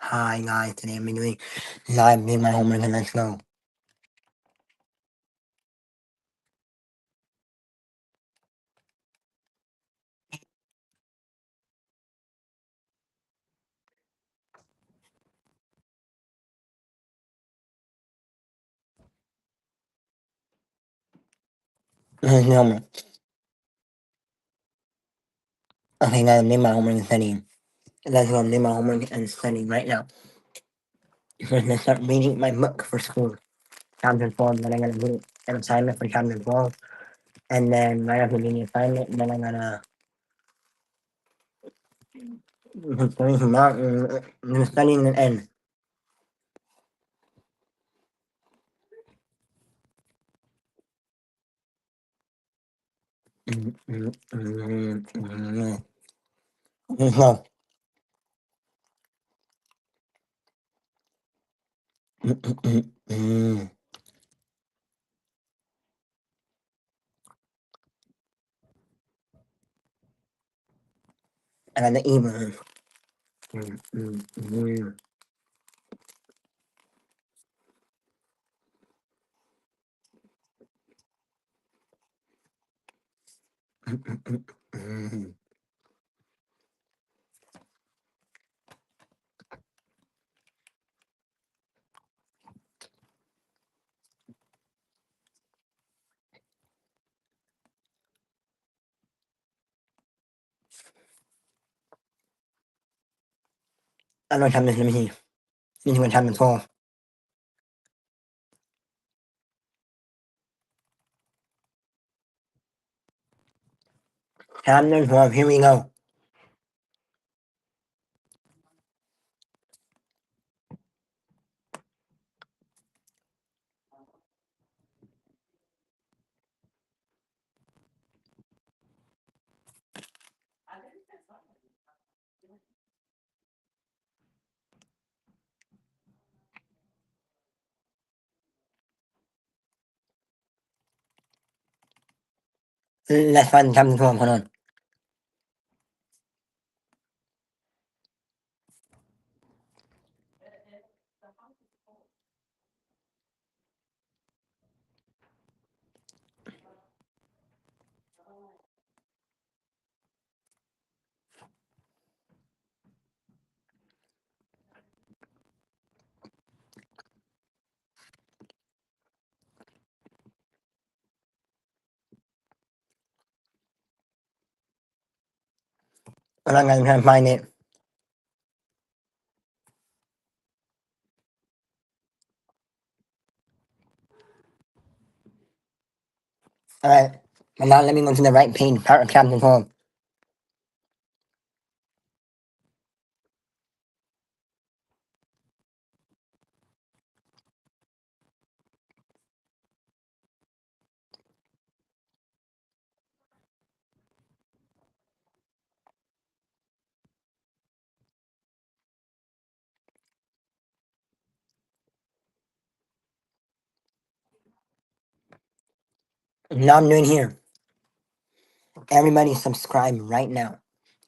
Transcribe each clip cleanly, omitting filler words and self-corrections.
Hi guys, today I'm doing live doing my homework and let's go. Here's the homework. Okay guys, I'm doing my homework and studying. Let's go, I'm doing my homework and studying right now. First, let's start reading my book for school. Chapter 12, then I'm gonna do an assignment for chapter 12. And then right after doing the assignment, then I'm gonna study some more, study and end. Let's go. And the email. I know chapter, let me see. This is what chapter 12. Chapter 12, here we go. Let's find chapter 12, hold on. I'm gonna try to find it. Alright. And now let me go to the right page, part of chapter 12. Now I'm doing here. Everybody subscribe right now.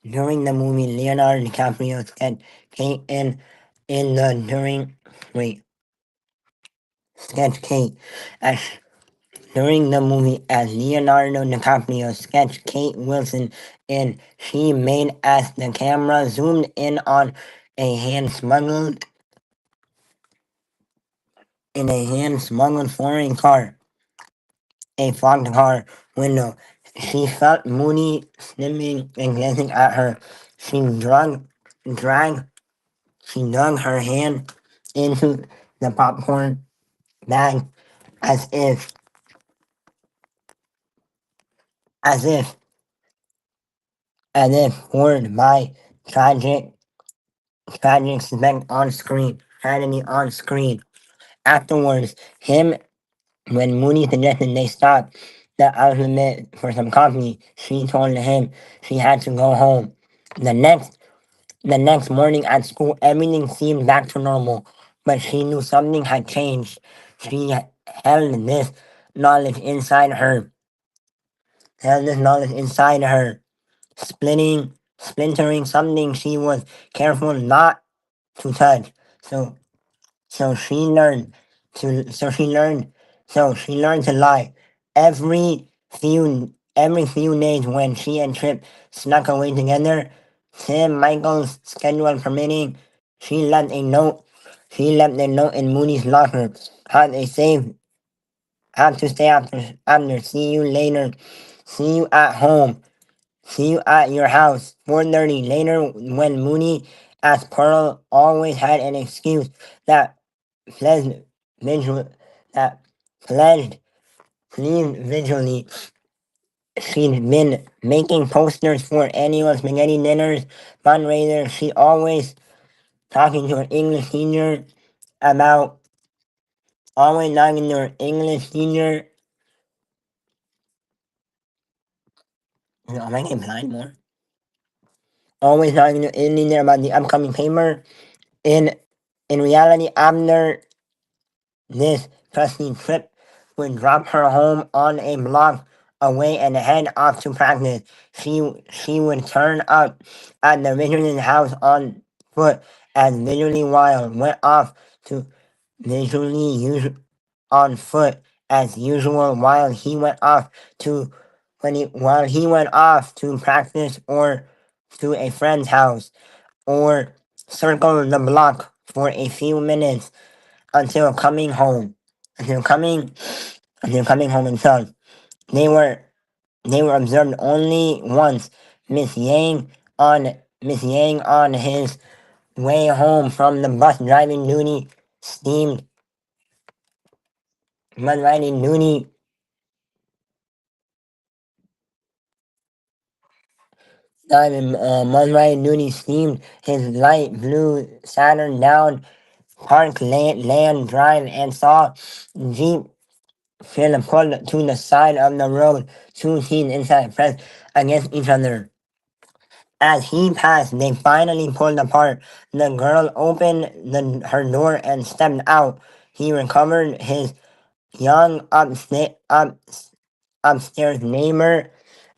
During the movie, Leonardo DiCaprio sketch Kate in the during wait sketch Kate as during the movie as Leonardo DiCaprio sketched Kate Wilson and she made as the camera zoomed in on a hand smuggled foreign car. A fogged car window. She felt Moody sniffing and glancing at her. She dragged, she dug her hand into the popcorn bag as if, as if, as if word by tragic, tragic spect on screen, tragedy on screen. Afterwards, when Moody suggested they stop the outlet for some coffee, she told him she had to go home. The next The next morning at school, everything seemed back to normal, but she knew something had changed. She held this knowledge inside her, held this knowledge inside her, splintering something she was careful not to touch. So so she learned she learned to lie. Every few days when she and Trip snuck away together, Tim Michael's schedule permitting, she left a note she left a note in Mooney's locker. Had a save had to stay after. See you later. See you at home. See you at your house. 4:30 later when Mooney asked Pearl always had an excuse that pledged visual that pledged pleased visually. She'd been making posters for annual spaghetti dinners fundraisers. She always talking to her English teacher about always talking to her English teacher. Am I getting blind more? Always talking to English teacher about the upcoming paper. In in reality, after this trusty trip would drop her home on a block away and head off to practice. She would turn up at the visitor's house on foot as visually wild went off to visually on foot as usual while he went off to practice or to a friend's house or circle the block for a few minutes until coming home. Until coming until coming home himself. They were they were observed only once. Miss Yang Miss Yang on his way home from the steamed bus riding duty bus riding duty steamed his light blue Saturn down Park Land Drive and saw Jeep Philip pulled to the side of the road, two teens inside pressed against each other. As he passed, they finally pulled apart. The girl opened her door and stepped out. He recovered his young upstairs neighbor,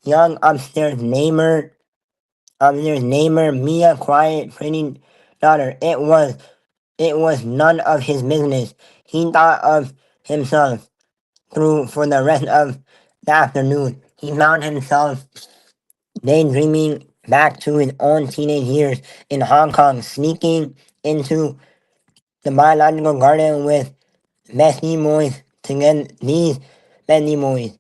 young upstairs neighbor, Mia, quiet, pretty daughter. It was none of his business. He thought of himself through for the rest of the afternoon. He found himself daydreaming back to his own teenage years in Hong Kong, sneaking into the biological garden with Bessie Moyes to get these Bessie Moyes.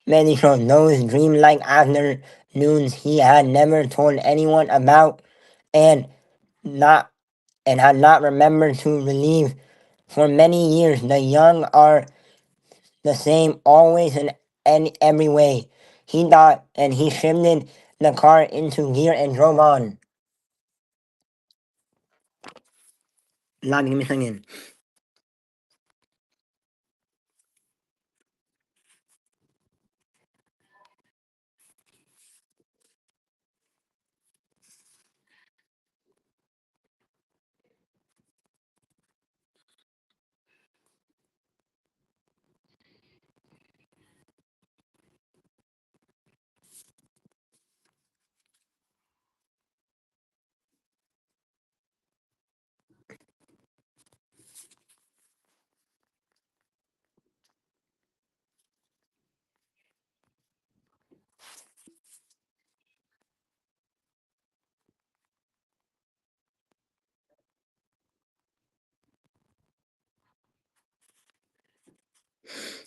Many from those dreamlike afternoons he had never told anyone about and not and had not remembered to relieve. For many years the young are the same always in every way. He thought, and he shifted the car into gear and drove on. Lagi kami singing.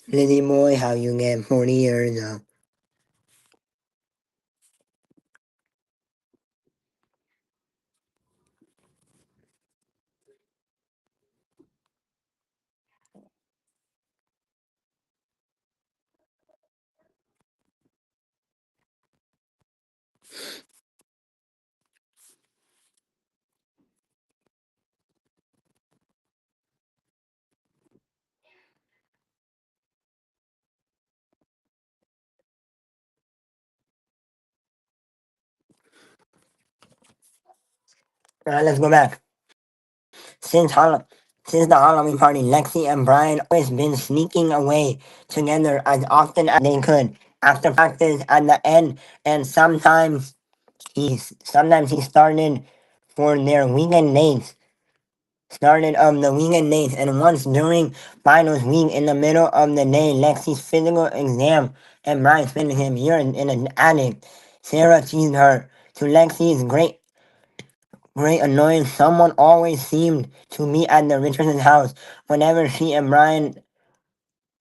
Lily boy, how you get 40 years old? Alright, let's go back. Since since the Halloween party, Lexi and Brian always been sneaking away together as often as they could after practice at the end, and sometimes he started for their weekend dates. started of the weekend days, and once during finals week in the middle of the day, Lexi's physical exam, and Brian spending him urine in an attic. Sarah teased her. To Lexi's great annoyance, someone always seemed to meet at the Richardson's house whenever she and Brian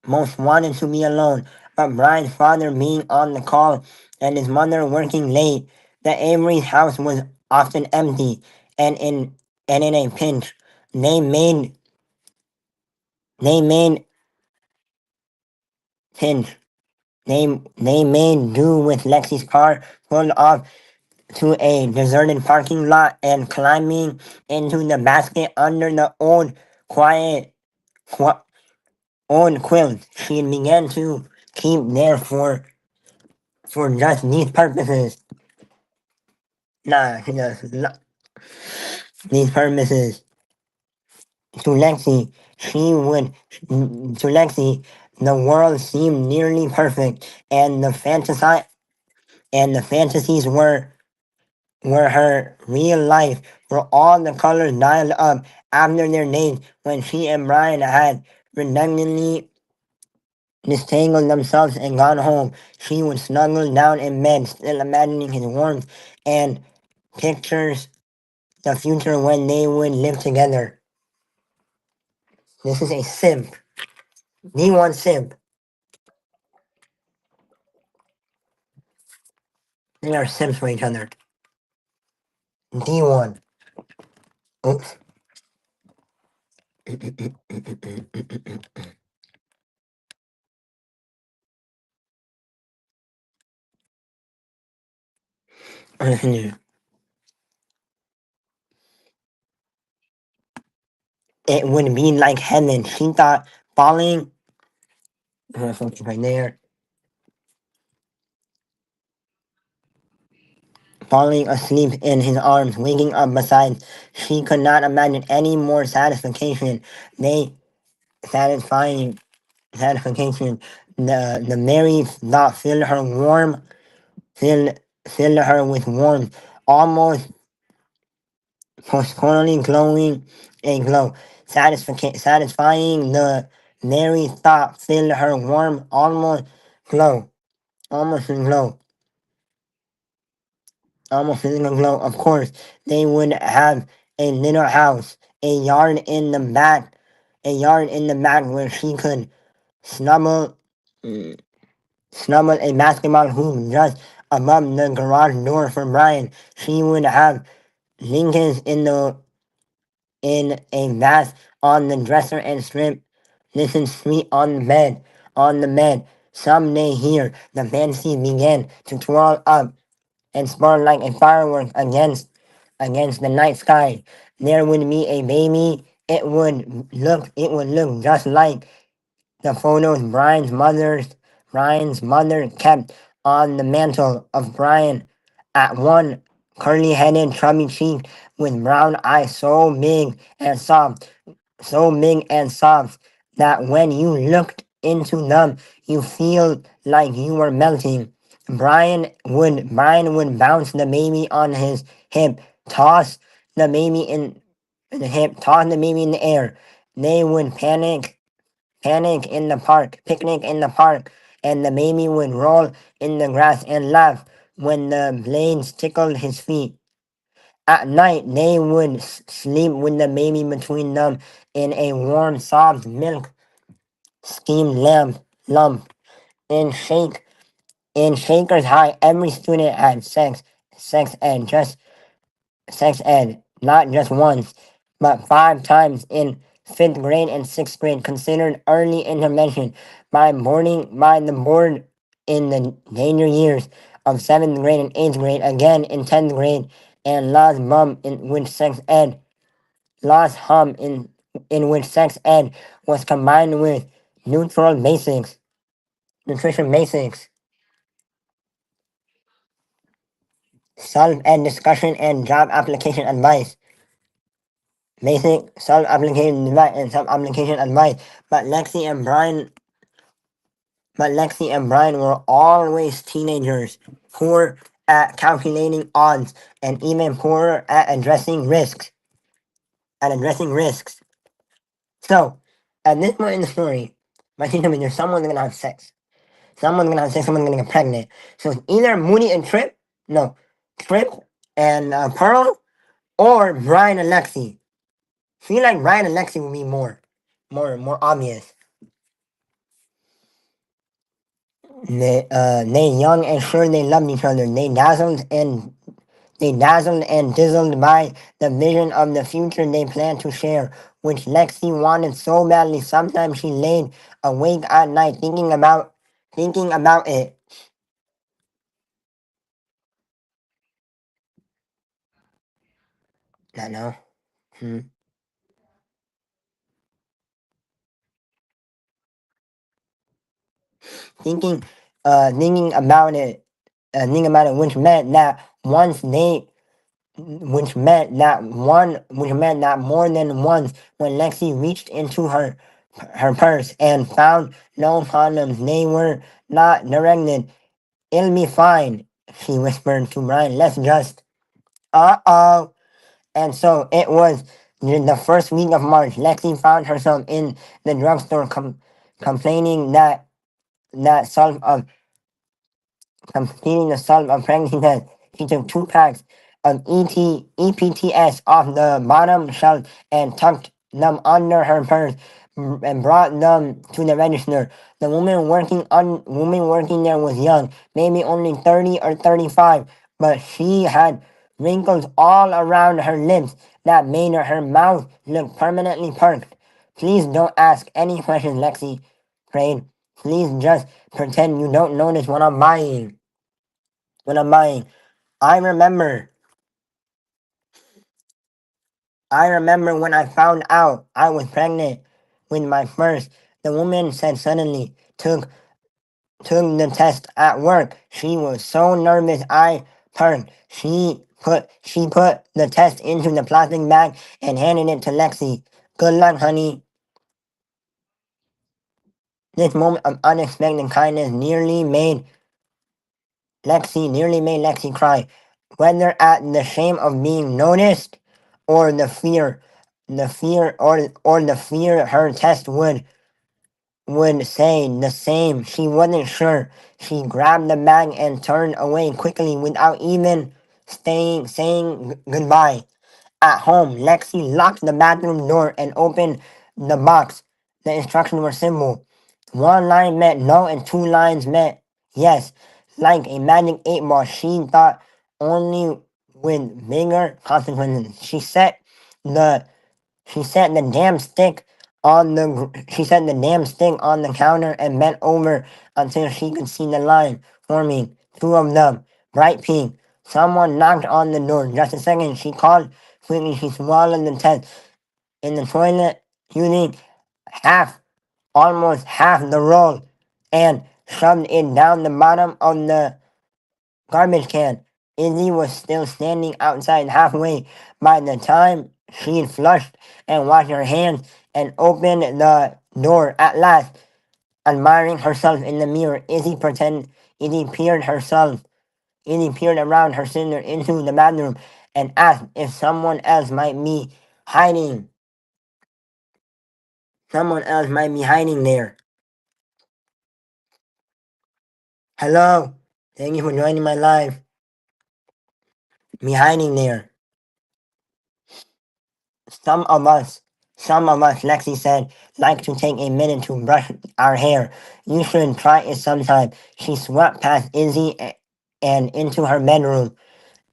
most wanted to be alone, but Brian's father being on the call and his mother working late, the Avery's house was often empty, and in a pinch, they made they made pinch. They made do with Lexi's car pulled off to a deserted parking lot and climbing into the basket under the qu- old quilt she began to keep there for just these purposes. Nah, these purposes. To Lexi, she would to Lexi, the world seemed nearly perfect, and the fantasies were her real life, were all the colors dialed up after their days when she and Brian had redundantly disentangled themselves and gone home. She would snuggle down in bed, still imagining his warmth and pictures the future when they would live together. This is a simp. D1 simp. They are simps for each other. D1. Oops. It would be like heaven. She thought falling, something right there, falling asleep in his arms, waking up beside. She could not imagine any more satisfaction. They satisfying satisfaction. The merry thought filled her with warmth, almost postcorally glowing a glow. Satisfying the merry thought filled her warm, glow, almost a glow, almost physical glow. Of course, they would have a little house, a yard in the back where she could snuggle, mm, snuggle a basketball hoop just above the garage door for Brian. She would have Lincolns in a vase on the dresser and strip. Listen sweet on the bed. Someday here, the fancy began to twirl up and spark like a firework against the night sky. There would be a baby. It would look just like the photos Brian's mother kept on the mantle of Brian at one curly-headed chubby cheek with brown eyes so big and soft that when you looked into them, you feel like you were melting. Brian would bounce the baby on his hip, the baby toss the baby in the air. They would picnic in the park, and the baby would roll in the grass and laugh when the blades tickled his feet. At night, they would sleep with the baby between them in a warm, soft milk steamed lump. In Shakers High, every student had sex ed, not just once, but 5 times in fifth grade and sixth grade, considered early intervention by the board in the danger years of seventh grade and eighth grade, again in 10th grade, and last hum in which sex ed was combined with neutral basics, nutrition basics, self-ed discussion and job application advice. Basic self-application advice and self-application advice. But Lexi and Brian were always teenagers, poor at calculating odds and even poorer at addressing risks. and addressing risks. So, at this point in the story, my teacher means there's someone's gonna have sex. Someone's gonna have sex, someone's gonna get pregnant. So it's either Mooney and Trip, no, Trip and Pearl, or Brian and Lexi. Feel like Brian and Lexi would be more obvious. They young and sure they loved each other. They dazzled and dazzled by the vision of the future they planned to share, which Lexi wanted so badly. Sometimes she laid awake at night thinking about it. I know. Hmm. Thinking, thinking about it, which meant that more than once, when Lexi reached into her purse and found no condoms, they were not directed. It'll be fine, she whispered to Brian. Let's just. Uh oh. And so it was the first week of March. Lexi found herself in the drugstore complaining that some of completing the sum of pregnancy test. He took 2 packs of EPTS off the bottom shelf and tucked them under her purse and brought them to the register. The woman working there was young, maybe only 30 or 35, but she had wrinkles all around her lips that made her mouth look permanently perked. Please don't ask any questions, Lexi prayed. Please just pretend you don't notice what I'm buying. When I'm buying. I remember, I remember when I found out I was pregnant with my first. The woman said suddenly, took the test at work. She was so nervous I perked. She put the test into the plastic bag and handed it to Lexi. Good luck, honey. This moment of unexpected kindness nearly made Lexi cry, whether at the shame of being noticed or the fear her test would say the same. She wasn't sure. She grabbed the bag and turned away quickly without even saying goodbye. At home, Lexi locked the bathroom door and opened the box. The instructions were simple. One line meant no and 2 lines meant yes. Like a magic 8 ball, she thought only with bigger consequences. The she set the damn stick she set the damn stick on the counter and bent over until she could see the line forming. 2 of them, bright pink. Someone knocked on the door. Just a second, she called quickly. She swallowed the test in the toilet using half, almost half the roll and shoved it down the bottom of the garbage can. Izzy was still standing outside halfway by the time she'd flushed and washed her hands and opened the door at last. Admiring herself in the mirror, Izzy peered around her sister into the bathroom and asked if hiding. Someone else might be hiding there. Hello, thank you for joining my live. Me hiding there. Some of us, Lexi said, like to take a minute to brush our hair. You should try it sometime. She swept past and into her bedroom,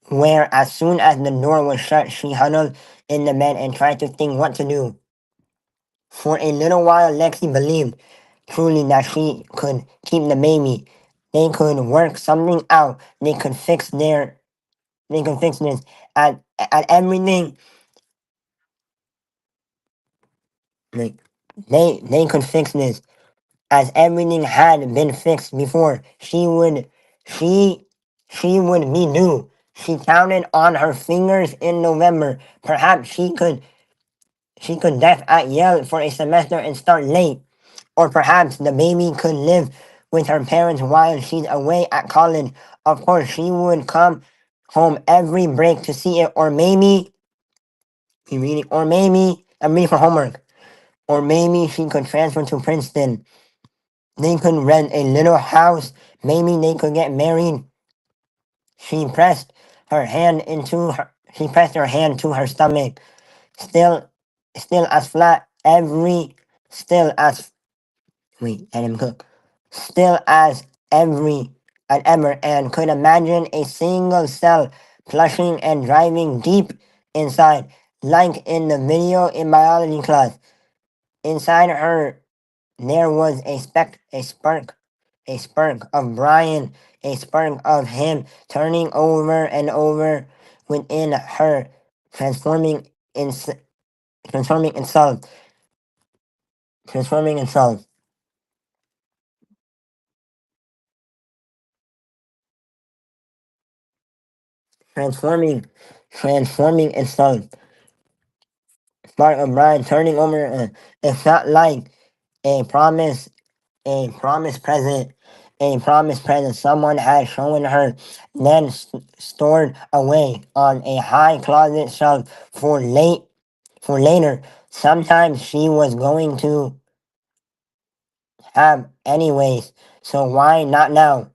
where as soon as the door was shut, she huddled in the bed and tried to think what to do. For a little while, Lexi believed truly that she could keep the baby. They could work something out. They could fix this. At everything, like, they could fix this. As everything had been fixed before, she, she would be due. She counted on her fingers in November. Perhaps she could deaf at Yale for a semester and start late. Or perhaps the baby could live with her parents while she's away at college. Of course, she would come home every break to see it. Or We reading, or maybe I'm reading for homework. Or maybe she could transfer to Princeton. They could rent a little house. Maybe they could get married. She pressed her hand into her. She pressed her hand to her stomach. Still, still as flat. Still as wait, let him cook. Still as ever, and could imagine a single cell flushing and driving deep inside, like in the video in biology class. Inside her, there was a spark of Brian, a spark of him turning over and over within her, transforming in, transforming itself, transforming itself, transforming, transforming itself. Spark of Brian turning over. It felt like a promise, a promise present. A promise present someone had shown her, then stored away on a high closet shelf for later. Sometimes she was going to have anyways, so why not now?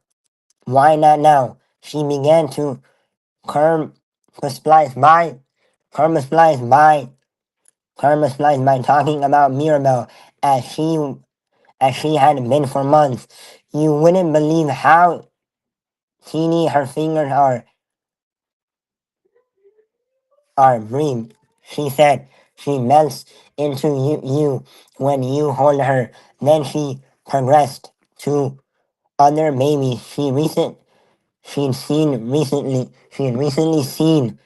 Why not now? She began to curm splice by karma splice by karma splice by talking about Mirabelle as she had been for months. You wouldn't believe how teeny her fingers are breathed. She said she melts into you when you hold her. Then she progressed to other babies she had recently seen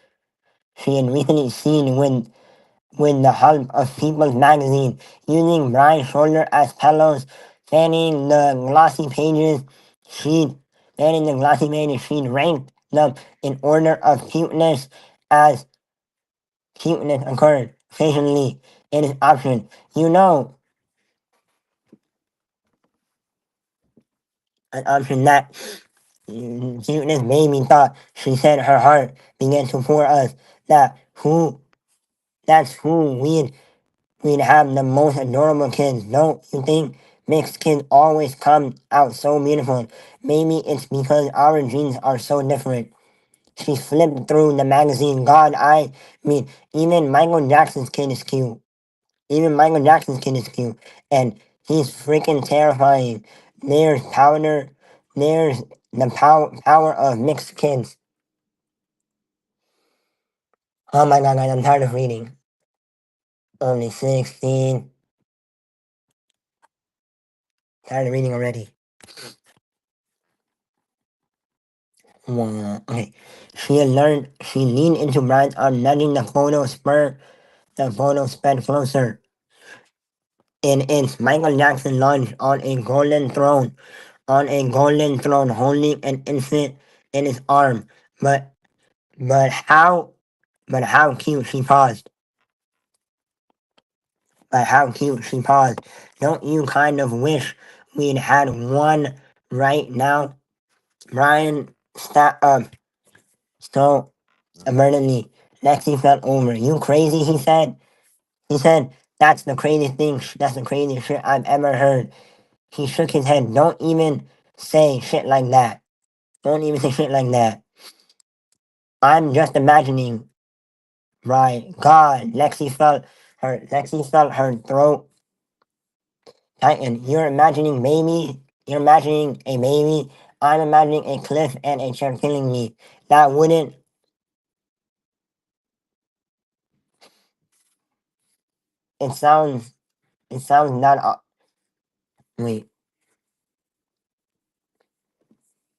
with the help of People's Magazine, using Brian's shoulder as pillows, fanning the glossy pages. She'd fanning the glossy pages. She'd ranked them in order of cuteness as cuteness occurred. Occasionally, it is option. You know, an option that cuteness made me thought. She said her heart began to pour us. That who that's who we'd have the most adorable kids, don't you think? Mixed kids always come out so beautiful. Maybe it's because our genes are so different. She flipped through the magazine. God, I mean, even Michael Jackson's kid is cute. Even Michael Jackson's kid is cute. And he's freaking terrifying. There's powder. There's the power of mixed kids. Oh my god, guys, I'm tired of reading. Only 16. Tired of reading already. Okay. She leaned into Brian's arm, nudging the photo sped closer. In inch, Michael Jackson launched on a golden throne, holding an infant in his arm. But, but how, but how cute she paused. But how cute she paused. Don't you kind of wish we'd had one right now? Brian sat up, so abruptly. Lexi fell over. You crazy, he said. He said, that's the craziest thing, that's the craziest shit I've ever heard. He shook his head. Don't even say shit like that. Don't even say shit like that. I'm just imagining, right? God, Lexi felt her throat tighten. You're imagining a baby. I'm imagining a cliff and a chair killing me. That wouldn't, it sounds, it sounds not, wait.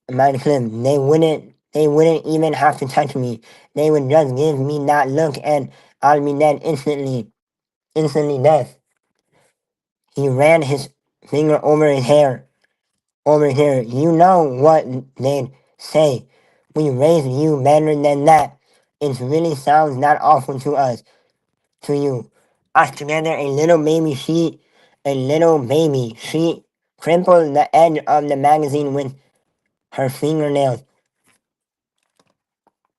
Imagine him. They wouldn't even have to touch me. They would just give me that look and I'll be dead instantly. Instantly death. He ran his finger over his hair. Over here. You know what they'd say. We raised you better than that. It really sounds that awful to us. To you. Us together a little baby. She crimpled the edge of the magazine her fingernails.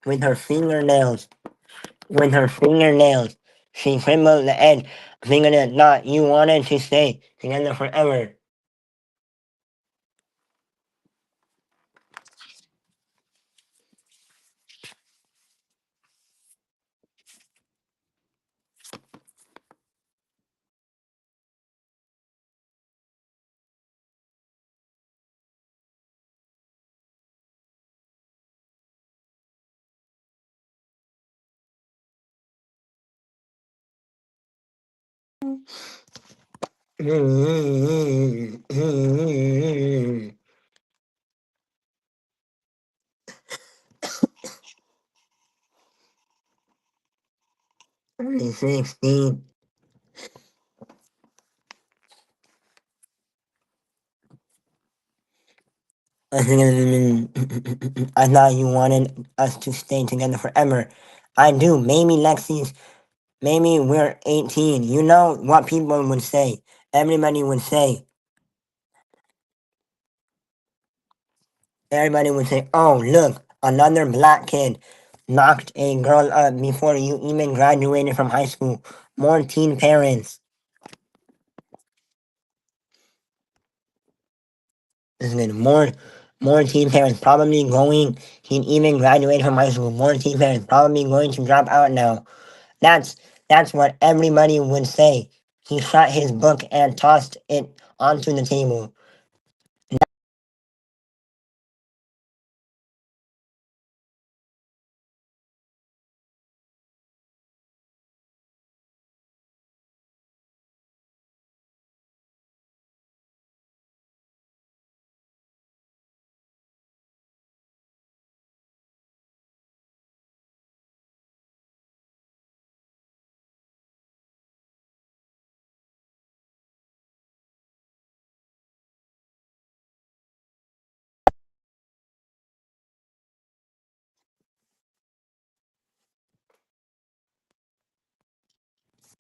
With her fingernails. With her fingernails. She crumbled the edge, thinking that thought you wanted to stay together forever. Only 16. I thought you wanted us to stay together forever. I do. Maybe we're 18. You know what people would say. Everybody would say, oh, look, another black kid knocked a girl up before you even graduated from high school. More teen parents. Listen, more teen parents probably going, he even graduated from high school. More teen parents probably going to drop out now. That's that's what everybody would say. He shot his book and tossed it onto the table.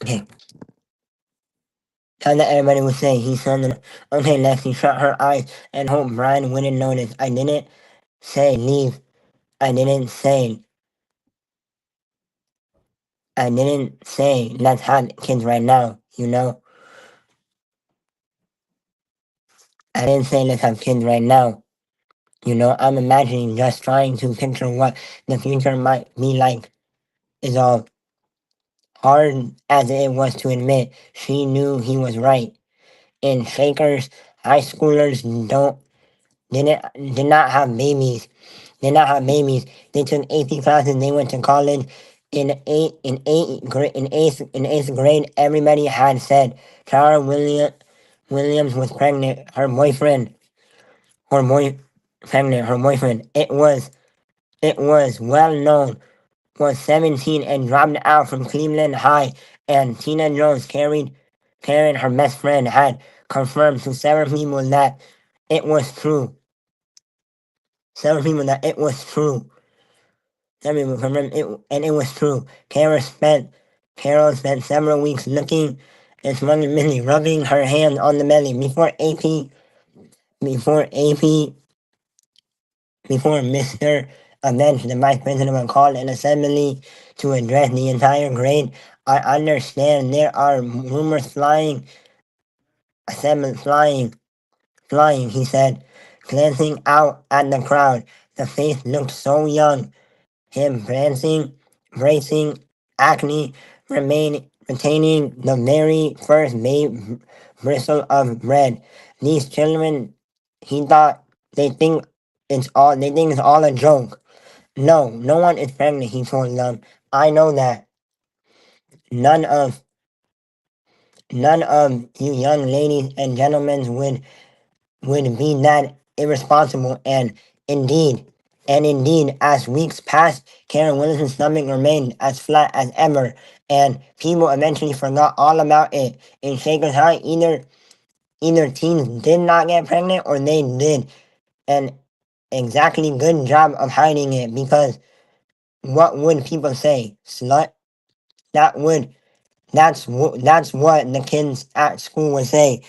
Okay, time that everybody would say he saw the. Okay, Lexi shut her eyes and hope Brian wouldn't notice. I didn't say leave. I didn't say. I didn't say let's have kids right now. You know. I didn't say let's have kids right now. You know. I'm imagining just trying to picture what the future might be like. Is all hard as it was to admit. She knew he was right. In Shakers, high schoolers don't didn't did not have babies. Did not have babies. They took AP classes. They went to college. In eighth grade, everybody had said Tara Williams was pregnant. Her boy, pregnant. Her boyfriend. It was well known. Was 17 and dropped out from Cleveland High, and Tina Jones Karen, her best friend, had confirmed to several people that it was true. Several people that it was true. Several people confirmed it, and it was true. Carol spent several weeks looking and smiling, Millie, rubbing her hand on the belly before before Mr. Events, the vice president, called an assembly to address the entire grade. I understand there are rumors flying, he said, glancing out at the crowd. The face looked so young, him bracing acne, retaining the very first bristle of red. These children, he thought, they think it's all a joke. No, no one is pregnant, he told them. I know that. None of none of you young ladies and gentlemen would be that irresponsible, and indeed, as weeks passed, Karen Willis's stomach remained as flat as ever, and people eventually forgot all about it. In Shakers High, either teens did not get pregnant or they did an exactly good job of hiding it, because what would people say? Slut? That would that's what the kids at school would say.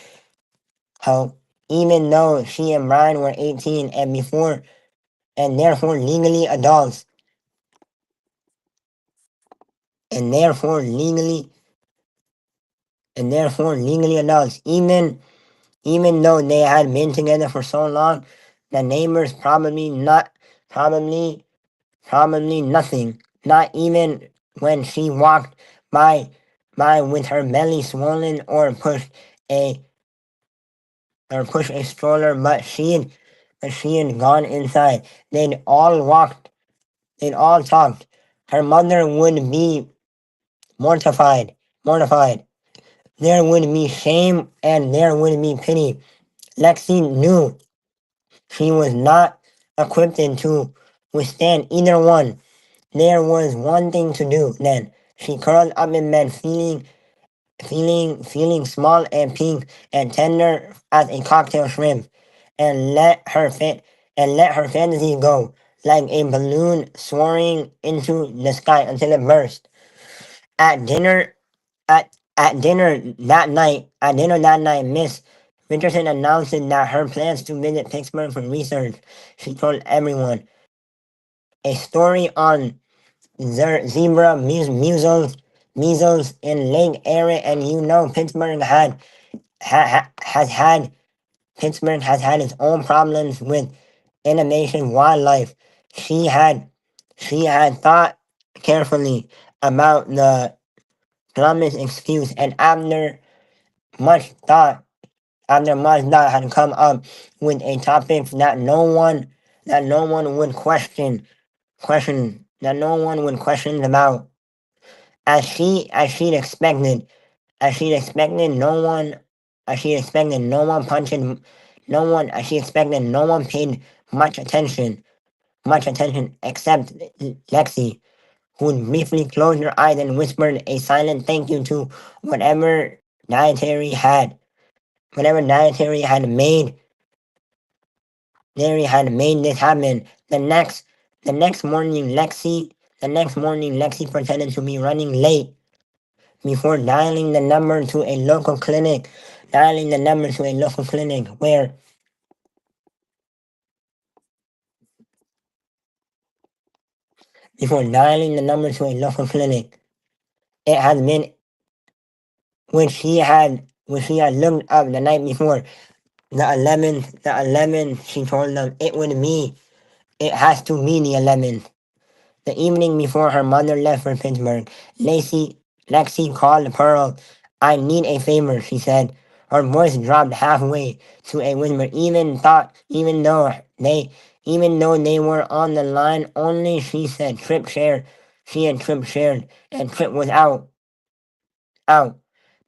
How even though she and Brian were 18 and therefore legally adults, and therefore legally and therefore legally adults. Even though they had been together for so long, the neighbors probably probably nothing. Not even when she walked by with her belly swollen a pushed a stroller, but she had gone inside. They'd all talked. Her mother would be mortified, mortified. There would be shame and there would be pity. Lexi knew she was not equipped to withstand either one. There was one thing to do then. She curled up in bed, feeling small and pink and tender as a cocktail shrimp, and let her fantasy go like a balloon soaring into the sky until it burst. At dinner, at dinner that night, Miss Richardson announced that her plans to visit Pittsburgh for research. She told everyone a story on zebra measles in Lake Erie, and has had Pittsburgh has had its own problems with innovation wildlife. She had she had thought carefully about the Columbus excuse, and much thought much thought had come up with a topic that no one would question about. As she'd expected, as she'd expected, no one as she expected, no one punched no one as she expected, no one paid much attention except Lexi, who briefly closed her eyes and whispered a silent thank you to whatever dietary had dietary had made this happen. The next morning Lexi pretended to be running late before dialing the number to a local clinic where before dialing the number to a local clinic. It had been which she had looked up the night before. The 11th, she told them it has to be the 11th. The evening before her mother left for Pittsburgh, Lexi called Pearl. I need a favor, she said. Her voice dropped halfway to a whisper. Even though they were on the line, only she said Trip shared. She and Trip shared, and Trip was out.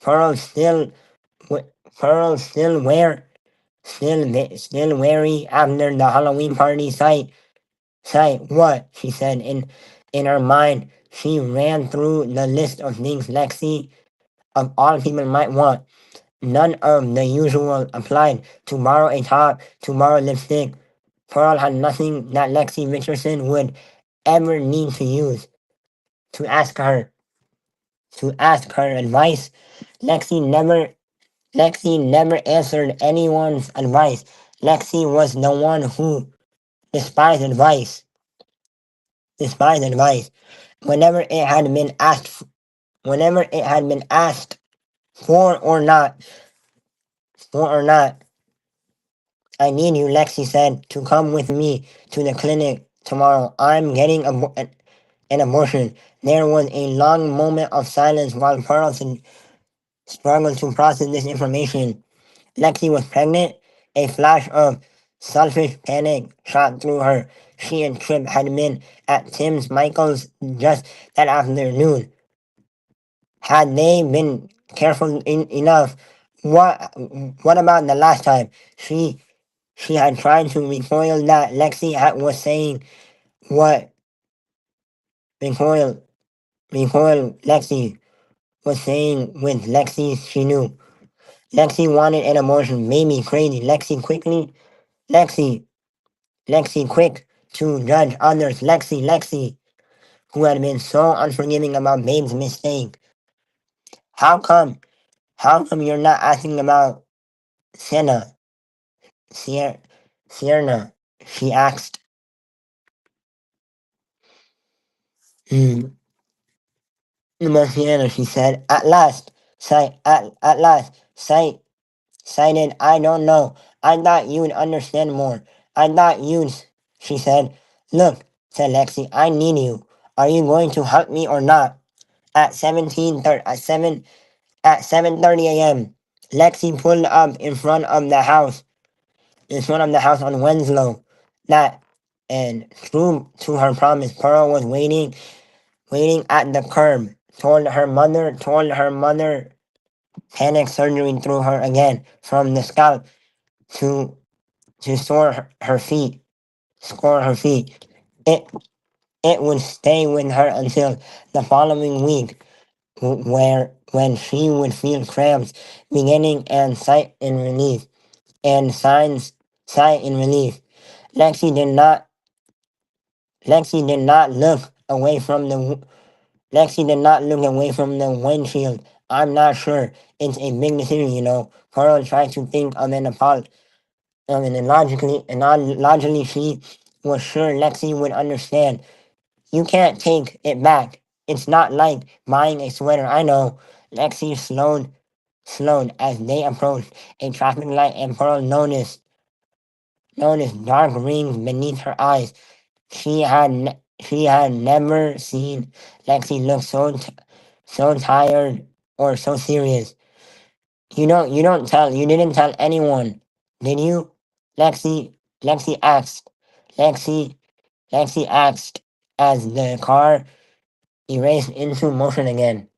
Pearl still, w- Pearl still wary after the Halloween party sight. What? She said in her mind. She ran through the list of things Lexi of all people might want. None of the usual applied. To borrow a top, to borrow lipstick. Pearl had nothing that Lexi Richardson would ever need to use. To ask her, to ask her advice. Lexi never Lexi never answered anyone's advice. Lexi was the one who despised advice. Despised advice. Whenever it had been asked, whenever it had been asked for or not, I need you, Lexi said, to come with me to the clinic tomorrow. I'm getting an abortion. There was a long moment of silence while Carlson struggled to process this information. Lexi was pregnant. A flash of selfish panic shot through her. She and Trip had been at Tim's Michael's just that afternoon. Had they been careful enough? What what about the last time? She had tried to recoil that was saying what recoil Lexi was saying with Lexi she knew. Lexi wanted an abortion, made me crazy. Lexi, Lexi quick to judge others. Lexi, who had been so unforgiving about Babe's mistake. How come? How come you're not asking about Sienna? Sier- Sierra, she asked. Hmm. About Sienna, she said. At last. At last, cited, I don't know. I thought you'd understand more. I thought you'd, she said. Look, said Lexi, I need you. Are you going to help me or not? At 7:30 a.m., Lexi pulled up in front of the house on Winslow. That and true to her promise, Pearl was waiting at the curb. Told her mother panic surgery through her again from the scalp to score her feet. It it would stay with her until the following week, where when she would feel cramps beginning and sigh in relief. Lexi did not Lexi did not look away from the Lexi did not look away from the windshield. I'm not sure. It's a big decision, you know. Pearl tried to think of an apology. And logically, she was sure Lexi would understand. You can't take it back. It's not like buying a sweater. I know. Lexi slowed as they approached a traffic light, and Pearl noticed dark rings beneath her eyes. She had never seen Lexi look so tired or so serious. You didn't tell anyone, did you? Lexi Lexi asked. Lexi Lexi asked as the car erased into motion again.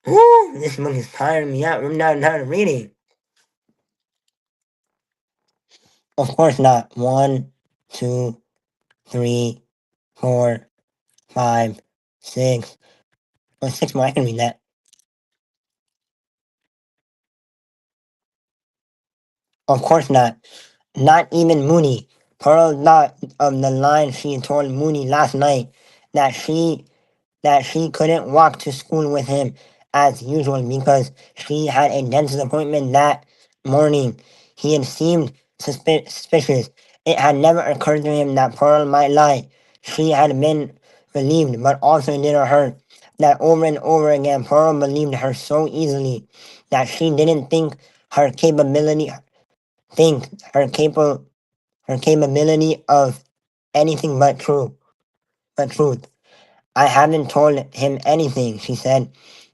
Whew, this book is tiring me out. I'm not done reading. Of course not. One, two, three, four, five, six. Well, six more. I can read that. Of course not. Not even Mooney. Pearl thought of the line she told Mooney last night that she couldn't walk to school with him as usual because she had a dentist appointment that morning. He had seemed suspicious. It had never occurred to him that Pearl might lie. She had been relieved, but also it didn't hurt. That over and over again, Pearl believed her so easily that she didn't her capability think her capability of anything but truth. I haven't told him anything, she said.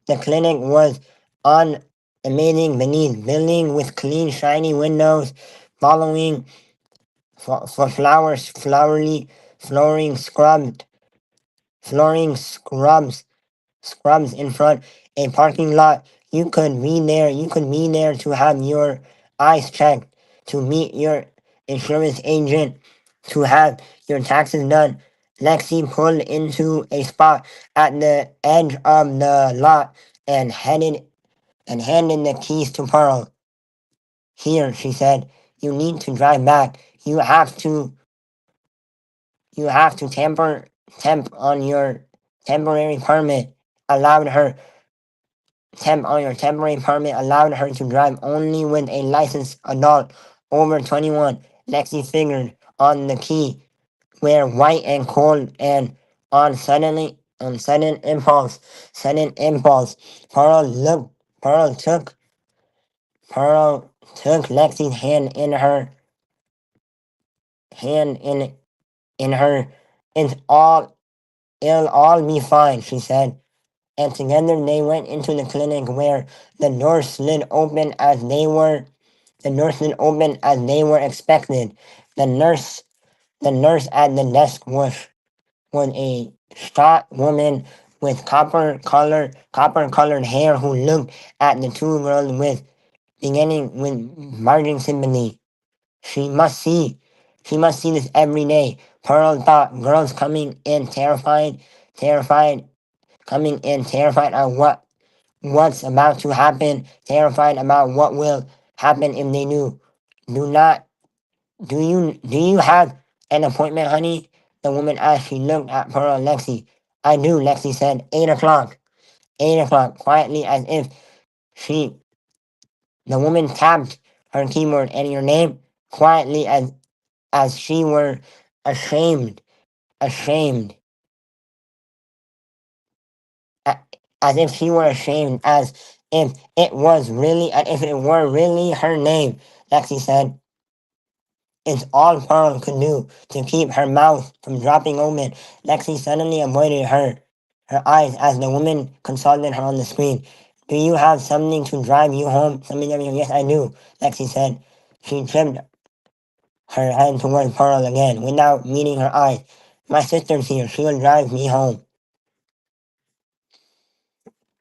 The clinic was on amazing beneath building with clean, shiny windows, following for flooring scrubs in front, a parking lot. You could be there to have your eyes checked, to meet your insurance agent, to have your taxes done. Lexi pulled into a spot at the edge of the lot and handed the keys to Pearl. Here, she said, you need to drive back. You have to temp on your temporary permit allowed her temporary permit allowed her to drive only with a licensed adult over 21. Lexi figured on the key were white and cold and on sudden impulse, Pearl took Lexi's hand in her. It's all it'll all be fine, she said. And together they went into the clinic where the doors slid open as they were expected. The nurse the nurse at the desk was a stout woman with copper colored hair who looked at the two girls with beginning with margin sympathy. She must see she must see this every day. Pearl thought girls terrified coming in terrified of what's about to happen, terrified about what will happen if they do. Do not do you have an appointment, honey? The woman asked. She looked at Pearl and Lexi. I do, Lexi said. 8 o'clock. 8 o'clock, quietly as if she the woman tapped her keyboard and your name quietly as she were ashamed ashamed as if she were ashamed, as if it were really her name. Lexi said, "It's all Pearl could do to keep her mouth from dropping open." Lexi suddenly avoided her eyes as the woman consulted her on the screen. "Do you have something to drive you home?" Yes, I do, Lexi said. She tripped her head toward Pearl again, without meeting her eyes. "My sister's here. She will drive me home."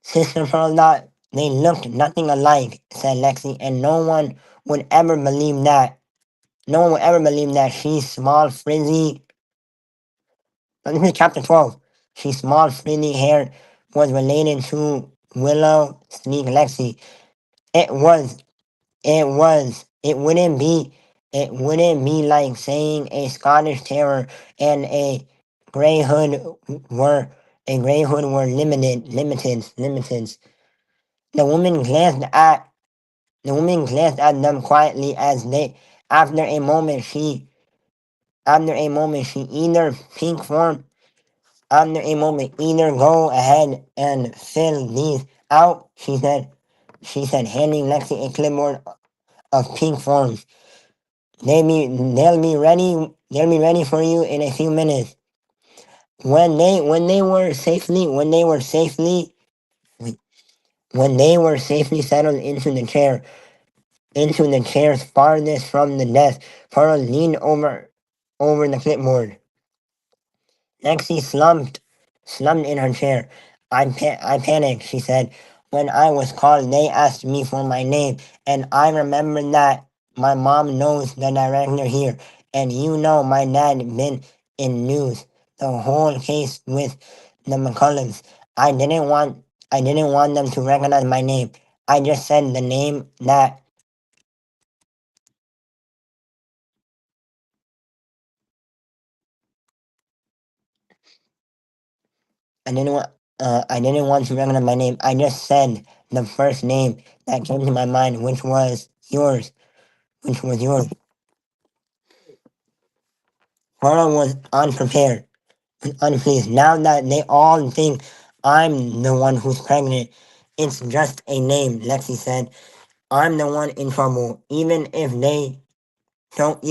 Sister Pearl thought they looked nothing alike, said Lexi, and no one would ever believe that. No one would ever believe that. She's small, frizzy. This is chapter 12. She's small, frizzy hair was related to Willow Sneak Lexi. It was, it wouldn't be, like saying a Scottish Terrier and a Grey Hood were, limited. The woman glanced at The woman glanced at them quietly as they, after a moment, she either pink form, after a moment, either go ahead and fill these out, handing Lexi a clipboard of pink forms. They'll be ready for you in a few minutes. When they were safely settled into the chairs farthest from the desk, Pearl leaned over the clipboard. Lexi slumped in her chair. I panicked, she said. "When I was called, they asked me for my name, and I remembered that my mom knows the director here, and you know my dad been in news. The whole case with the McCullums. I didn't want them to recognize my name. I just said the name that I didn't want to recognize my name. I just said the first name that came to my mind, which was yours." Carla was unprepared, unpleased. "Now that they all think I'm the one who's pregnant, it's just a name," Lexi said. "I'm the one in trouble, even if they don't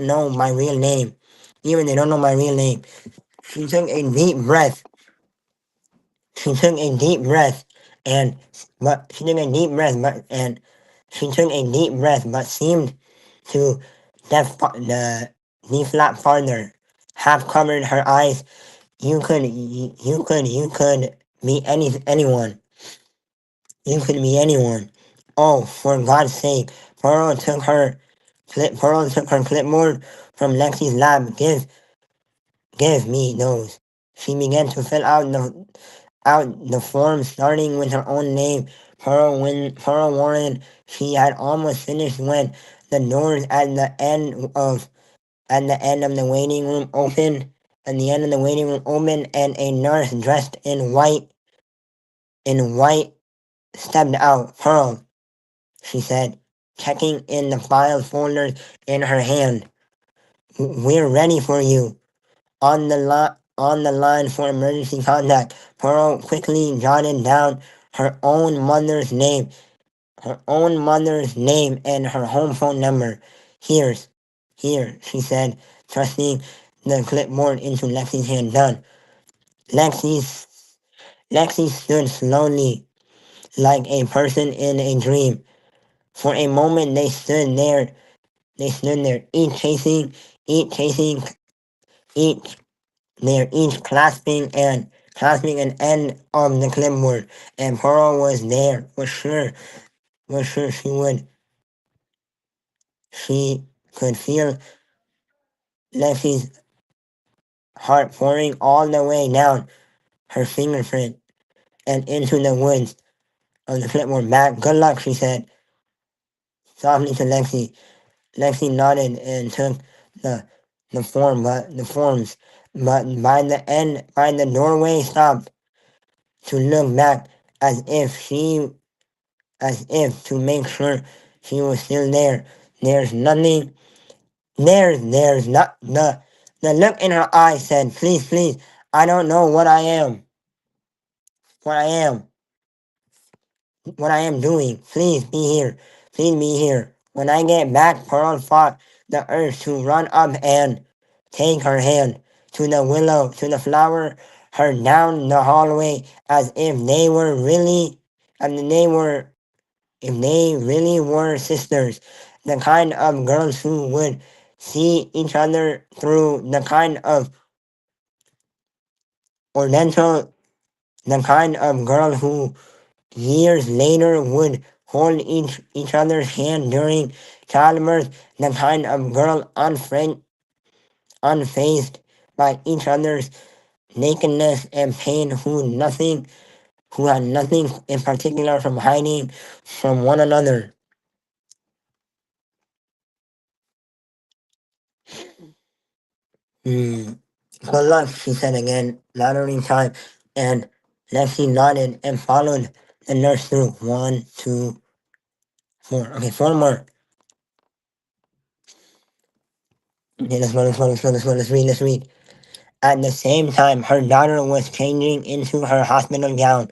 know my real name. Even they don't know my real name." She took a deep breath. She took a deep breath and but she took a deep breath but and she took a deep breath but seemed to the flap farther, half covered her eyes. You could be anyone. You could be anyone. Oh, for God's sake. Pearl took her clipboard from Lexi's lap. Give me those. She began to fill out the form, starting with her own name, Pearl Warren. She had almost finished when the doors at the end of the waiting room opened, and a nurse dressed in white stepped out. "Pearl," she said, checking in the file folders in her hand. "We're ready for you." On the line for emergency contact, Pearl quickly jotted down her own mother's name, and her home phone number. Here's, Here," she said, thrusting the clipboard into Lexi's hand. "Done." Lexi's, Lexi stood slowly, like a person in a dream. For a moment they stood there, each chasing, each they're each clasping an end of the clipboard, and Pearl was sure she could feel Lexi's heart pouring all the way down her fingerprint and into the woods of the clipboard. "Back, good luck," she said softly to Lexi. Lexi nodded and took the the forms, but by the doorway stopped to look back as if to make sure she was still there. There's nothing. There's not the look in her eyes said, "Please, please, I don't know what I am." what I am, what I am doing. Please be here. Please be here. When I get back, Pearl fought the earth to run up and take her hand to the willow, to the flower, her down the hallway as if they were really, and they were, if they really were sisters, the kind of girls who would see each other through, the kind of oriental, the kind of girl who years later would hold each other's hand during childbirth, the kind of girl unfazed by each other's nakedness and pain, who had nothing in particular from hiding from one another. Hmm. Good luck, she said again, louder time, and Lexi nodded and followed the nurse through. One, two, four. Okay, four more. Okay, let's read. At the same time, her daughter was changing into her hospital gown.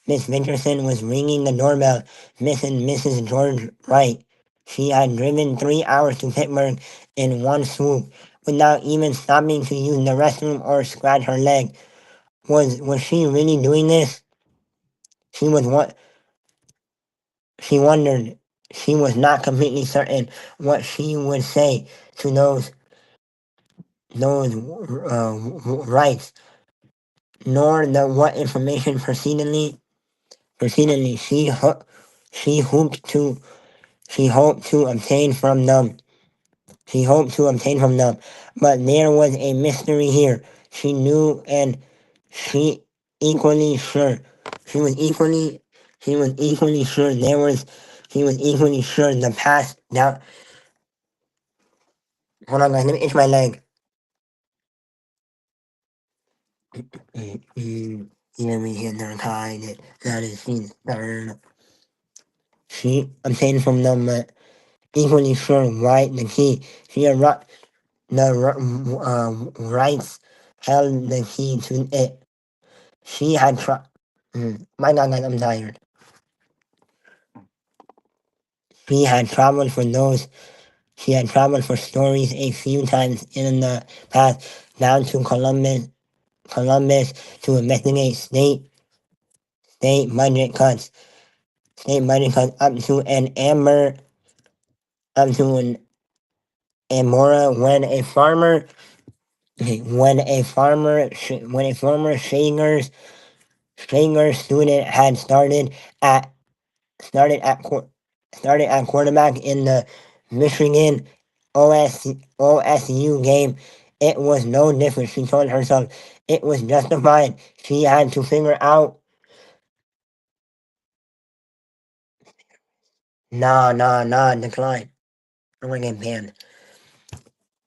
Miss Richardson was ringing the doorbell. Miss and Mrs. George Wright. She had driven 3 hours to Pittsburgh in one swoop, without even stopping to use the restroom or scratch her leg. Was she really doing this? She was what she wondered. She was not completely certain what she would say to those rights, nor the what information precedingly she hoped to she hoped to obtain from them. She hoped to obtain from them. But there was a mystery here. She knew, and she equally sure. She was equally she was equally sure there was he was equally sure the past down. Hold on guys, let me itch my leg. Hear me in their kind that is seen third. She obtained from them equally sure right the key. She arrived the rights held the key to it. She had tried. My God, guys, I'm tired. She had traveled for those. She had traveled for stories a few times in the past, down to Columbus to investigate state budget cuts, state budget cuts up to an Amora when a former Shanger student had at started at quar- started at quarterback in the Michigan OSU game. It was no different. She told herself it was justified. She had to figure out. Nah, decline. I'm gonna get banned.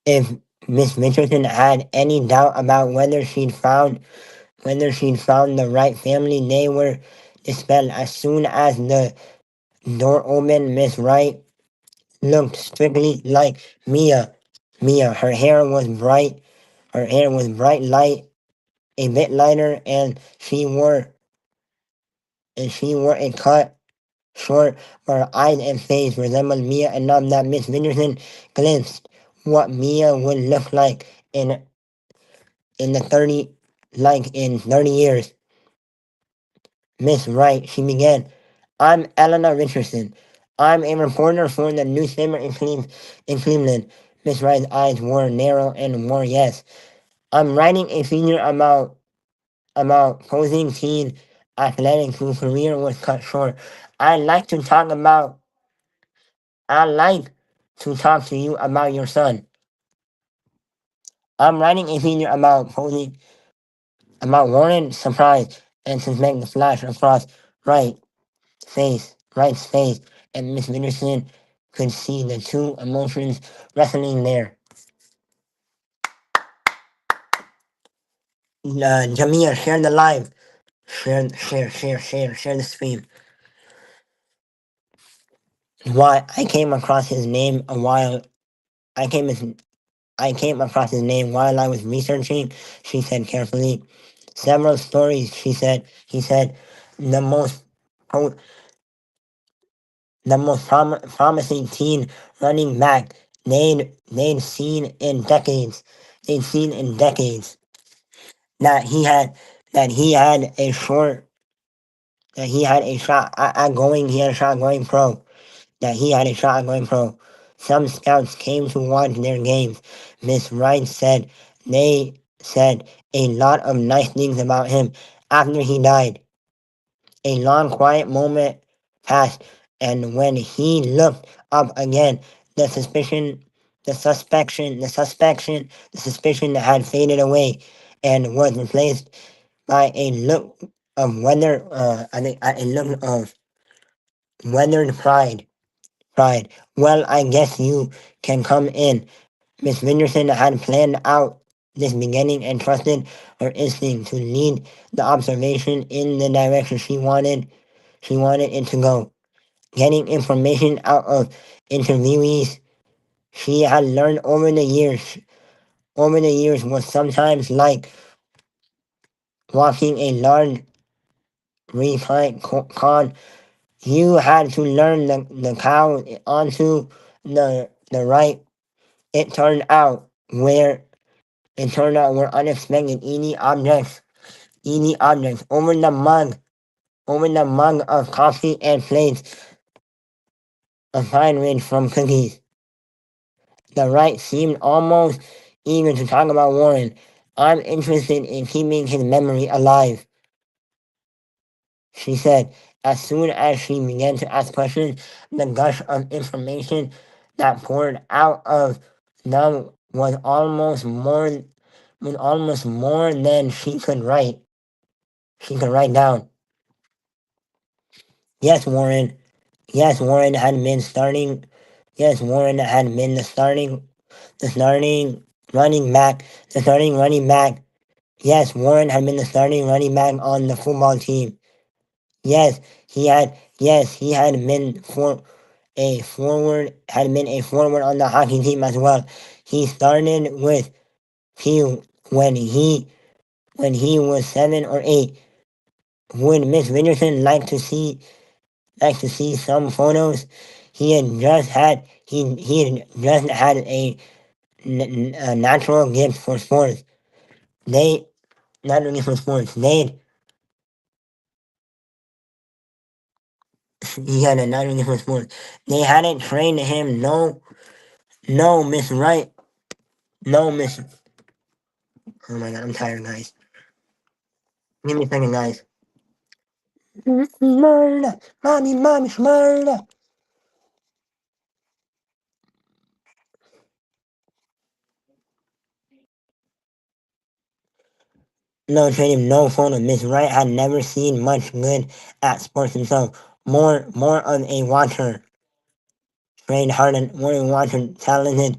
If Miss Richardson had any doubt about whether she'd found the right family, they were dispelled as soon as the door opened. Miss Wright looked strictly like Mia. Her hair was bright. Her hair was bright light, a bit lighter, and she wore a cut short, but her eyes and face resembled Mia enough that Miss Henderson glimpsed what Mia would look like in the 30 in 30 years. Miss Wright, she began. I'm Eleanor Richardson. I'm a reporter for the newspaper in Cleveland. Miss Wright's eyes were narrow and more yes. I'm writing a feature about posing teen athletics whose career was cut short. I'd like to talk about I'd like to talk to you about your son. I'm writing a feature about Warren surprise and suspect the flash across right Wright's face, and Miss Henderson could see the two emotions wrestling there. Jamia, share the live. Share the stream. Why I came across his name a while. I came as I came across his name while I was researching. She said carefully. Several stories. He said. the most pro- the most promising teen running back they'd seen in decades. They'd seen in decades that he had a short that he had a shot at going he had a shot going pro. That he had a shot at going pro. Some scouts came to watch their games. Miss Wright said they said a lot of nice things about him after he died. A long quiet moment passed, and when he looked up again, the suspicion that had faded away and was replaced by a look of a look of weathered pride. Well, I guess you can come in. Miss Henderson had planned out this beginning and trusted her instinct to lead the observation in the direction she wanted it to go. Getting information out of interviewees she had learned over the years was sometimes like watching a large recline con. You had to learn the cow onto the right. It turned out were unexpected eating objects over the mug of coffee and plates of fine ridge from cookies. The right seemed almost eager to talk about Warren. I'm interested in keeping his memory alive, she said. As soon as she began to ask questions, the gush of information that poured out of them was almost more than she could write down. Yes, Warren. Yes, Warren had been starting. Yes, Warren had been the starting running back, the starting running back. Yes, Warren had been the starting running back on the football team. Yes, he had. Yes, he had been a forward on the hockey team as well. He started with Pew when he was 7 or 8. Would Miss Richardson like to see some photos? He had just had a natural gift for sports. They not only for sports. He had a natural gift for sports. They hadn't trained him. No, no, Miss Wright. No, Miss. Oh my God, I'm tired, guys. Give me a second, guys. Murder, mommy, murder. No training, no photo. Miss Wright had never seen much good at sports himself. More of a watcher. Trained hard and more of a watcher, talented.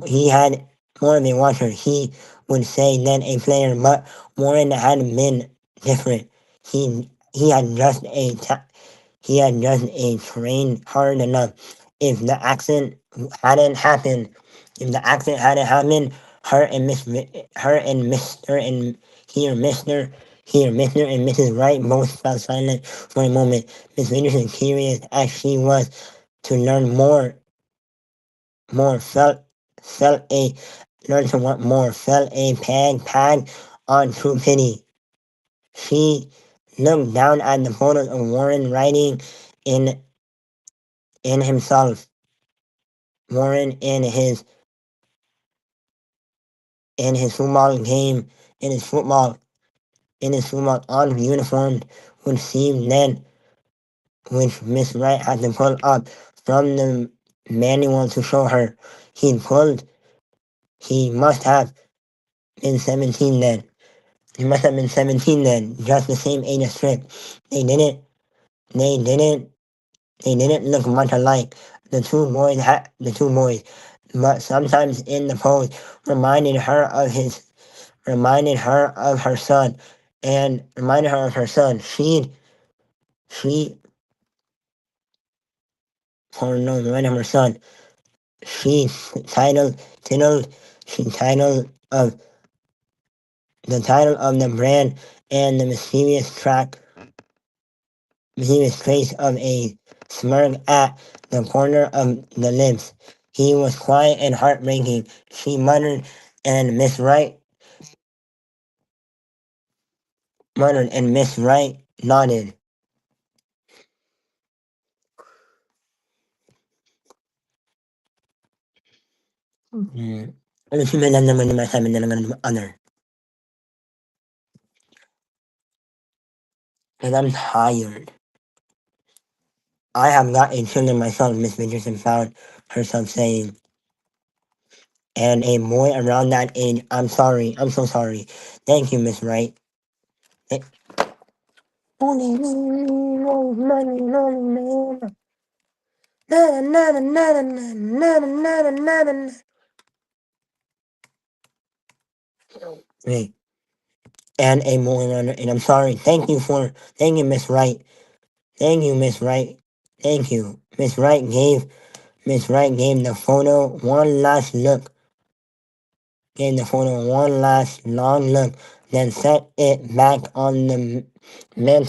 He had more of a watcher, he would say, than a player. But Warren had been different. He had just he had just a trained hard enough. If the accident hadn't happened, if the accident hadn't happened, her and Mister and here Mister and Mrs. Wright both fell silent for a moment. Miss Anderson, curious as she was to learn more felt a learn to want more felt a pang on true pity. She looked down at the photos of Warren writing in in himself. Warren in his football game, in his football on uniform, would seem then, which Miss Wright had to pull up from the manual to show her. He must have been 17 then. He must have been 17 then, just the same age as Trick. They didn't, they didn't, they didn't look much alike. The two boys, but sometimes in the pose reminded her of her son, and reminded her of her son. She, oh no, reminded her son. She titled, she titled of the brand and the mysterious track. mysterious trace of a smirk at the corner of the lips. He was quiet and heartbreaking, she muttered, and Miss Wright nodded. Mm. Ano si Melan naman naman sa amin na lang ng honor. And I'm tired. I have got a children myself, Miss Richardson found herself saying. And a boy around that age, I'm sorry, I'm so sorry. Thank you, Miss Wright. Eh, Hey, and a boy around, and I'm sorry. Thank you, Miss Wright. Thank you, Miss Wright. Thank you. Miss Wright gave the photo one last look, gave the photo one last long look, then set it back on the mantle,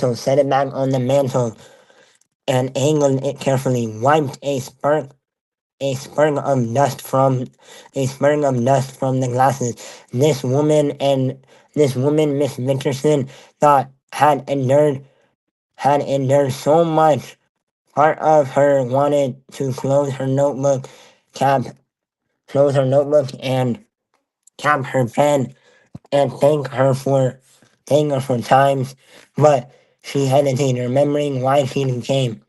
and angled it carefully, wiped a spurting of dust from the glasses. This woman and this woman, Miss Richardson, thought had endured so much. Part of her wanted to cap, close her notebook and cap her pen and thank her for times, but she hesitated, remembering why she came.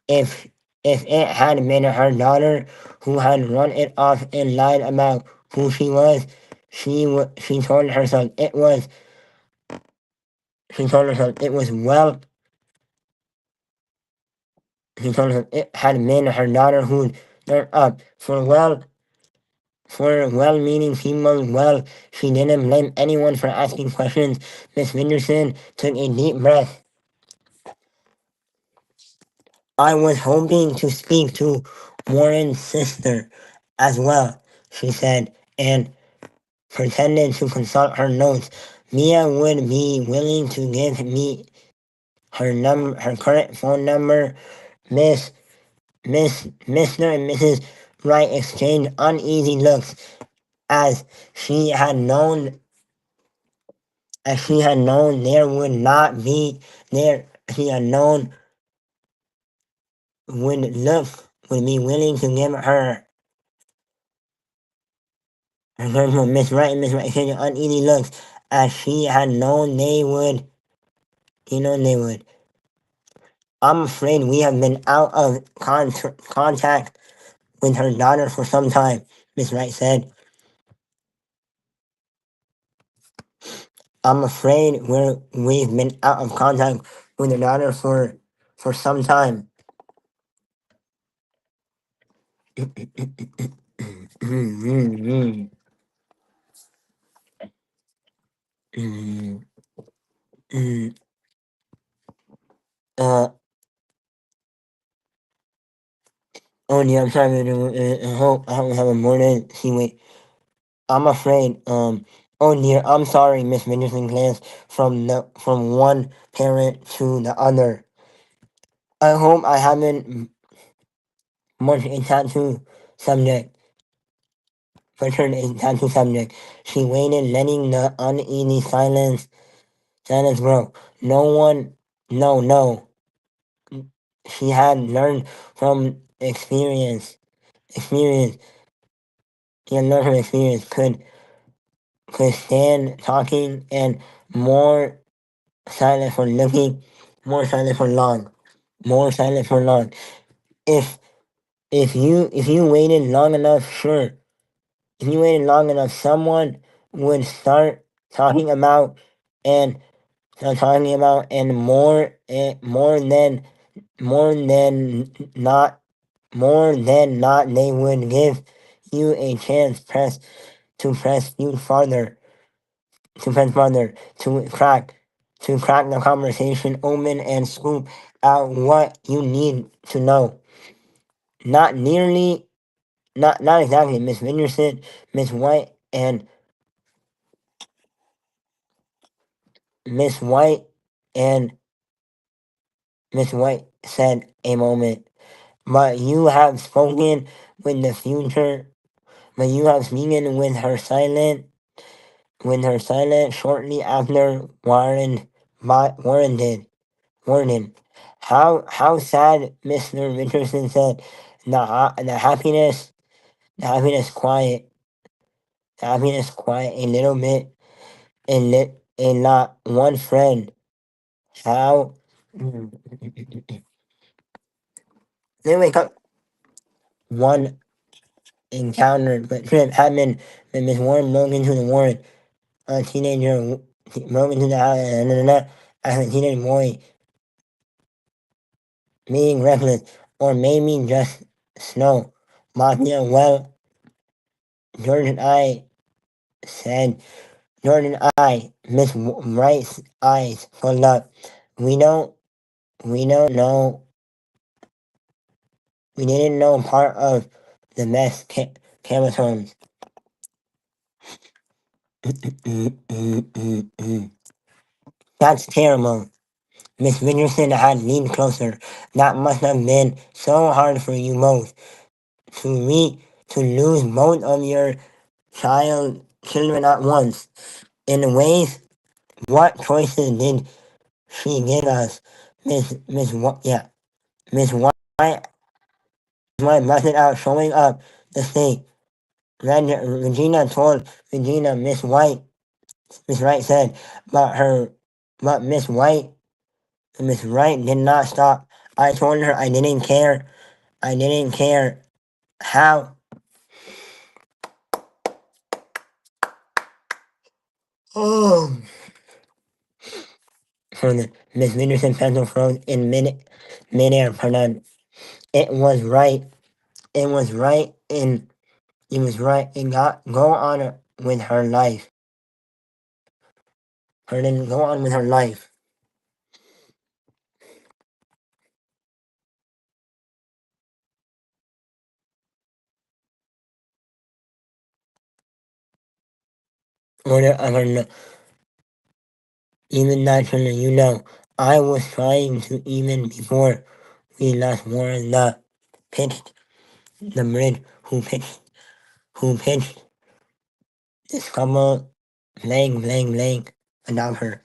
If if it had been her daughter who had run it off and lied about who she was, she told herself it was well. She told herself it had been her daughter who turned up for well-meaning people. Well, she didn't blame anyone for asking questions. Miss Henderson took a deep breath. I was hoping to speak to Warren's sister as well, she said, and pretended to consult her notes. Mia would be willing to give me her current phone number. Mr. and Mrs. Wright exchanged uneasy looks as she had known there would not be there. She had known would be willing to give her Miss Wright and Miss Wright exchanged uneasy looks as she had known they would. You know they would. I'm afraid we have been out of contact with her daughter for some time, Miss Wright said. I'm afraid we've been out of contact with her daughter for some time. uh, oh yeah, I'm sorry. I hope we have a more than see. Wait, I'm afraid. Oh dear, I'm sorry, Miss Henderson glanced from one parent to the other. I hope I haven't much a tattoo subject. Returned a tattoo subject. She waited, letting the uneasy silence grow. No one, no. She had learned from experience. She had learned from experience. Could stand talking and more silent for looking, more silent for long, more silent for long. If if you waited long enough, sure. If you waited long enough, someone would talking about and talking about and more than not they would give you a chance press you farther to press farther to crack the conversation open and scoop out what you need to know. Not nearly not exactly, Miss Henderson, Miss White and Miss White and Miss White said a moment. But you have spoken with the future. But you have spoken with her silent shortly after Warren did. Warden. How sad, Mr. Richardson said. The happiness quiet, a little bit, and not one friend. How? Then wake up. One encounter, but trip happened when Miss Warren broke into the Warren. A teenager broke into the house as a teenage boy, being reckless, or maybe just snow. Mafia, well, George and I said, George and I, Miss Wright's eyes filled up. We don't, we don't know, we didn't know part of the best chemicals. That's terrible. Miss Richardson had leaned closer. That must have been so hard for you both to lose both of your children at once. In ways, what choices did she give us? Yeah, Miss White busted out, showing up the state. Regina told Regina Miss Wright said, but Miss Wright did not stop. I told her I didn't care. I didn't care how. Oh, from the Miss Henderson pencil froze in midair. Pardon. It was right. It was right. It was right. It got go on with her life. Pardon. Go on with her life. Order of her. Even naturally, I was trying to even before we last Warren the pitched the bridge who pitched this couple blank adopt her.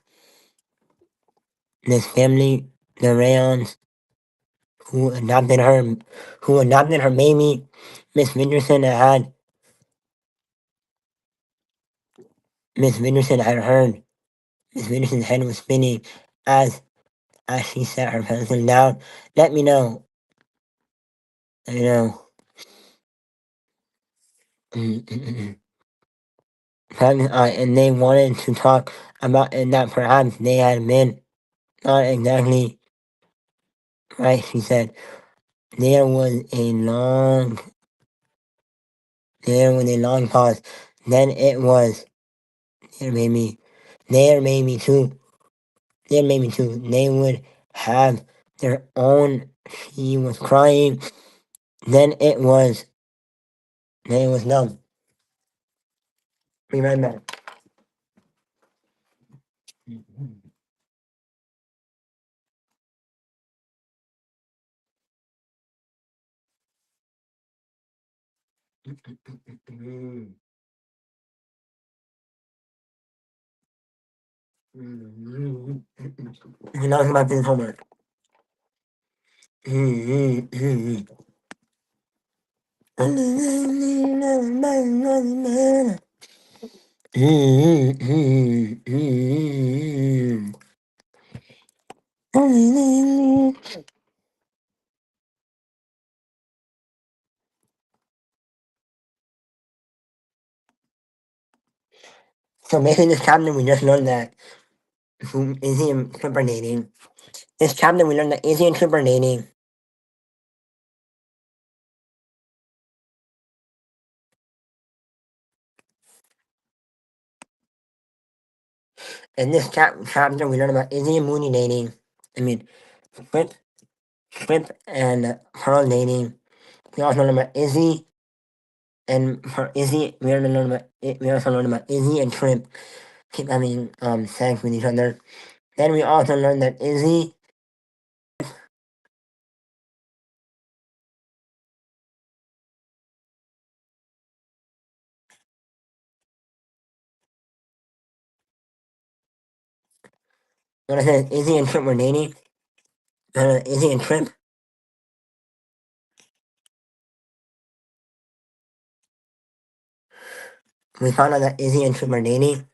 This family, the Rayons who adopted her baby, Miss Richardson had Miss Richardson had heard. Miss Richardson's head was spinning as she set her pencil down. Let me know. Let me know. And they wanted to talk about it that perhaps they had been not exactly right, she said. There was a long pause. Then it was there made me there made me too. There made me too. They would have their own. She was crying. Then then it was numb. Remember. You're not about this homework. So basically, this chapter we just learned that Izzy and Trip are dating. This chapter we learned that Izzy and Trip are dating. In this chapter we learned about Izzy and Mooney dating. I mean, Trip, and Pearl dating. We also learned about Izzy and for Izzy. We also learned about Izzy and Trip keep having sex with each other. Then we also learned that Izzy When I said Izzy and Trip were dating, Izzy and Trip, we found out that Izzy and Trip are dating.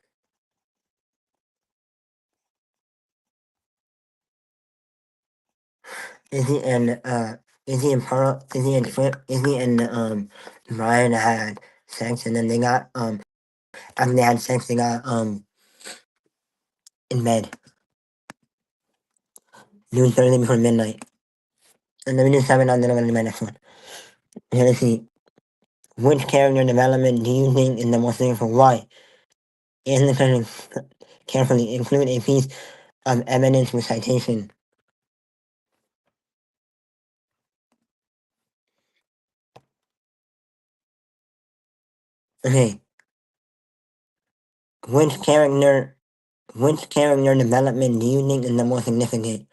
Izzy and Izzy and Pearl, Izzy and Trip, Izzy and Brian had sex, and then they got after they had sex, they got in bed doing Thursday before midnight. And let me do 7 on, then I'm gonna do my next one. Here, let's see. Which character development do you think is the most meaningful? Why? Answer the question carefully. Include a piece of evidence with citation. Okay. Which character which character development do you think is the most significant?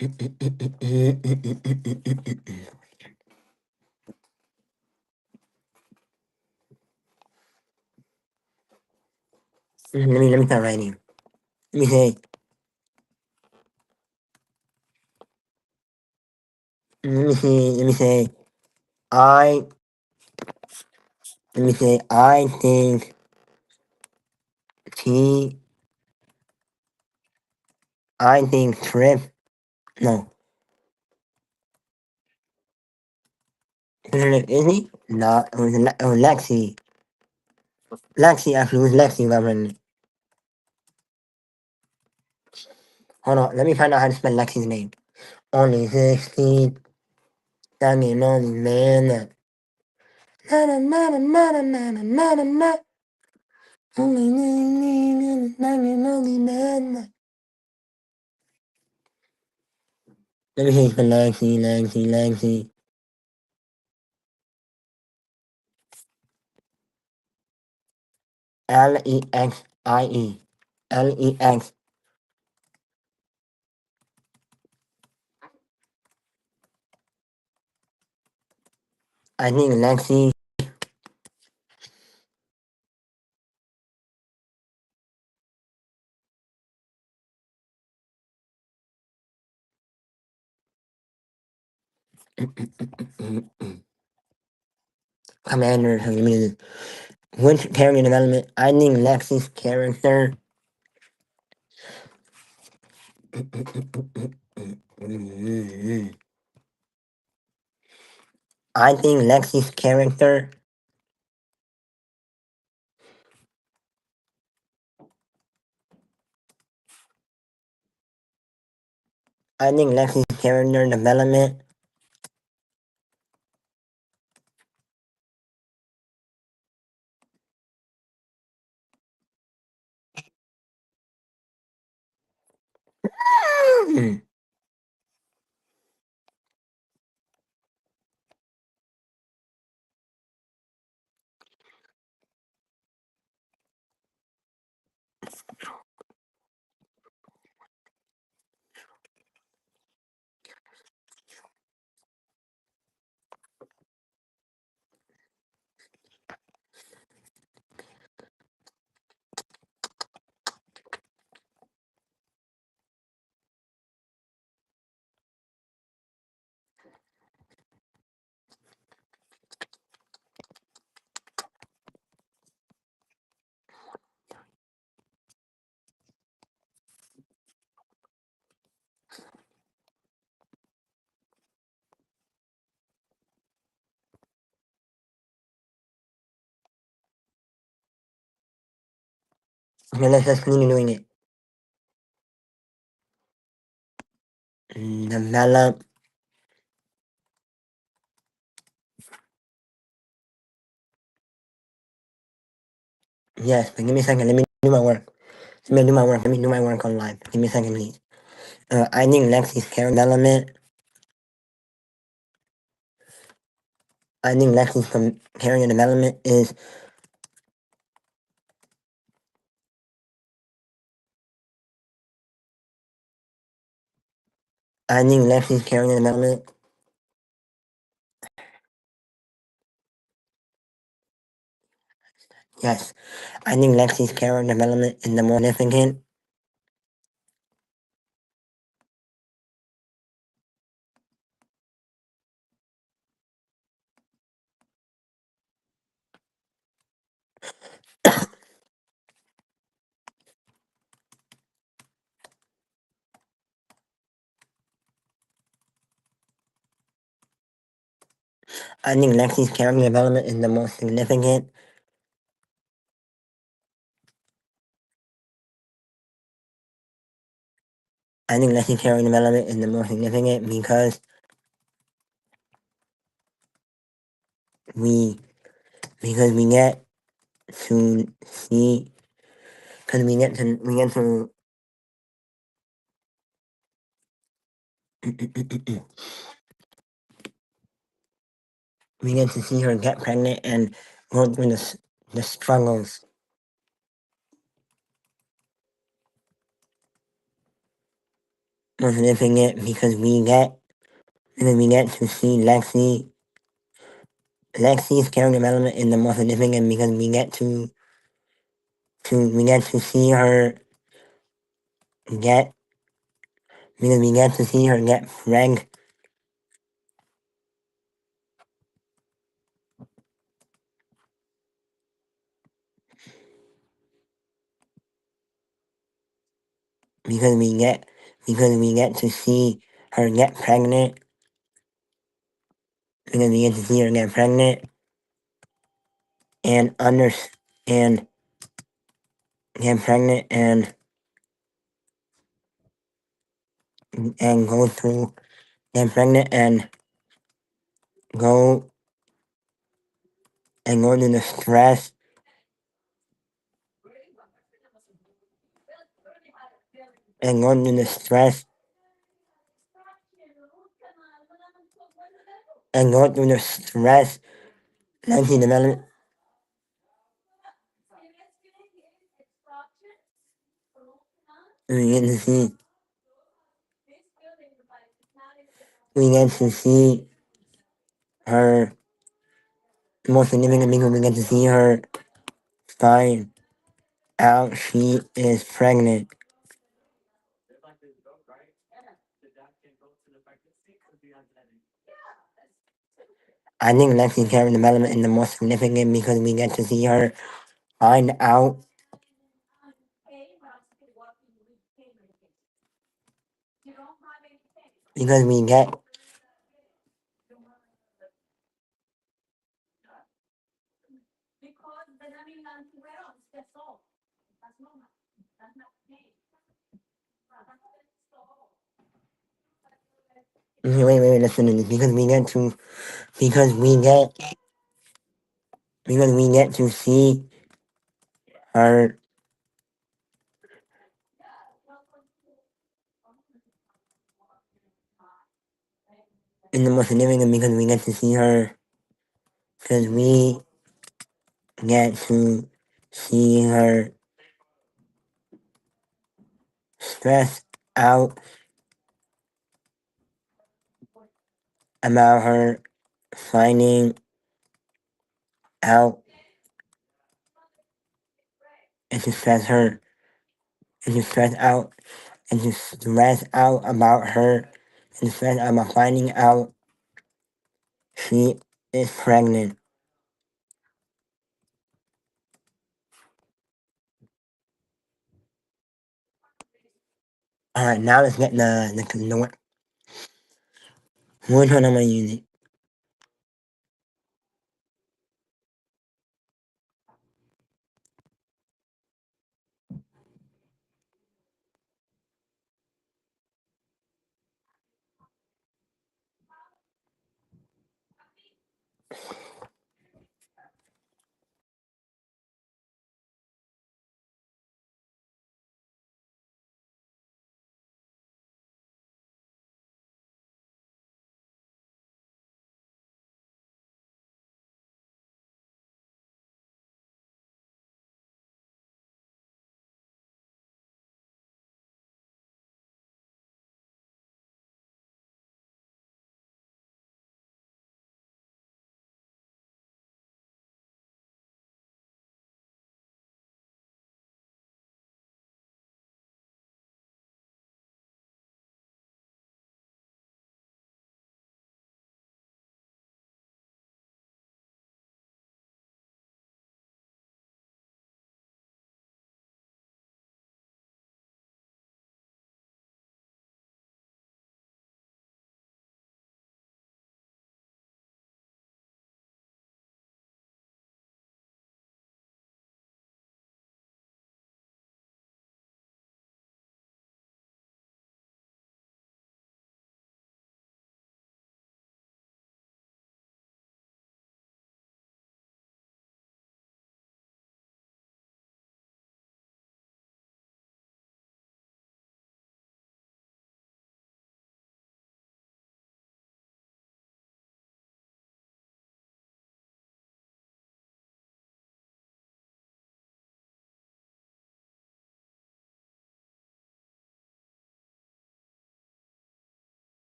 let me start writing. Let me say let me say I I think T I think Trip no. Is he? No, it was Lexi. Lexi actually was Lexi Reverend. Hold on, let me find out how to spell Lexi's name. Only 16. That mean only man. Na na na na na na na na na na. Only man. Let me see for Lexi. Lexie. Lex. I think Lexi. Commander. Which character development? I think Lexi's character. I think Lexi's character. I think Lexi's character development. Okay, let's continue doing it. Develop. Yes, but give me a second. Let me do my work. Let me do my work on live. Give me a second, please. I think Lexi's character development. I think Lexi's character development is. I think Lexi's character development. Yes, I think Lexi's character development is the most significant. I think Lexi's character development is the most significant. I think Lexi's character development is the most significant we because we get to see because we get to see her get pregnant and go through the struggles. Most significant because we get to see Lexi's character development is the most significant because we get to see her get because we get to see her get because we get to see her get pregnant because we get to see her get pregnant and and get pregnant and go through get pregnant go and go through the stress and go through the stress and go through the stress Lexi development we get to see we get to see her most significant because we get to see her find out she is pregnant. I think Lexi's character development is the most significant because we get to see her find out because we get wait listen to this because we get to because we get because we get to see her in the most significant because we get to see her because we get to see her stressed out about her finding out and to stress her and to stress out and to stress out about her and to stress out about finding out she is pregnant. Alright, now let's get which one am I using?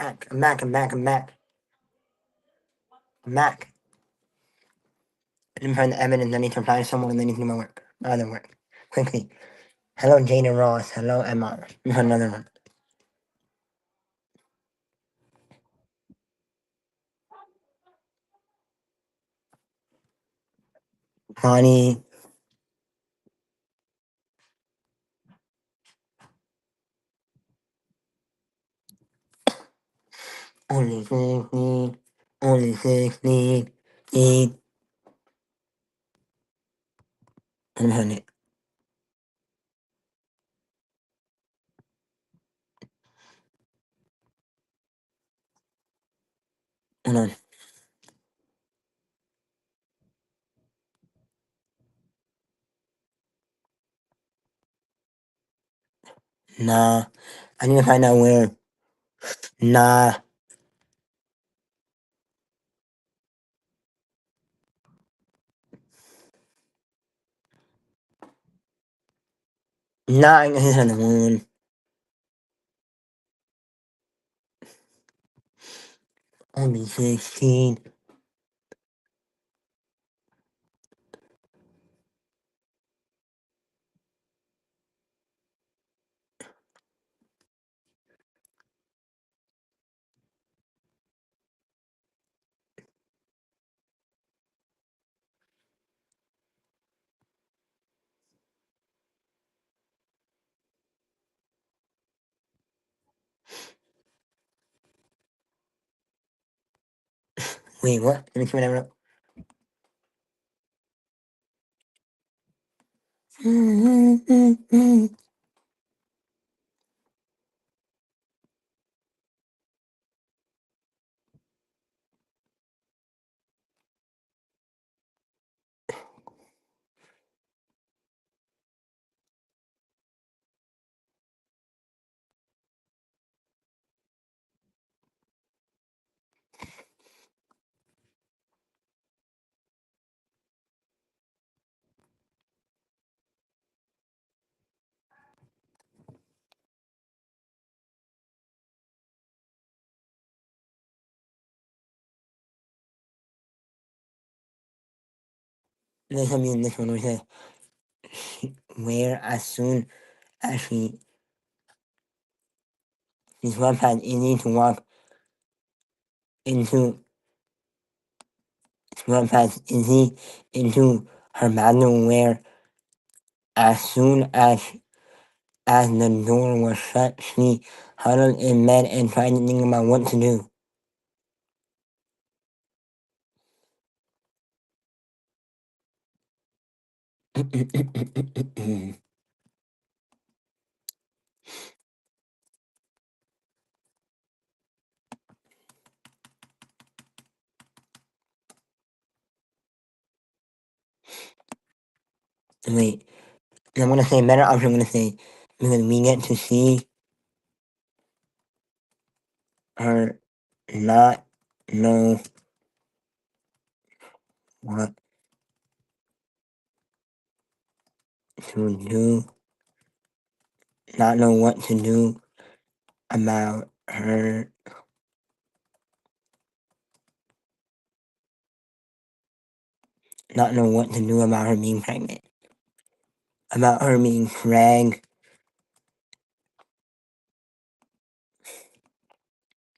back. I'm back. I'm back. I'm back. I'm back. Let me find the evidence. I need to reply to someone and then need to do my work. My other work. Quickly. Hello, Jada Ross. Hello, MR. Let me find another one. Connie. Only 16. Only 16. Eat. Let me find it. Hold on. Nah. I need to find out where. Nah. Nah, I guess it's on the moon. Only 16. Wait, what? Let me see what I wrote. There's something in this one where it says, where as soon as she's one past easy to walk into, one past easy into her bathroom where as soon as the door was shut, she huddled in bed and tried to think about what to do. Wait, I'm gonna say better option. I'm gonna say because we get to see her not know what to do, not know what to do about her, not know what to do about her being pregnant, about her being pregnant,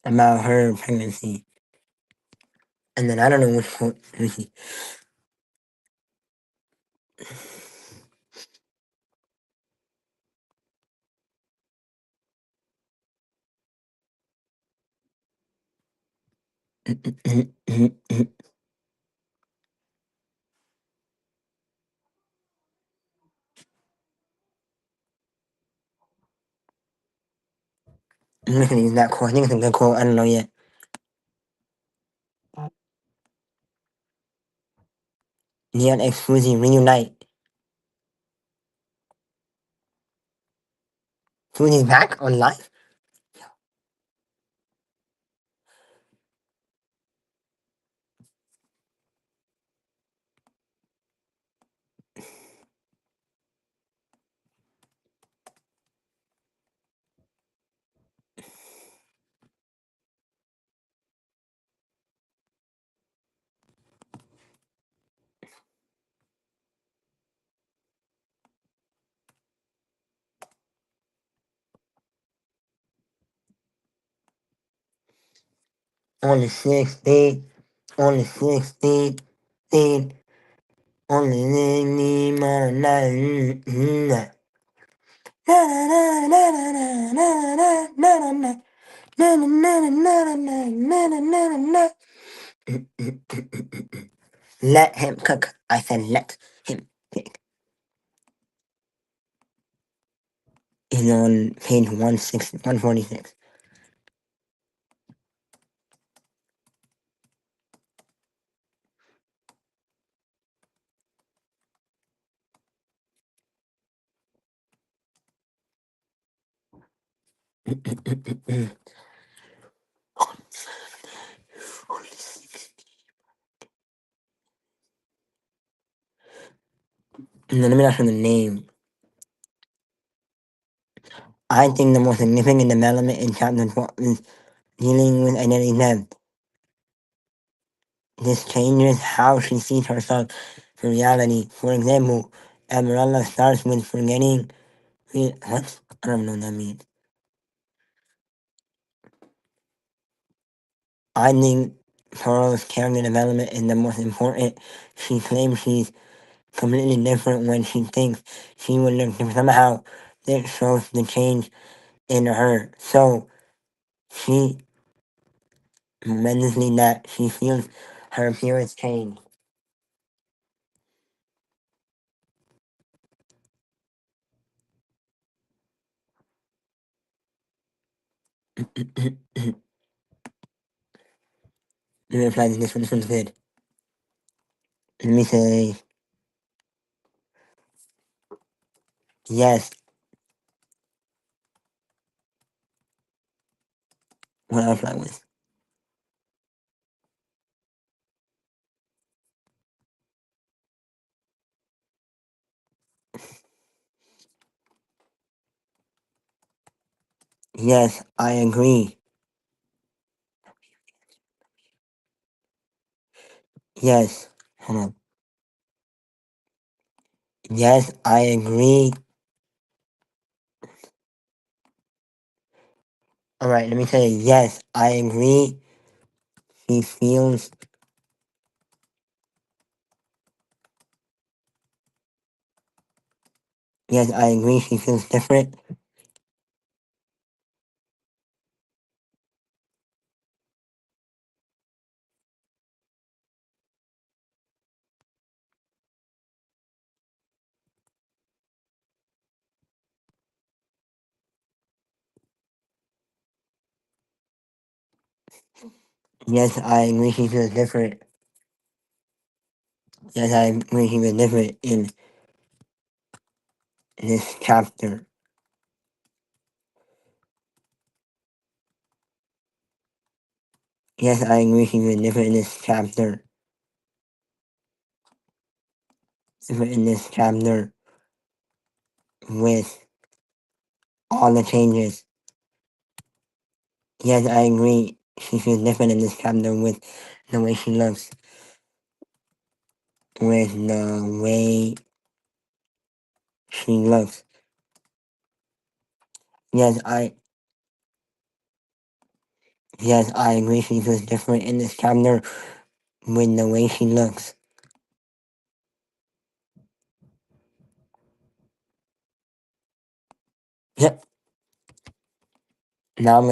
about her pregnancy. And then I don't know which one. Let me see. I'm not gonna use that quote. I think it's a good quote. I don't know yet. Neon X Fuji reunite. Fuji's back on live? On the sixth day, on the 16th, day, on the night. Let him cook. I said let him cook. Is on page 146. And then let me ask you the name. I think the most significant development in chapter 12 is dealing with identity theft. This changes how she sees herself for reality. For example, Esmeralda starts with forgetting. What? I don't know what that means. I think Pearl's character development is the most important. She claims she's completely different when she thinks she would look different. Somehow, this shows the change in her. So, she tremendously that she feels her appearance change. Let me reply to this one. This one's good. Let me say, yes. What I'll reply with. Yes, I agree. Yes. Hold on. Yes, I agree. Alright, let me say, yes, I agree. She feels. Yes, I agree. She feels different. Yes, I agree. She feels different. Yes, I agree. She feels different in this chapter. Yes, I agree. She feels different in this chapter. Different in this chapter with all the changes. Yes, I agree. She feels different in this chapter with the way she looks. With the way she looks. Yes, I agree. She feels different in this chapter with the way she looks. Yep. Now I'm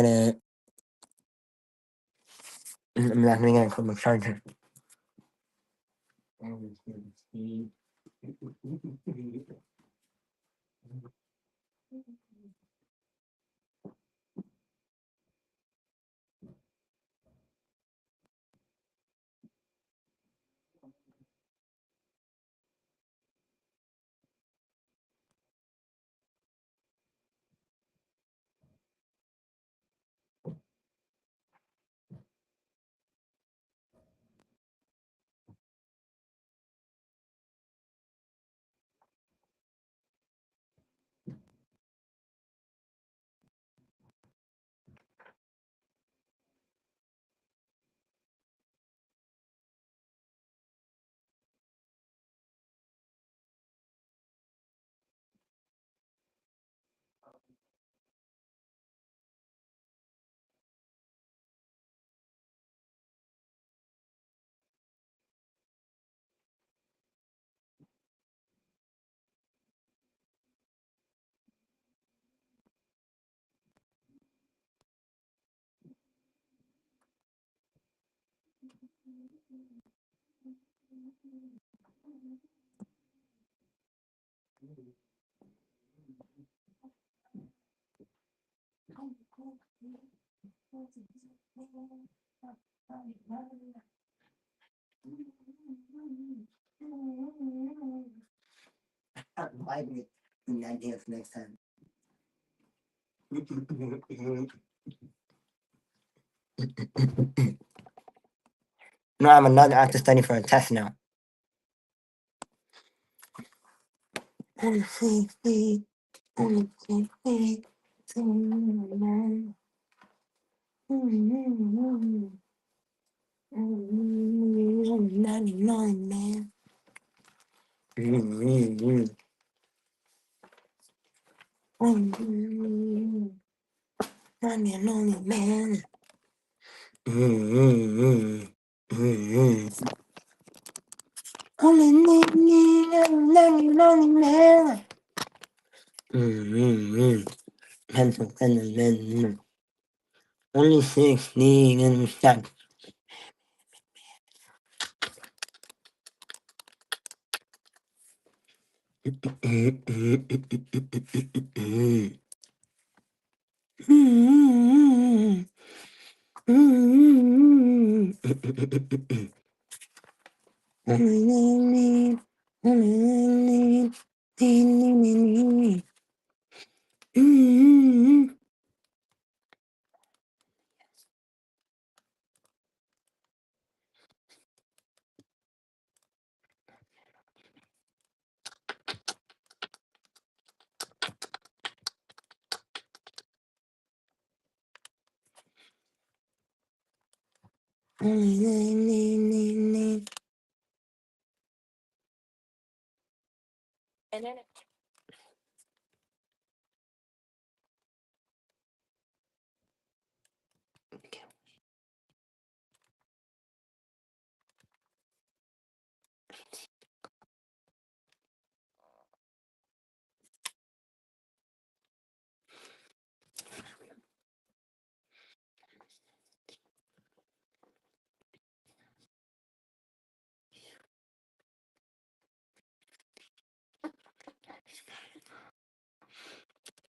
not gonna put my charger. Might be an idea for next time. No, I'm another actor studying for a test now. I'm a lonely man. Only lonely man. Only 16 and stuff.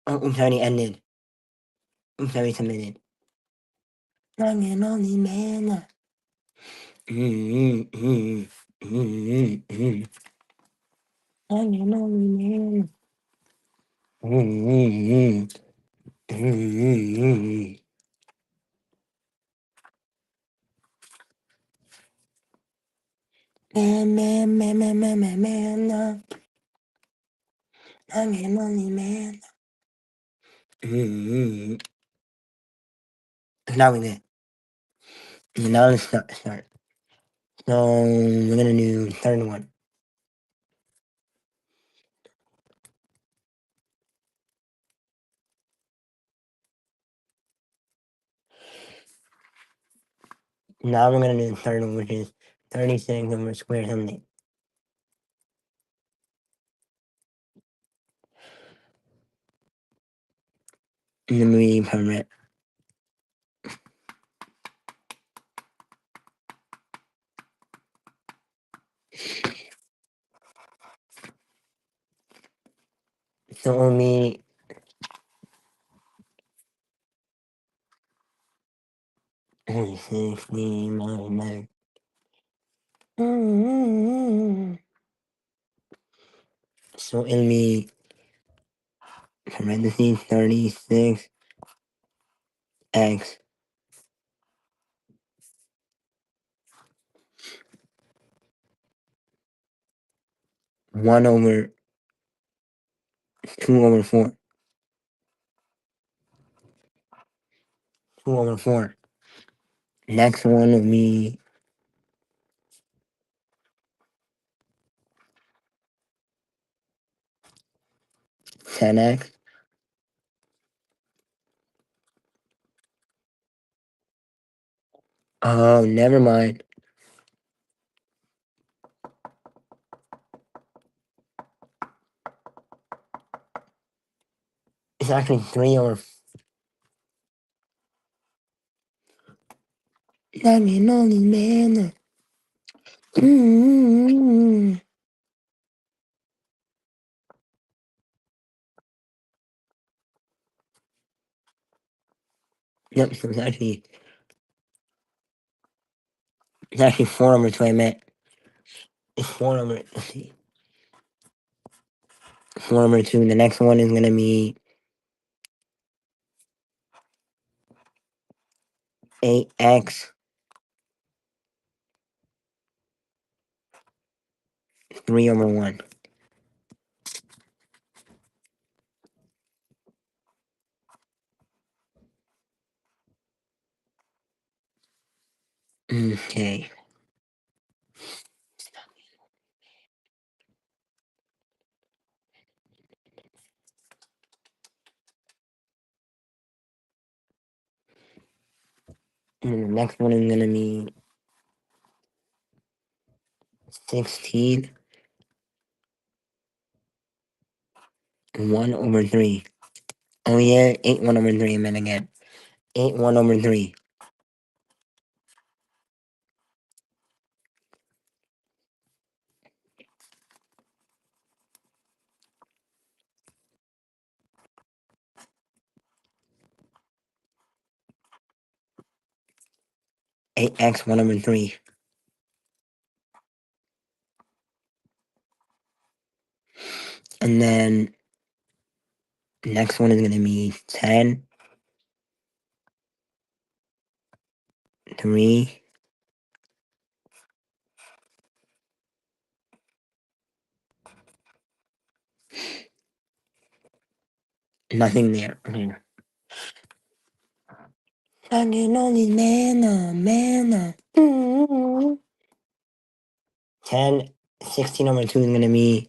Uncanny ended. Uncanny submitted. I'm an only man. I'm an only man. Man. I'm an only man. Now we did. Now let's start. So we're gonna do third one. Now we're gonna do the third one, which is 36 over square something. In the movie permit. So only only 16 minus. So it'll be parentheses 36 x 1 over 2 over 4. 2 over 4. Next one will be 10x. Oh, never mind. It's actually 3 over. I'm an only man. Mm. Yep, so it's actually 4 over 2 I meant. It's 4 over, let's see, 4 over 2. The next one is going to be 8x 3 over 1. Okay. And the next one is going to be 16 1 over 3. Oh yeah, 8 1 over 3 I meant again. 8 1 over 3. Eight x 1 over 3. And then the next one is going to be 10 3. Nothing there. Okay. I can only mana. 10 16 over 2 is going to be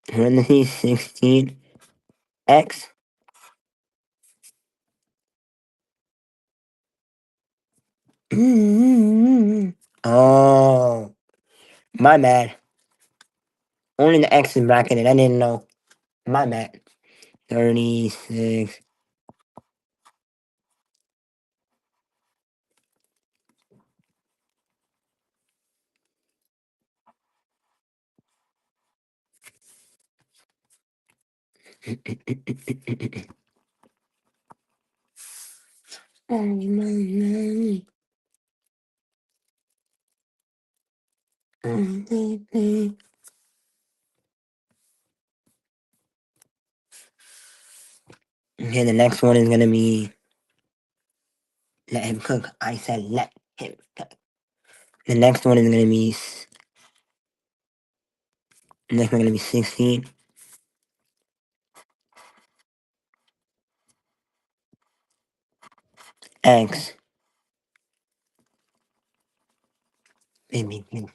parentheses 16 x. Oh, my bad. Only the x is bracketed. I didn't know. My bad. 36. Okay, the next one is gonna be let him cook. I said let him cook. The next one is gonna be next one gonna be 16 x. Baby, baby.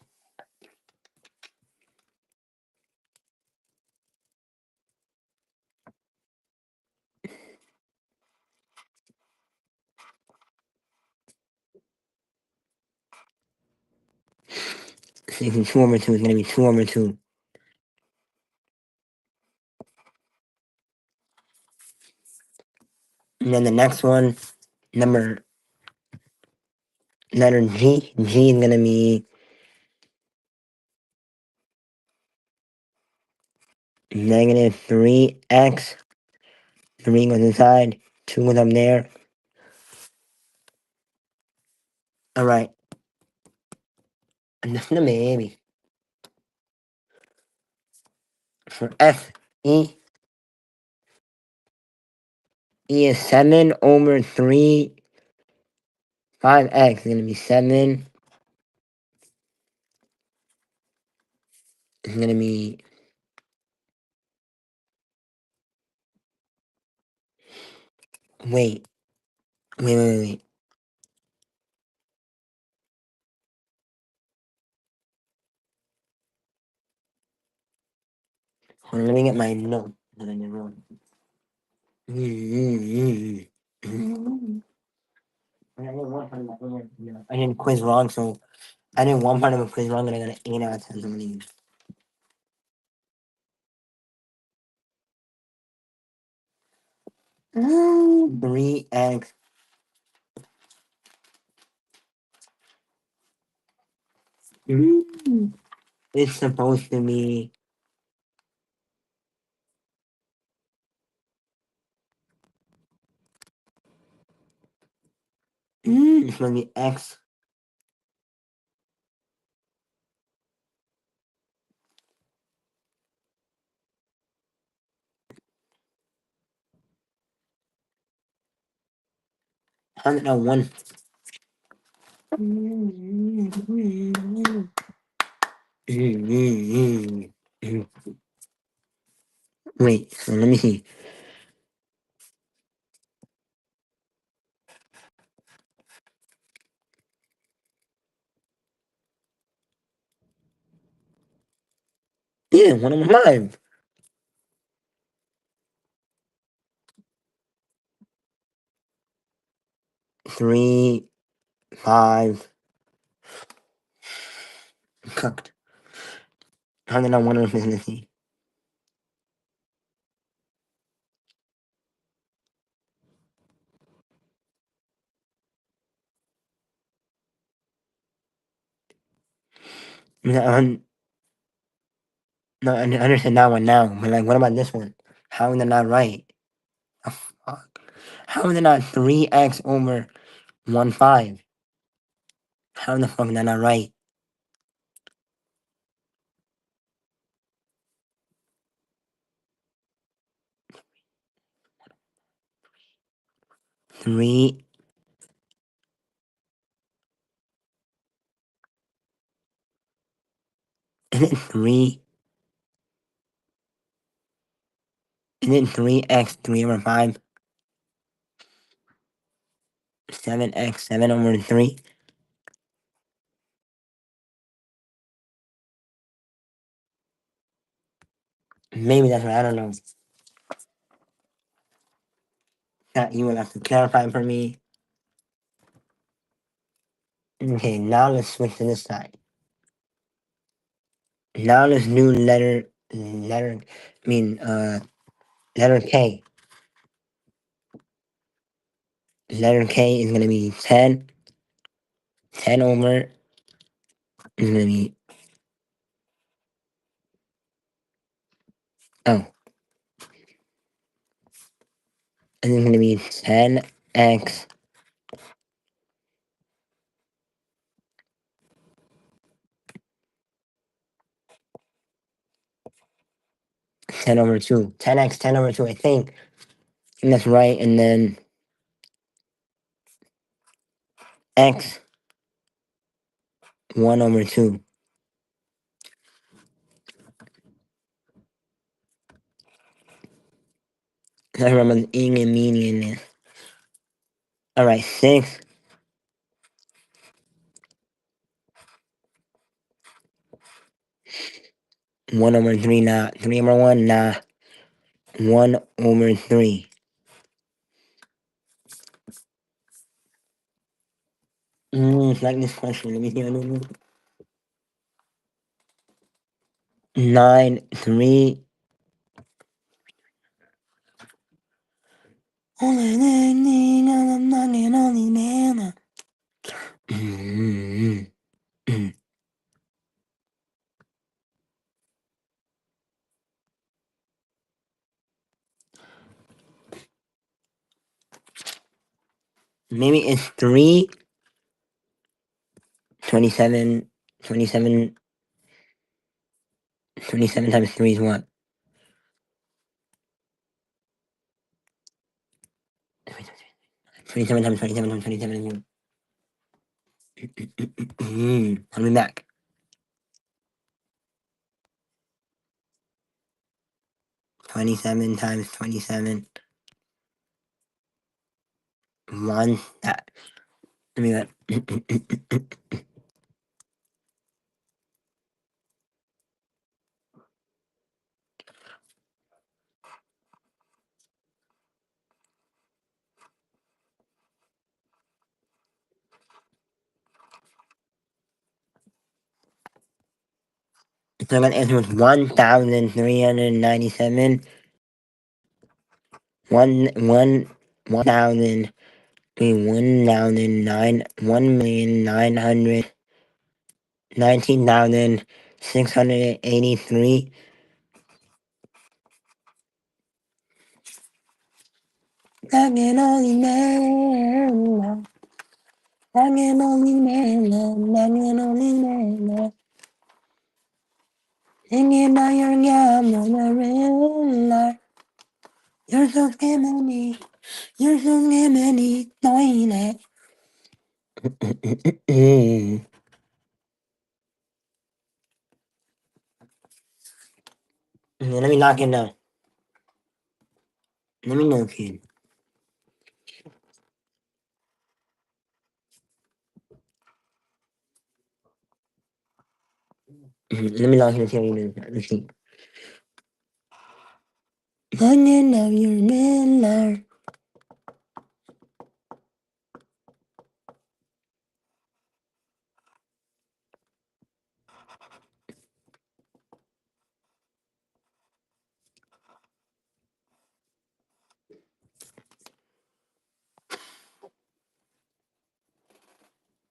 2 over 2 is gonna be 2 over 2. And then the next one, number letter G. G is gonna be -3x. 3 goes inside. 2 goes up there. All right. And that's the baby. For F, E is 7 over 3. 5x is gonna be 7. It's gonna be wait, wait. Hold on, let me get my note that I did wrong. I didn't quiz wrong, so I did one part of a quiz wrong, and I got an 8 out of 10 on these. 3x Mm, it's supposed to be. It's supposed to be X. 101. Wait, so let me see. Yeah, 105. 3, 5, cooked. 101 infinity. No, no, I understand that one now, but like, what about this one? How is that not right? Oh, fuck. How is it not 3x over 1 5? How the fuck is that not right? 3, and then 3, and then 3x 3 over 5, 7x 7 over 3. Maybe that's right, I don't know. That you will have to clarify for me. Okay, now let's switch to this side. Now let's do letter K. Letter K is gonna be 10. 10 over is gonna be, oh, and it's gonna be 10x 10 over 2. 10x 10 over 2, I think. And that's right. And then x 1 over 2. I remember the ing and meaning in this. Alright, 6. 1 over 3, nah. 3 over 1, nah. 1 over 3. Like this question. Let me see. 9, 3. Mm, mm. Maybe it's 3, 27, 27, 27 times 3 is what? 27 times 27 times 27 is what? I'll be back. 27 times 27. 1. That. Let me that. So my answer was 1,397. 1,000. 1,009. 1,900. 19,683. I can only man, I can only man, I can only man. Hanging on your gum on a red light. You're so skinny, you're so skinny, knowing it. Let me knock it down. Let me know, kid. Let me lock it and tell you this. Let's see. Hanging on your red.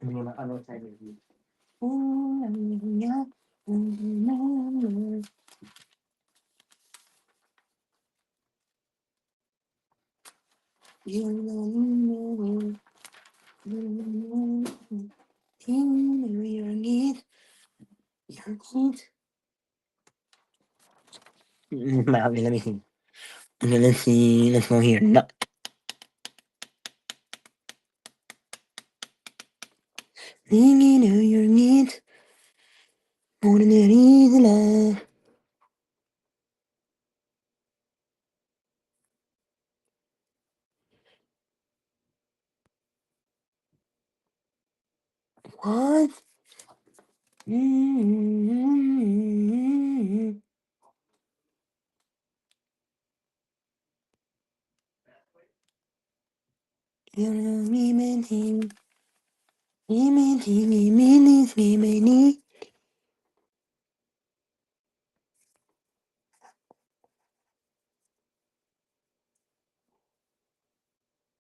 I'm gonna type it. Your need, your need. Let me see. Okay, let's see. Let's go here. No. Thinking of your needs more than it is love. What? Mm-hmm. You're me, man, team. Me.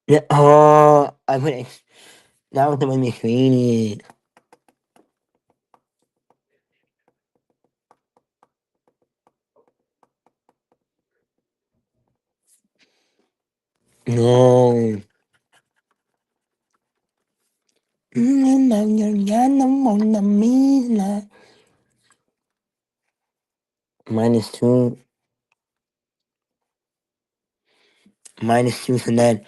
Yeah, oh, I put it. That was the one we created. No. Nào nhờ giá nóng mộng nằm mi là -2. -2, so then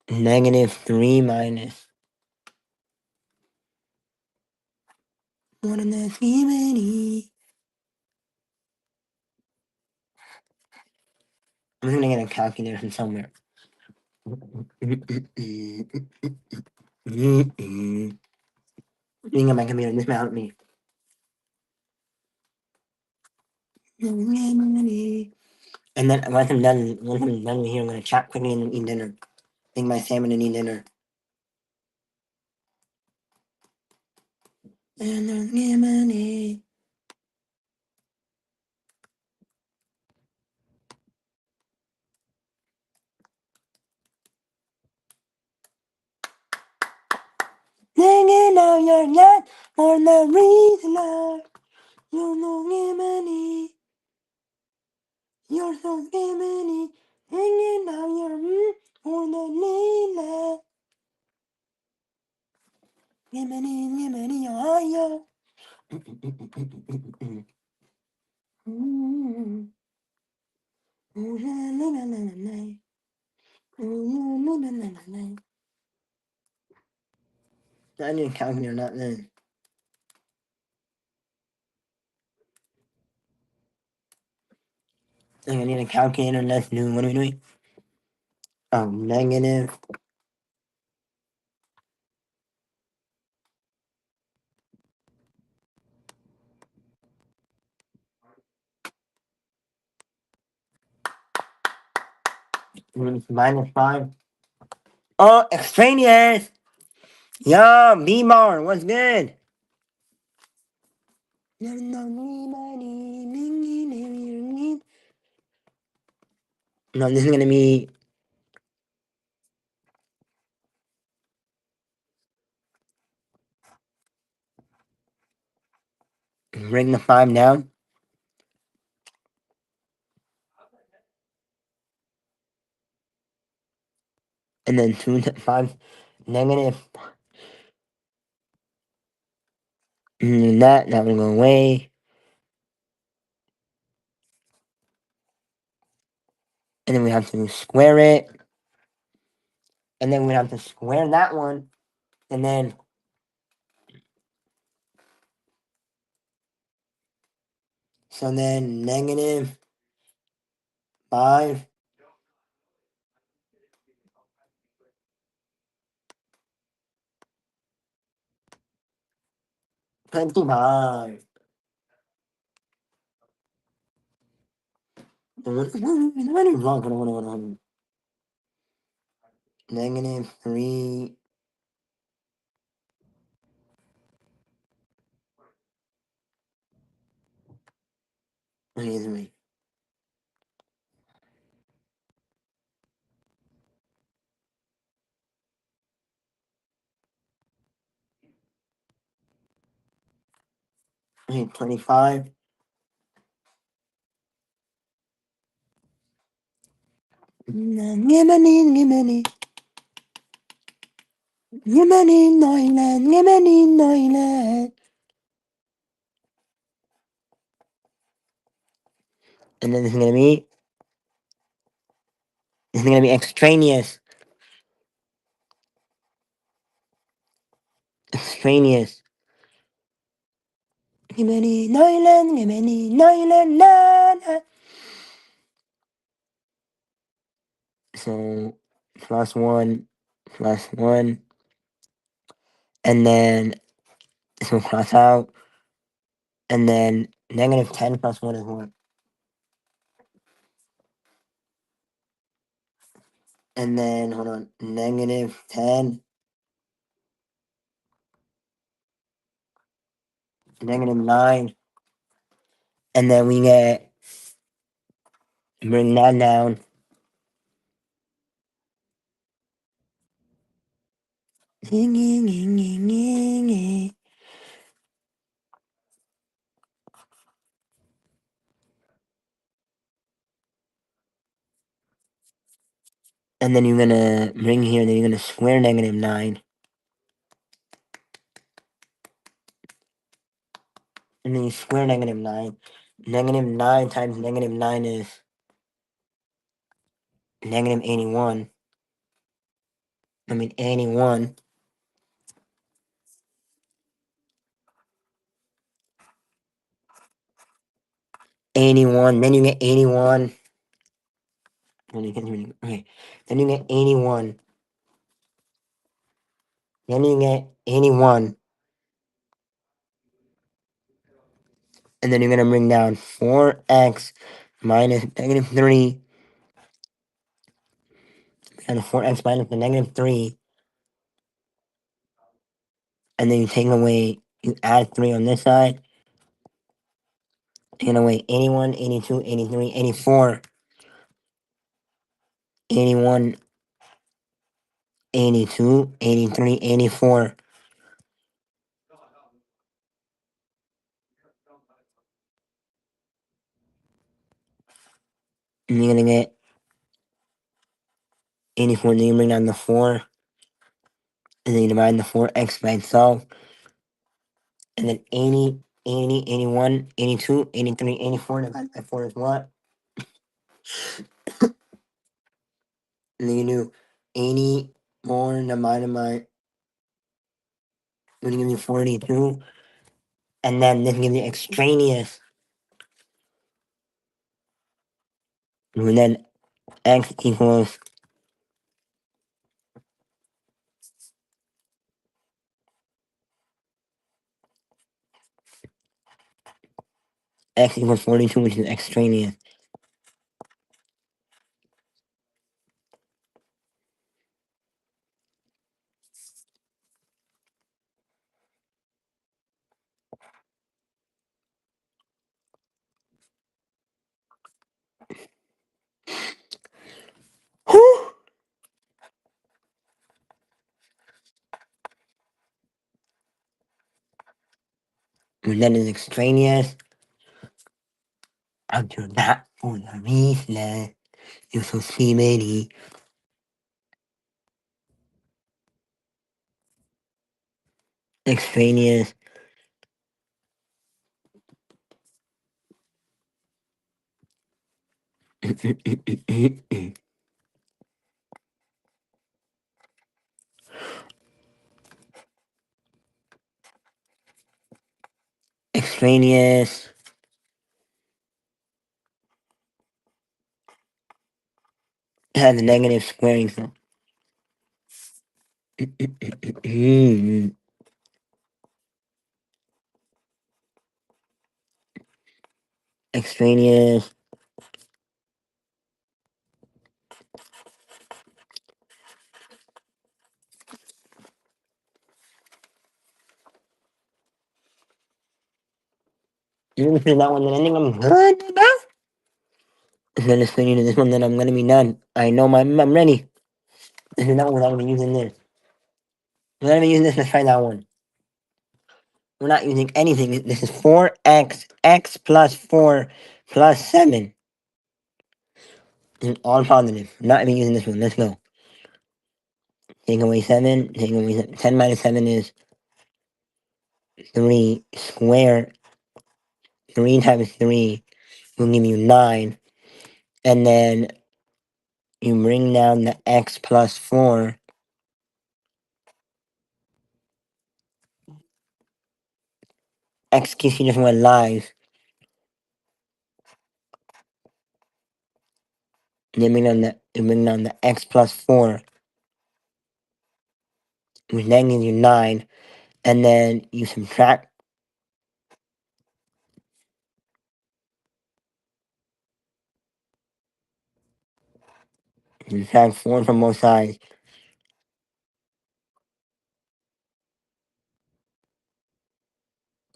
-3 minus 1 many. I'm gonna get a calculator from somewhere. Being on my computer, this might help me. And then once I'm done with here, I'm gonna chat quickly and then eat dinner. Think my salmon and eat dinner. And there's money. Thinking of your net for the reason you know money. You're so money. Thinking of your for the lila. Money, oh, yo. I need a calculator, not then. I need a calculator. Let's do. What are we doing? Oh, negative. -5. Oh, extraneous. Yo, B-Bar, what's good? No, this is gonna be bring the 5 down, and then 2 to 5 negative, and then that will go away, and then we have to square it, and then we have to square that one, and then so then negative 5 25. Negative 3 3 25. Yemeni, Yemeni, Yemeni, Noiland, Yemeni, Noiland. And then this is gonna be extraneous, extraneous. Yemeni, Noiland, Yemeni, Noiland, land. So plus one, and then this will cross out, and then negative 10 plus 1 is 1. And then, hold on, negative 10, negative 9, and then we get, bring that down, and then you're gonna bring here, then you're gonna square negative 9, and then you square negative 9. Negative 9 times negative 9 is negative 81. I mean 81. 81. Then you get 81. Okay. Then you get 81. Then you get 81. And then you're gonna bring down 4x minus negative 3. And 4x minus the negative 3. And then you take away, you add 3 on this side. Taking away 81, 82, 83, 84, 81, 82, 83, 84. And you're gonna get 84, then you bring down the 4, and then you divide the 4x by itself, and then 80, 80, 81, 82, 83, 84 divided by 4 is what? And then you do 80 more divided by, would give you 42, and then this gives you extraneous, and then x equals x equals 42, which is extraneous. That is extraneous. I do not want to reason. You're so sweet. Extraneous. Extraneous. Has a negative squaring. So. Extraneous. You feel that one, then I think I'm good enough. And then explaining to this one that I'm gonna be done. I know I'm ready. This is not what I'm gonna be using this. We're not even using this, let's try that one. We're not using anything. This is 4x, x plus 4 plus 7. And all positive. Not even using this one. Let's go. Take away 7. Take away 7. 10 minus 7 is 3 square. 3 times 3 will give you 9. And then you bring down the x plus 4. X keeps you different with lives. And then you bring down the x plus 4, which then gives you 9. And then you subtract. Subtract 4 from both sides.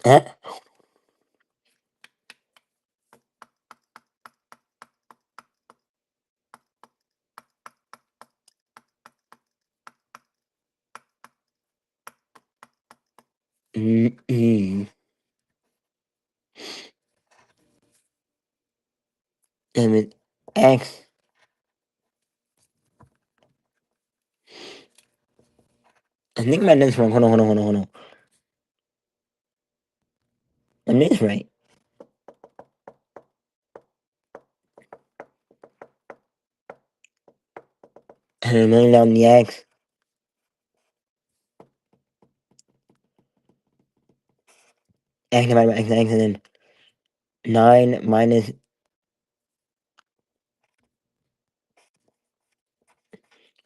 Huh? Mm-mm. And with x, I think my this wrong. Hold on. I this right. And then bring down the x. X divided by x, and then 9 minus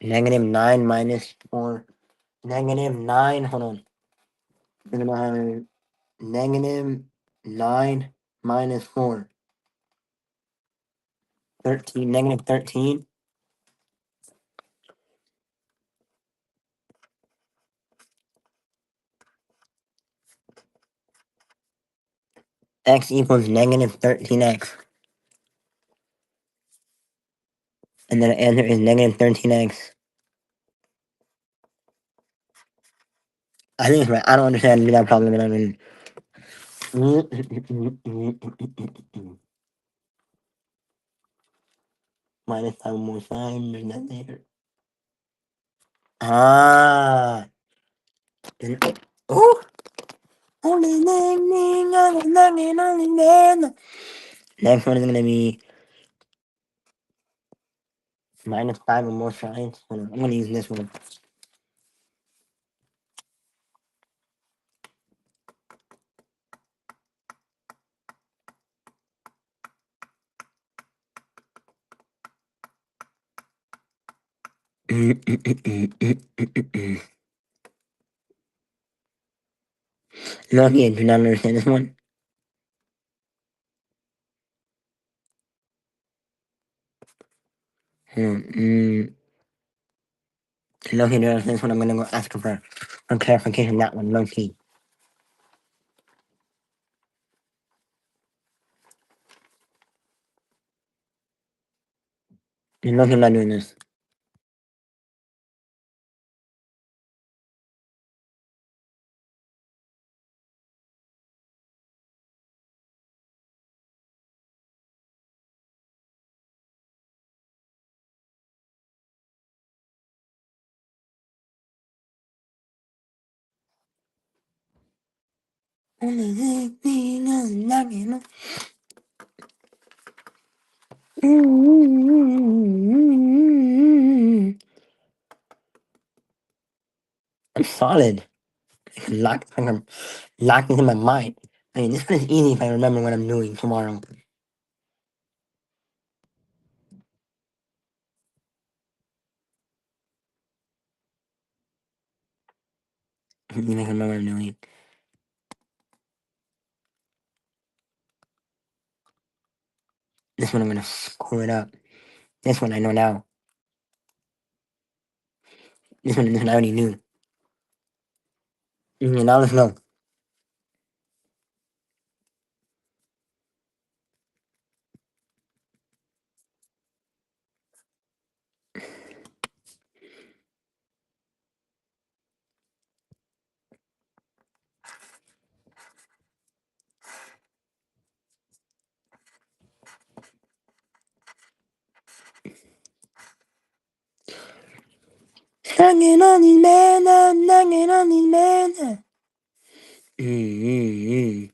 negative 9 minus 4. Negative 9, hold on. We're gonna have negative 9 minus 4. 13, negative 13. X equals negative 13x. And then the answer is negative 13x. I think it's right. I don't understand that problem that I'm in. Minus 5 more time, there's that there. Ah. Oh. Next one is gonna be minus 5 or more sides. Hold on, I'm gonna use this one. Lucky I do not understand this one. Lucky I do not understand this one. I'm gonna go ask her for clarification on that one. Lucky. Lucky I'm not doing this. I'm solid. Locked into my mind. I mean, this one is easy if I remember what I'm doing tomorrow. I can remember what I'm doing. This one I'm gonna screw it up. This one I know now. This one I already knew. Now let's know. Knocking on these man, I'm knocking on these man. Mm-hmm.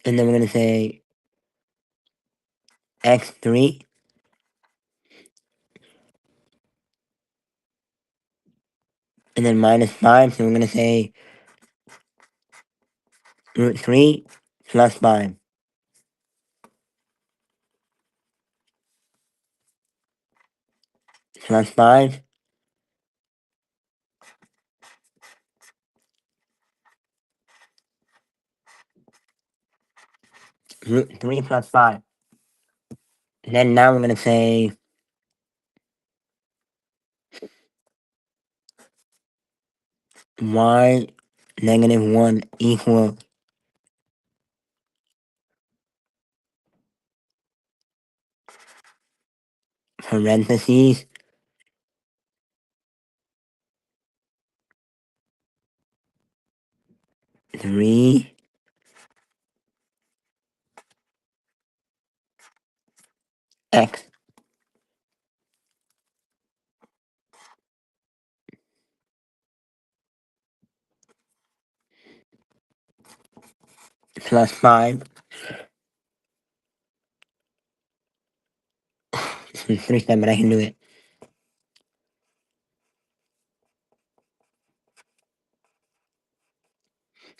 And then we're gonna say x3, and then -5. So we're gonna say √3 plus 5 plus 5 √3 plus 5. And then now we're gonna say y-1 equal parentheses 3 x plus 5. This one's 3 step, but I can do it.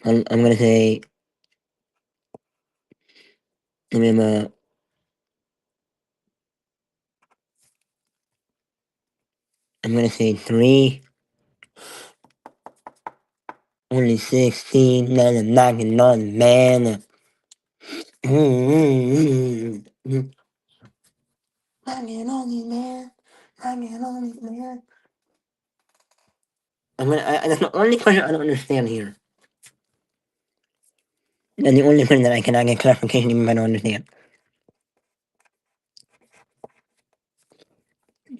I'm gonna say I'm gonna say 3, only 16, then I'm knocking on man. Knocking on these man, knocking on these man. That's the only question I don't understand here. And the only thing that I cannot get clarification even if I don't understand.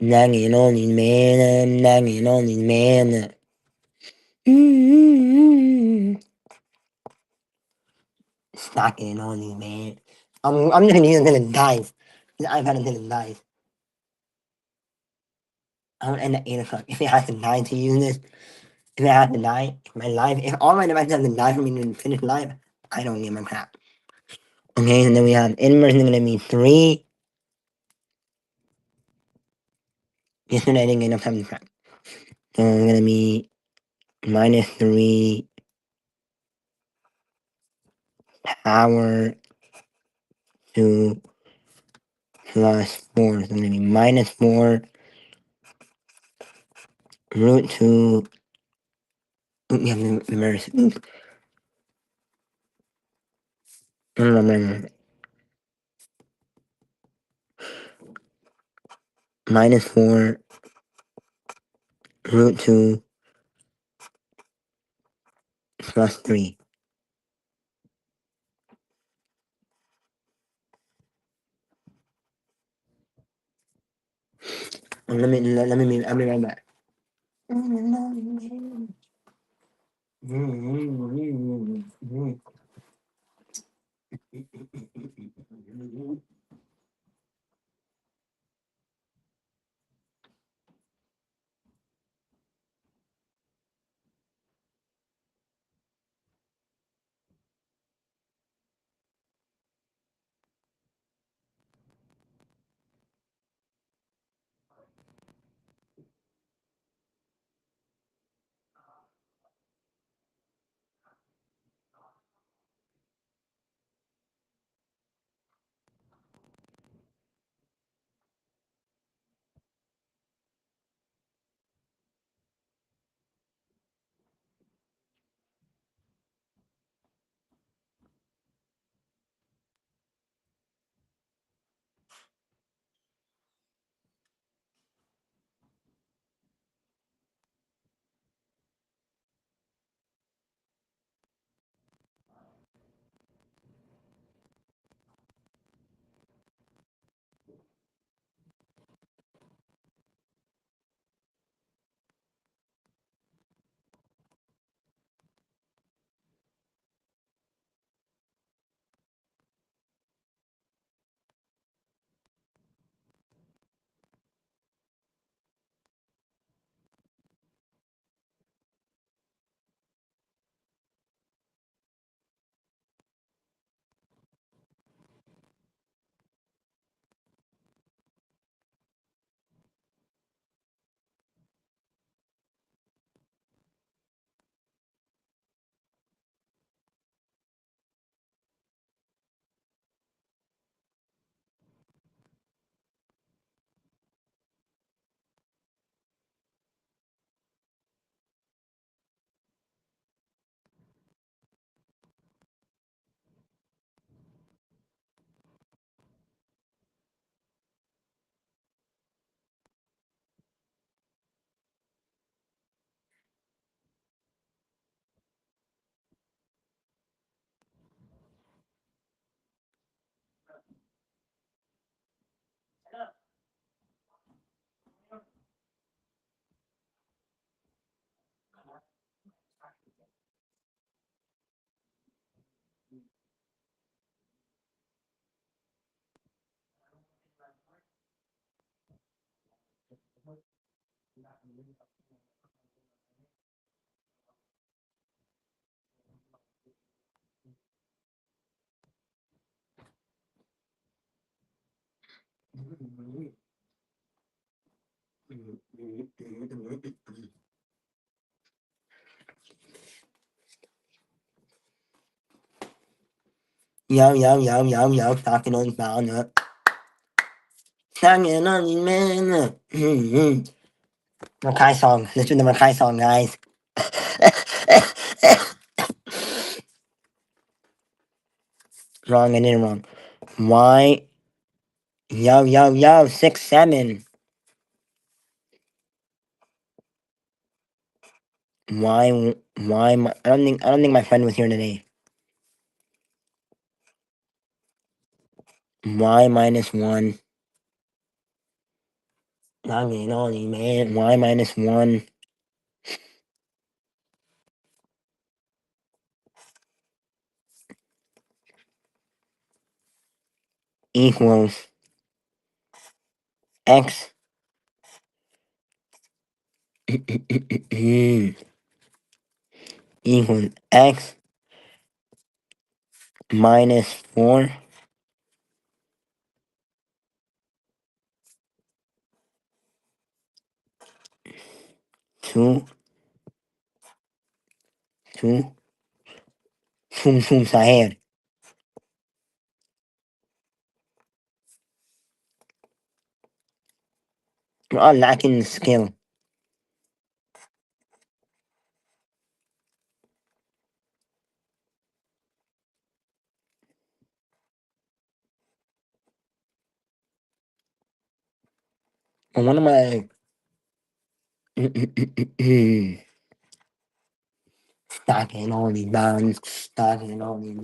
Nagging on these man, I'm nagging on these man. Stacking on these man. I'm just gonna use it until it dies. The iPad until it dies. I'm gonna end at 8 o'clock. If it has to die to use this, if it has to die, if my life, if all my devices have to die for me to finish live, I don't give a crap. Okay, and then we have inverse is gonna be 3. Yesterday I didn't get enough time to crack. So it's gonna be -3 power 2 +4. So it's gonna be -4 √2. We have to reverse. No. -4 √2 +3. I'll be right back. Yo, talking on down up. Hanging on you, man. Makai song. Listen to the Makai song, guys. Wrong, I did it wrong. Why? Yo, 6-7. Why? I don't think my friend was here today. Y minus one. Hanging on you, man. Y minus one equals x equals x minus 4 2 2 sahir. You're all lacking the skill. And one of my stocking all these bonds, stocking all these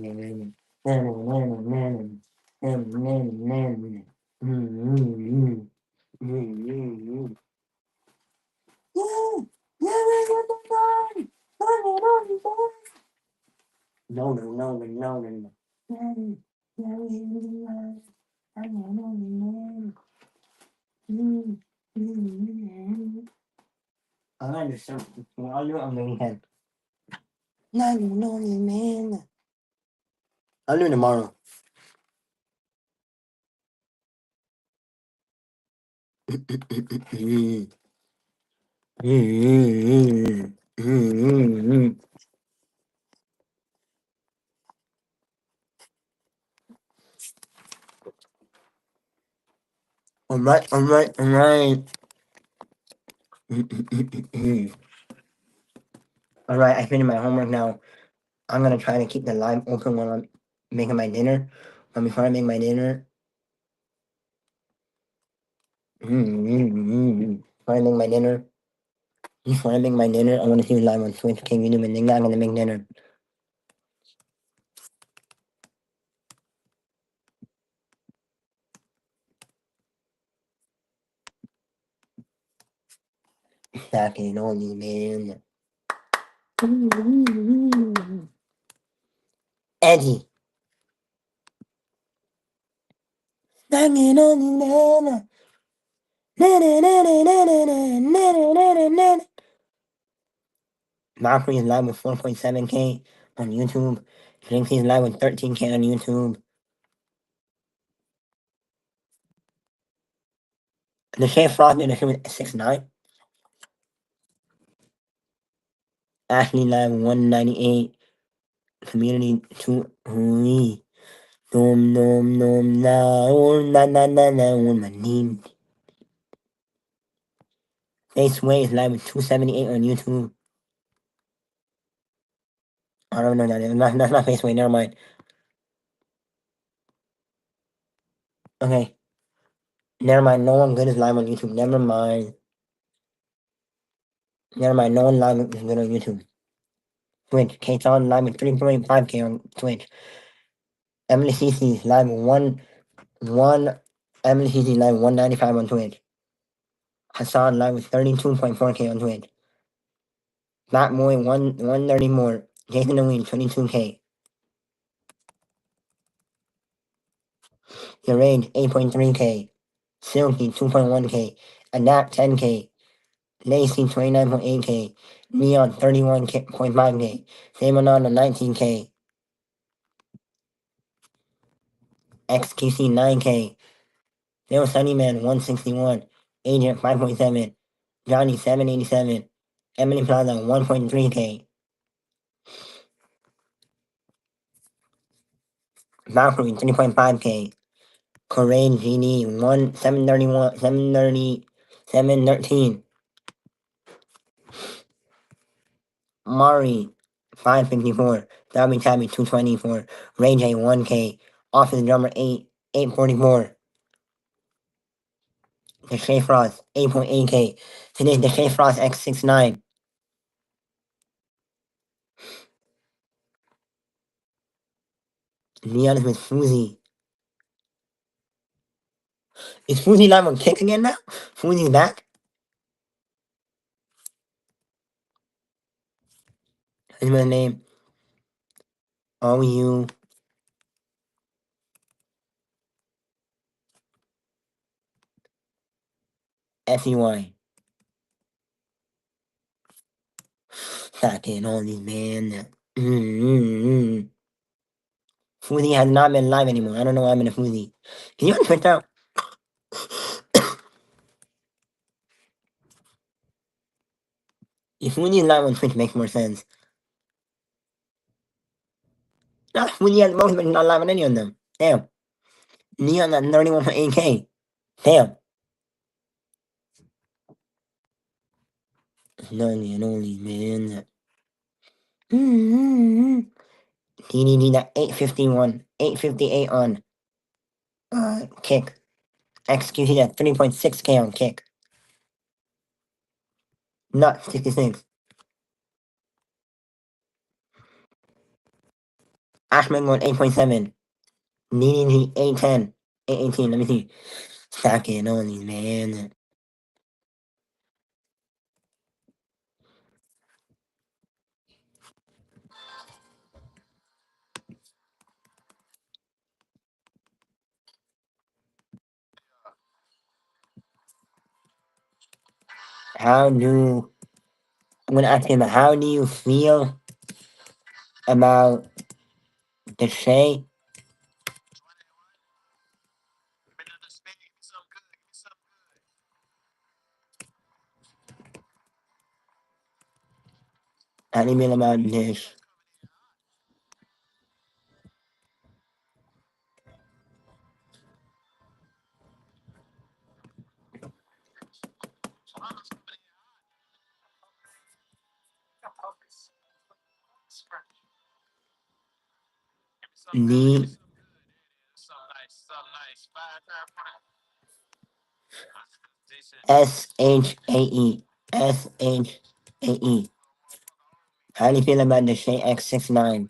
no. I understand. I'll do it on the weekend. No, man. I'll do it tomorrow. Alright. Alright, I finished my homework now. I'm gonna try to keep the live open while I'm making my dinner. But before I make my dinner, I want to see you live on Twitch. Can you do my thing? I'm gonna make dinner. Stacking on you, man. Eddie. Stacking on you, man. Mockery is live with 4.7K on YouTube. Drinky is live with 13K on YouTube. The Shea Frost in the show with 6'9". Ashley live 198. Community 2. Nom na on my name. Face Way is live with 278 on YouTube. I don't know that. That's not Face Way. Never mind. Okay. Never mind. No one good is live on YouTube. Never mind. No one live is good on YouTube. Twitch. Kate's on live with 3.5K on Twitch. Emily CC is live with one. Emily CC live 195 on Twitch. Hassan live with 32.4K on Twitch. Matt Moy 130 more. Jason Owens 22K. Your Rage 8.3K. Silky 2.1K. Adapt 10K. Lacey 29.8K, Neon 31.5K, Samonado 19K, XQC 9K, Lil Sunnyman 161, Agent 5.7, Johnny 787, Emily Plaza 1.3K, Valkyrie 3.5K, Corain GD 731 730 713, Mari 554, Darby Tabby 224, Ray J 1K, Office Drummer 844, The Shay Frost 8.8K. Today The Shay Frost X69. Leon is with Fuzi. Is Fuzi live on Kick again now? Fuzi's back? Is my name OU FEY. Fucking all these man. Fuzi has not been live anymore. I don't know what happened to Fuzi. Can you on Twitch out? If Fuzi is live on Twitch, makes more sense. Nah, Fuzi has both, but he's not live on any of them. Damn. Neon at 31.8K. Damn. None and only man. DDD that 851, 858 on Kick. Executed at 3.6K on Kick. Not 66. Ashman going 8.7. DDD 810, 818. Let me see. Stacking on these man. I'm gonna ask him, how do you feel about the Shay? How do you feel about this? The SHAE. SHAE. How do you feel about the Shay X69?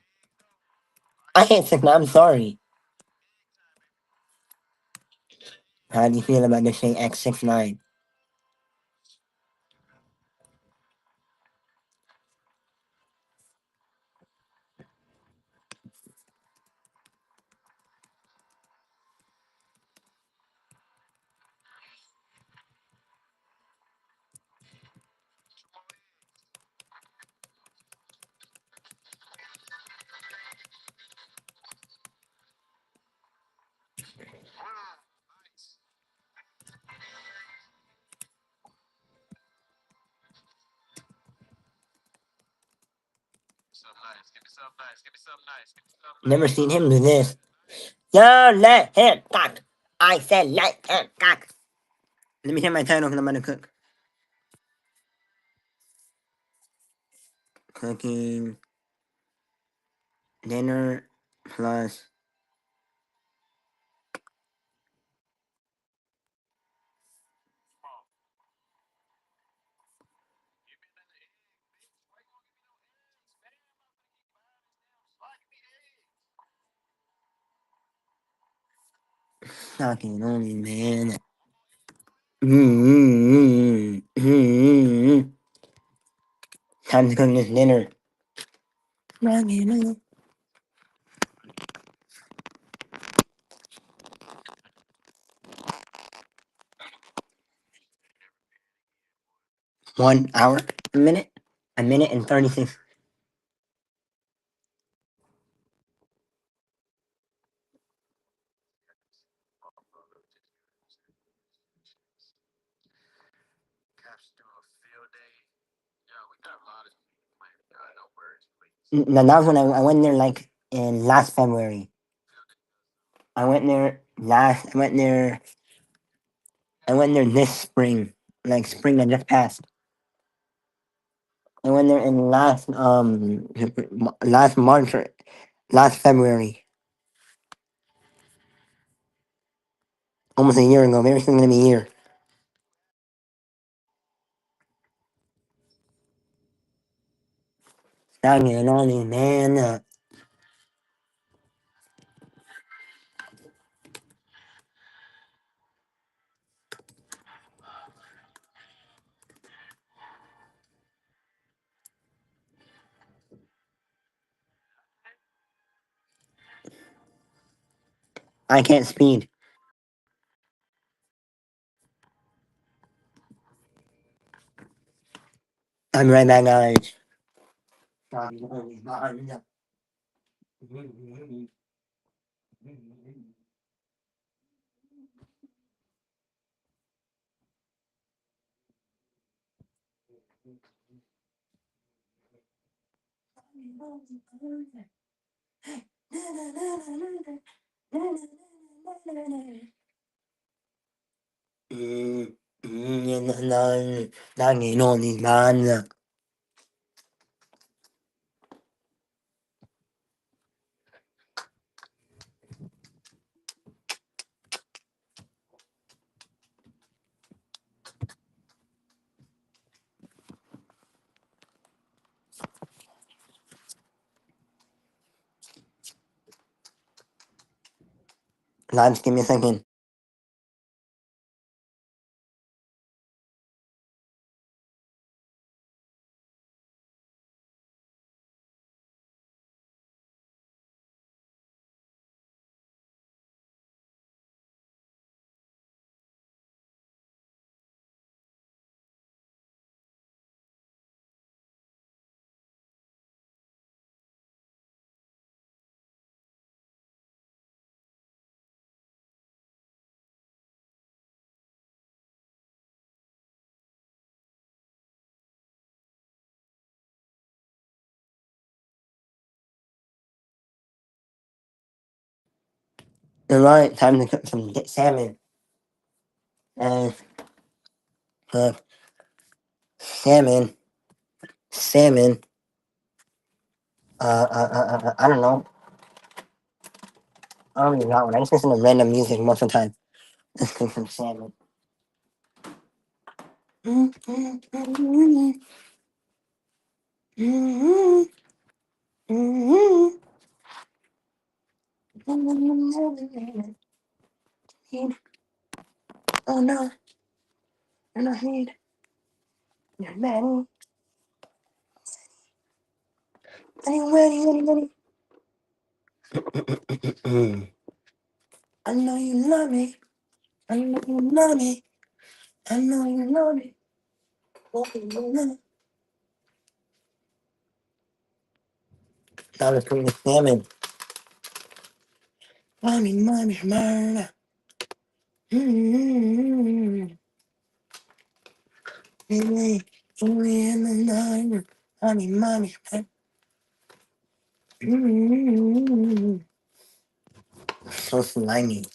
I hate 69, I'm sorry. How do you feel about the Shay X69? Never seen him do this. Yo, let him cock. I said let him cock. Let me hit my title because I'm gonna cook. Cooking dinner plus fucking only man. Time to cook this dinner. 1 hour, a minute and 36. No, that was when I went there like in last February. I went there this spring, like spring that just passed. I went there in last March or last February, almost a year ago. Very soon gonna be a year. Stagnant on these man. I can't speed. I'm right back, guys. Stagnant on these man. Just give me a second. Alright, time to cook some salmon. And salmon, salmon. I don't know. I don't even know one. I just listen to random music most of the time. Let's cook some salmon. Oh no, I'm not here. You're ready. Ready. I know you love me. I know you love me. I know you love me. Now let's cook the salmon. Mommy, murder. Mommy. So slimy.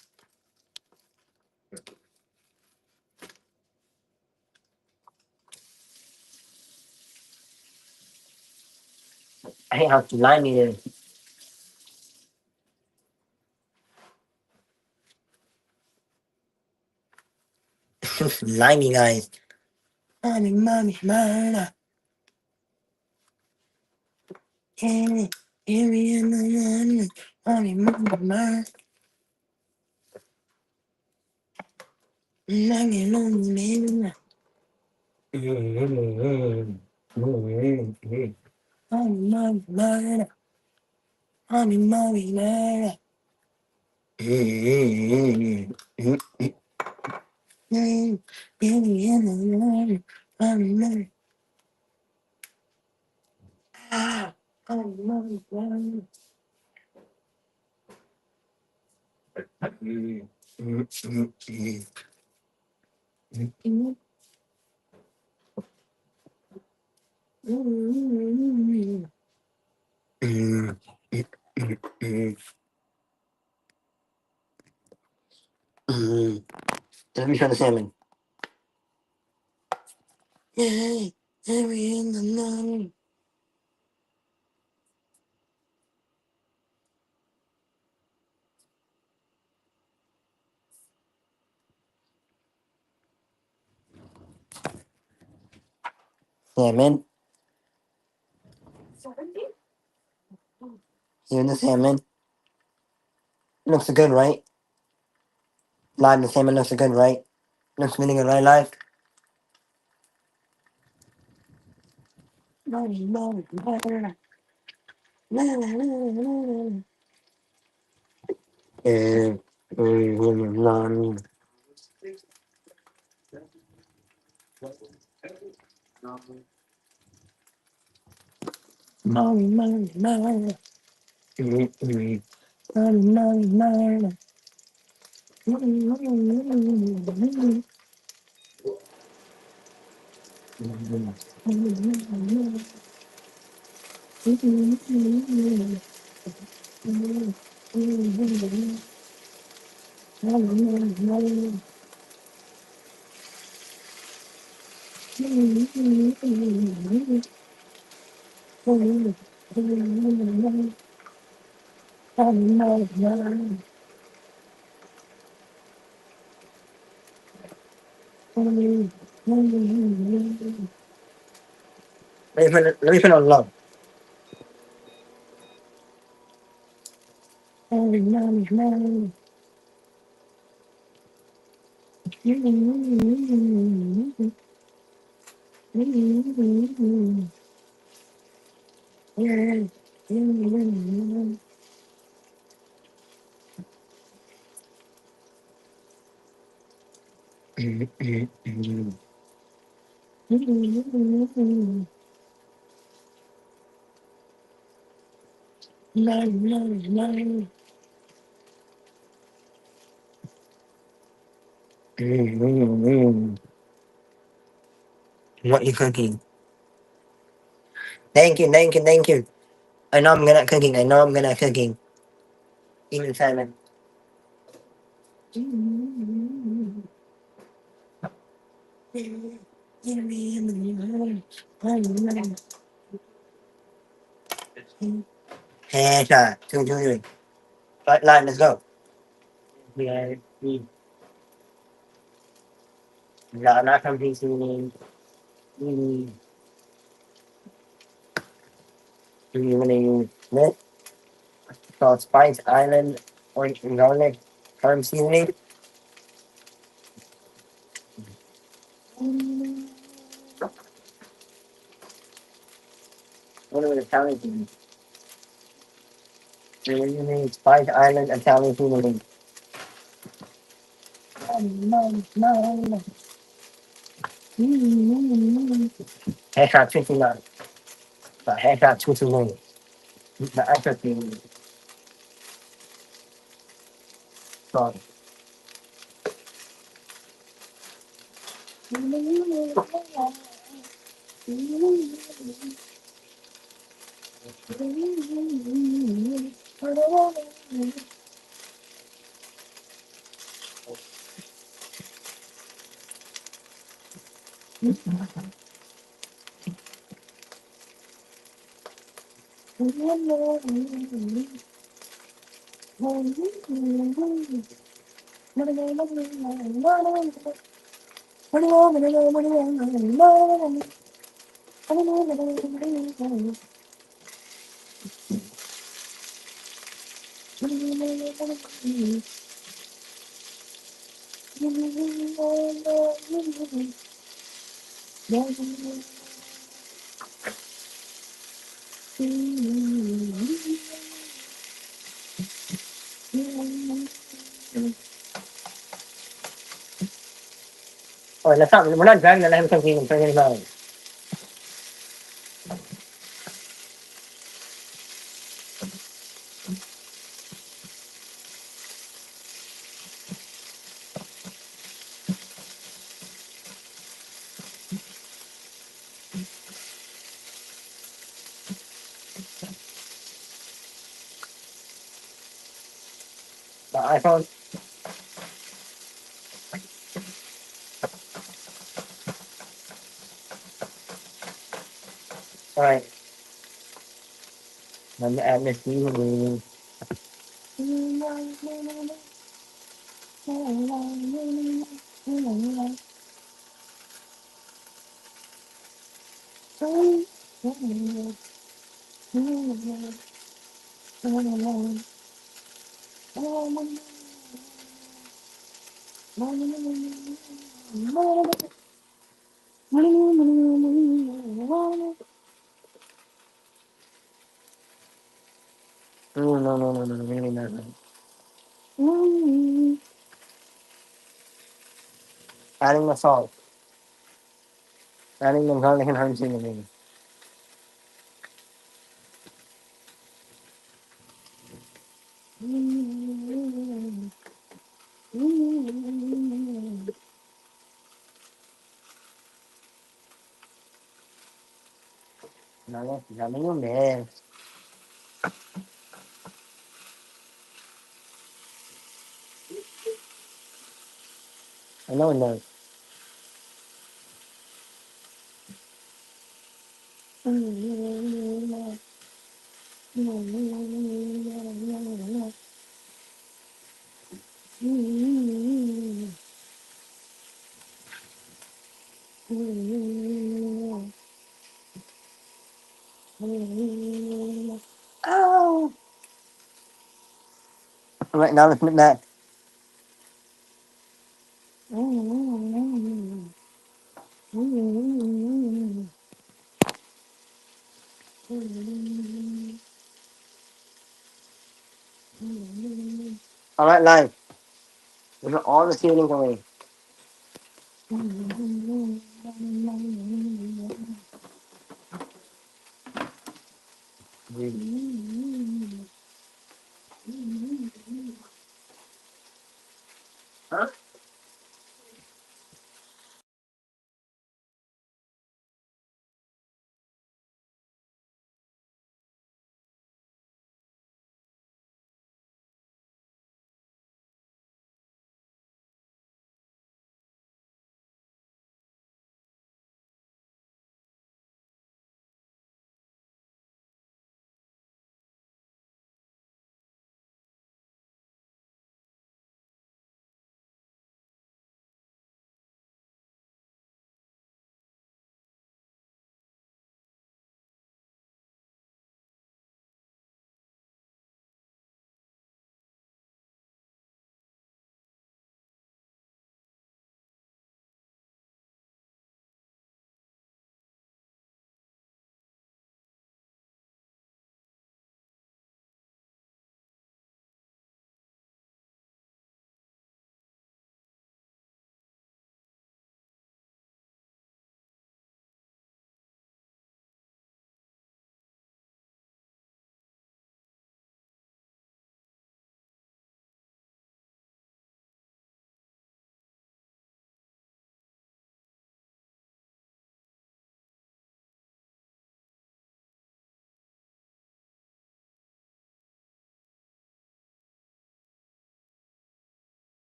I hate how slimy it is. So slimy, guys. Mommy, murder. Mommy, murder. Mommy, murder. Mommy, murder. Mommy, murder. Let me try the salmon. Yay, every in the night. Salmon. Here the salmon. Looks good, right? Live, the salmon looks good, right? Looks really good, right, live? Let me put on love. What you cooking? Thank you, thank you, thank you. I know I'm good at cooking. I know I'm good at cooking. Even salmon. Headshot. Two, two, three. Right, line, let's go. Là not competing. Evening Lit. Called Spice Island Orange and Garlic. Herb seasoning. What are the Italian seasoning? Seasoning, Spice Island Italian seasoning. Headshot 59. Headshot 221. The extra seasoning. Sorry. Oh, let's not. We're not dragging the knife because we can turn it about. The iPhone. All right. Let me add this to no, really not. Adding the salt. Adding the garlic and herb seasoning. Dami yung mess. Ano, no. Oh. All right, now let's put that. All right, live. We put all the seasonings away. Huh?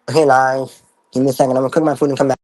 Okay, guys, give me a second. I'm gonna cook my food and come back.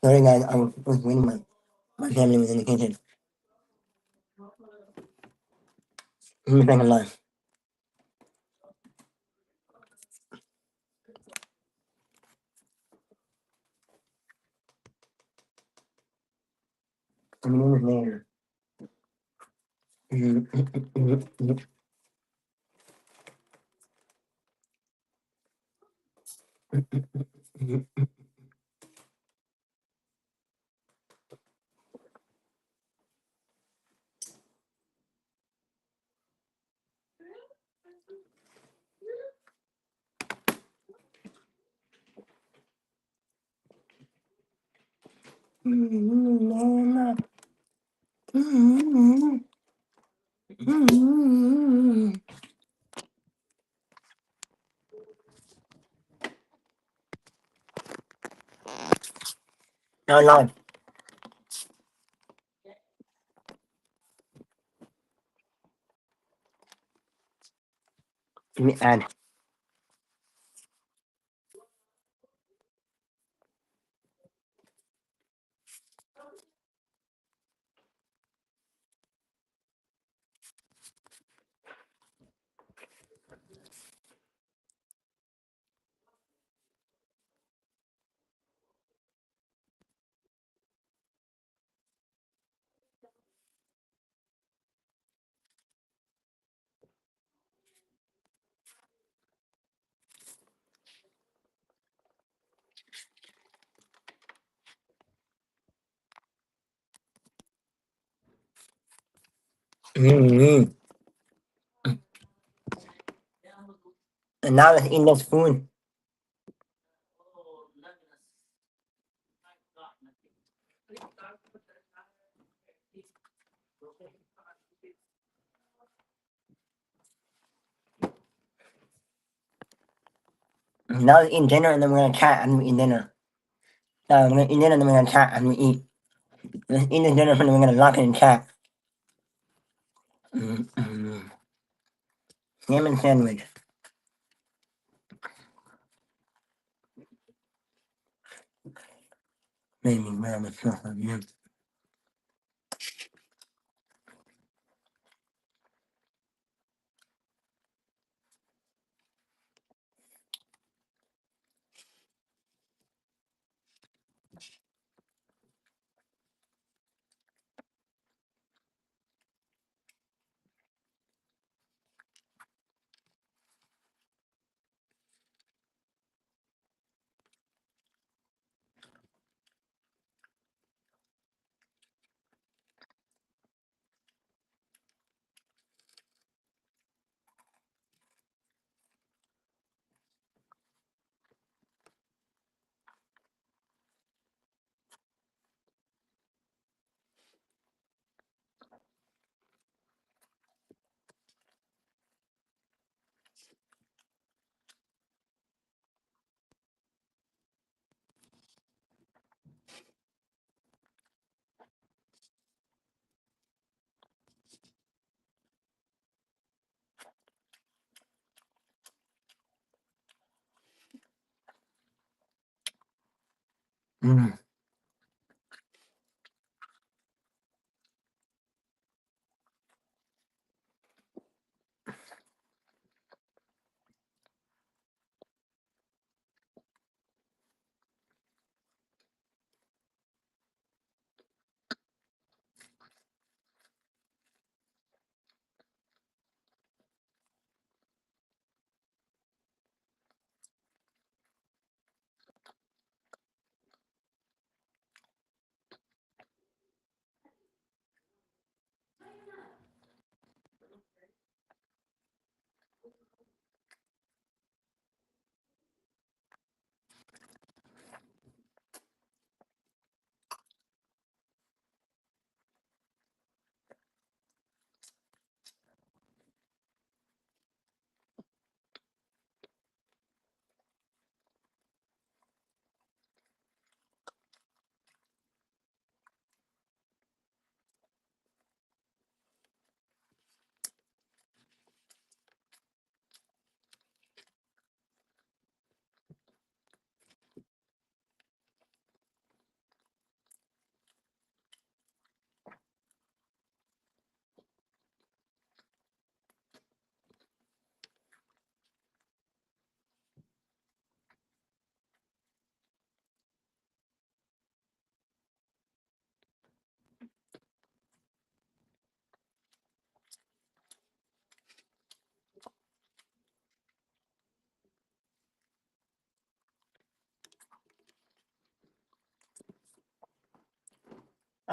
Sorry guys, I was waiting my family was in the kitchen. Let me think of life. I mean, it was later. No, no. Let me add. Mm-hmm. And now let's eat this food. Now let's eat dinner and then we're gonna chat and we eat dinner. We're gonna eat dinner and then we're gonna chat and we eat. Let's eat this dinner and then we're gonna lock it and chat. Mm-hmm. Salmon sandwich. Maybe where I'm from you.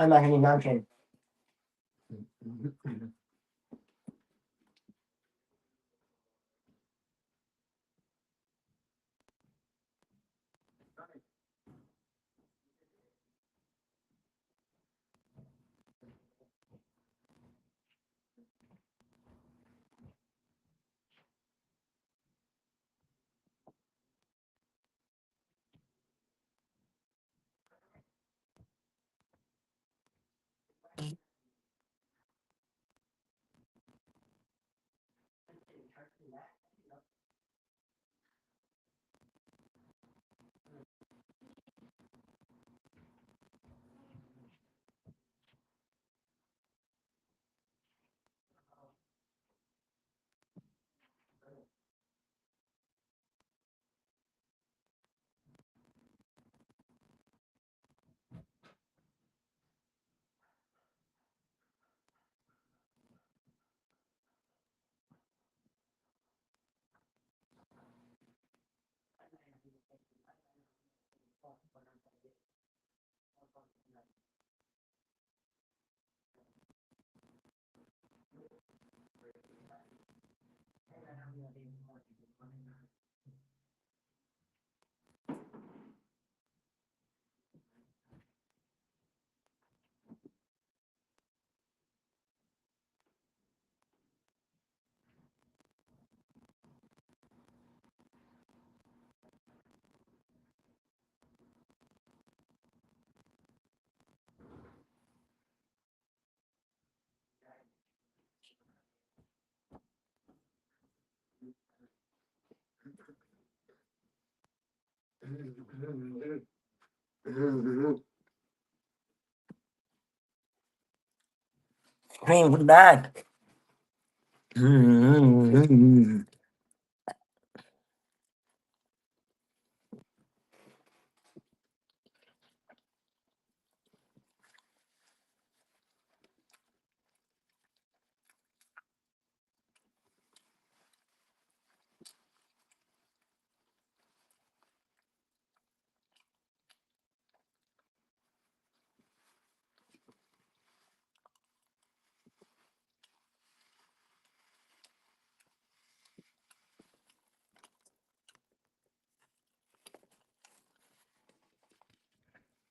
I'm not any mountain. Scream back.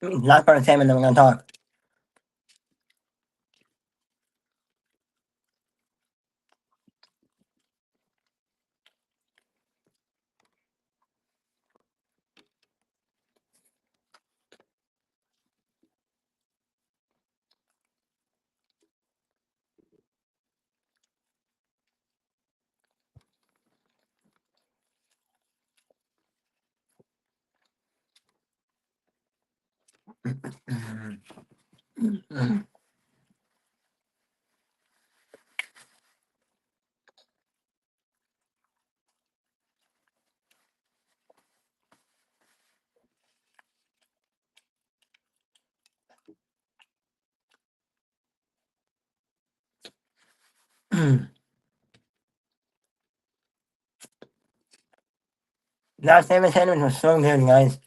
Last part of the time, and then we're gonna talk. That salmon sandwich was so good, guys.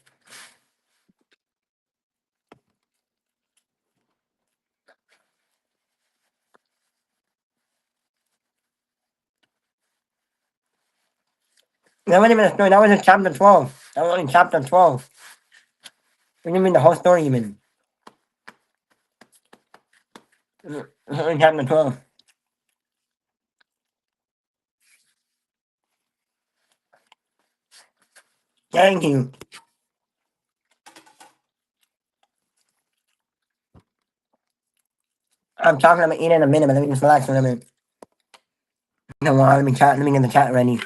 That wasn't even a story. That was in chapter 12. That was only chapter 12. We didn't mean the whole story, even. It was only chapter 12. Thank you. I'm talking. I'm gonna eat in a minute, but let me just relax for a minute. No, well, let me chat. Let me get the chat ready.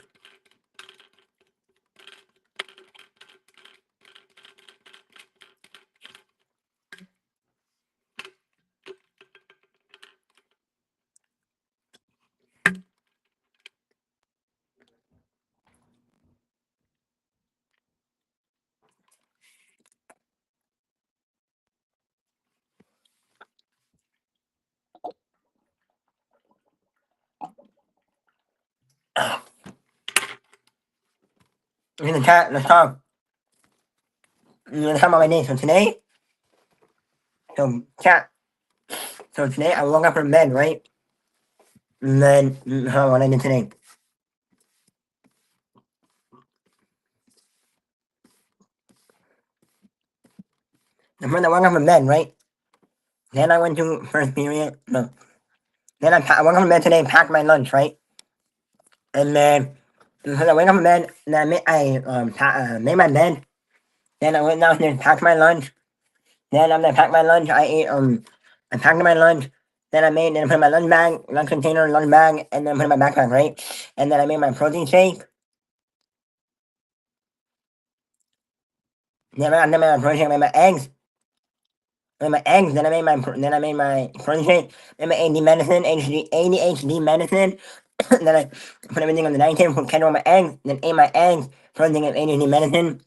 In the chat, let's talk. Let's talk about my day. So today, so chat. So today I woke up from bed, right? And then, what I did today. The first I woke up from bed, right? Then I went to first period. No. Then I woke up from bed today, packed my lunch, right? And then, I wake up from bed, and then made my bed. Then I went downstairs, packed my lunch. Then after I packed my lunch, I packed my lunch. Then I put in my lunch bag, lunch container, lunch bag, and then put in my backpack, right? And then I made my protein shake. Then I made my protein shake, I made my eggs. I made my eggs. Then I made my protein shake. Then my AD medicine, ADHD medicine. Then I put everything on the dining table, put ketchup on my eggs. Then ate my eggs, protein and ADHD medicine.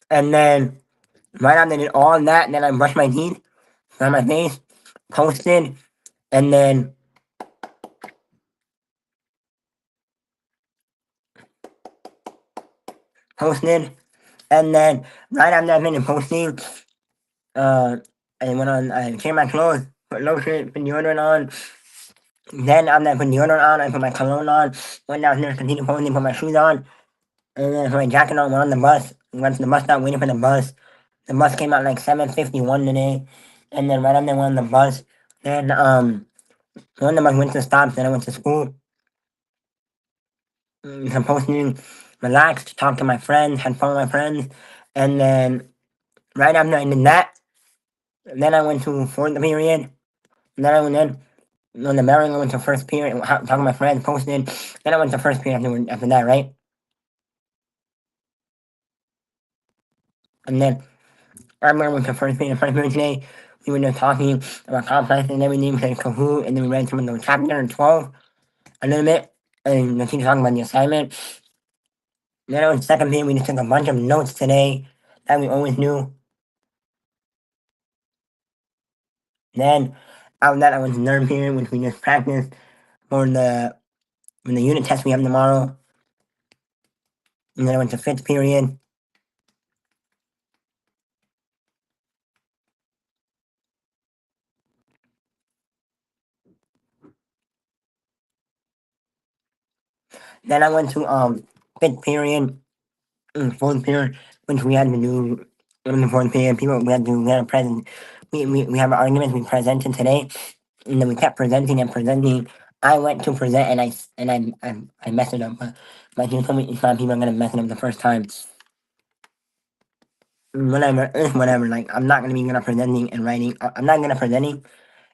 And then right after I did all that, then I brushed my teeth, brushed my face, toasted, and then posted, and then right after I finished posting, uh, I changed my clothes, put lotion, put deodorant on. Then after I put deodorant on, I put my cologne on, went downstairs, continued posting, put my shoes on, and then put my jacket on, went on the bus, went to the bus stop, waiting for the bus. The bus came out like 7:51 today, and then right after I went on the bus, then when the bus went to stop, then I went to school. I'm posting, relaxed, talked to my friends, had fun with my friends, and then right after I did that, then I went to fourth period. Then I went in on the bell ring. I went to first period. Talking to my friends, posted. Then I went to first period after that, right? And then I remember I went to first period. First period today, we were there talking about complex and everything. We played Kahoot, and then we read some of the chapter 12 a little bit, and the teacher talking about the assignment. Then I went to second period. We just took a bunch of notes today that we always knew. Then after that, I went to third period, which we just practiced for the unit test we have tomorrow. And then I went to fifth period. Then I went to fifth period, fourth period, which we had to do in the fourth period. We had a present. We have arguments we presented today, and then we kept presenting and presenting. I went to present and I messed it up. But my teacher told me it's not people are gonna mess it up the first time. Whatever, whatever. Like I'm not gonna be good at presenting and writing. I'm not good at presenting.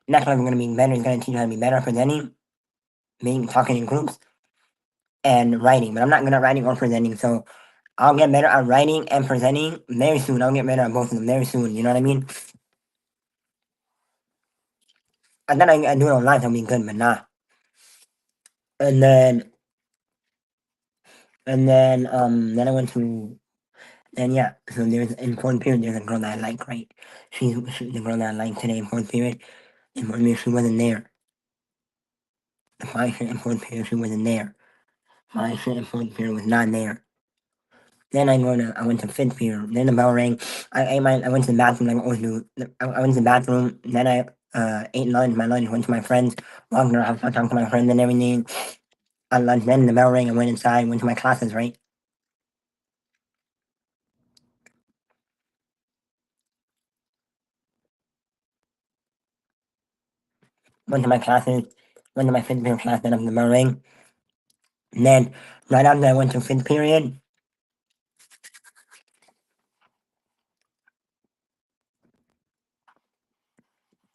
Next time I'm gonna be better. It's gonna teach you how to be better at presenting, being talking in groups, and writing. But I'm not good at writing or presenting. So I'll get better at writing and presenting very soon. I'll get better at both of them very soon. You know what I mean? I thought I do it online, so I'll be good, but nah. And then then I went to and yeah. So there's in fourth period there's a girl that I like, right? She's the girl that I like today in fourth period. In fourth period she wasn't there. My shit in fourth period she wasn't there. My shit in fourth period was not there. Then I went to fifth period. Then the bell rang. I went to the bathroom like I always do. I went to the bathroom. Then I ate lunch. My lunch went to my friends. Walked around, talked to my friends and everything. At lunch, then the bell rang. I went inside. Went to my classes. Right. Went to my classes. Went to my fifth period class. Then the bell rang. And then right after I went to fifth period.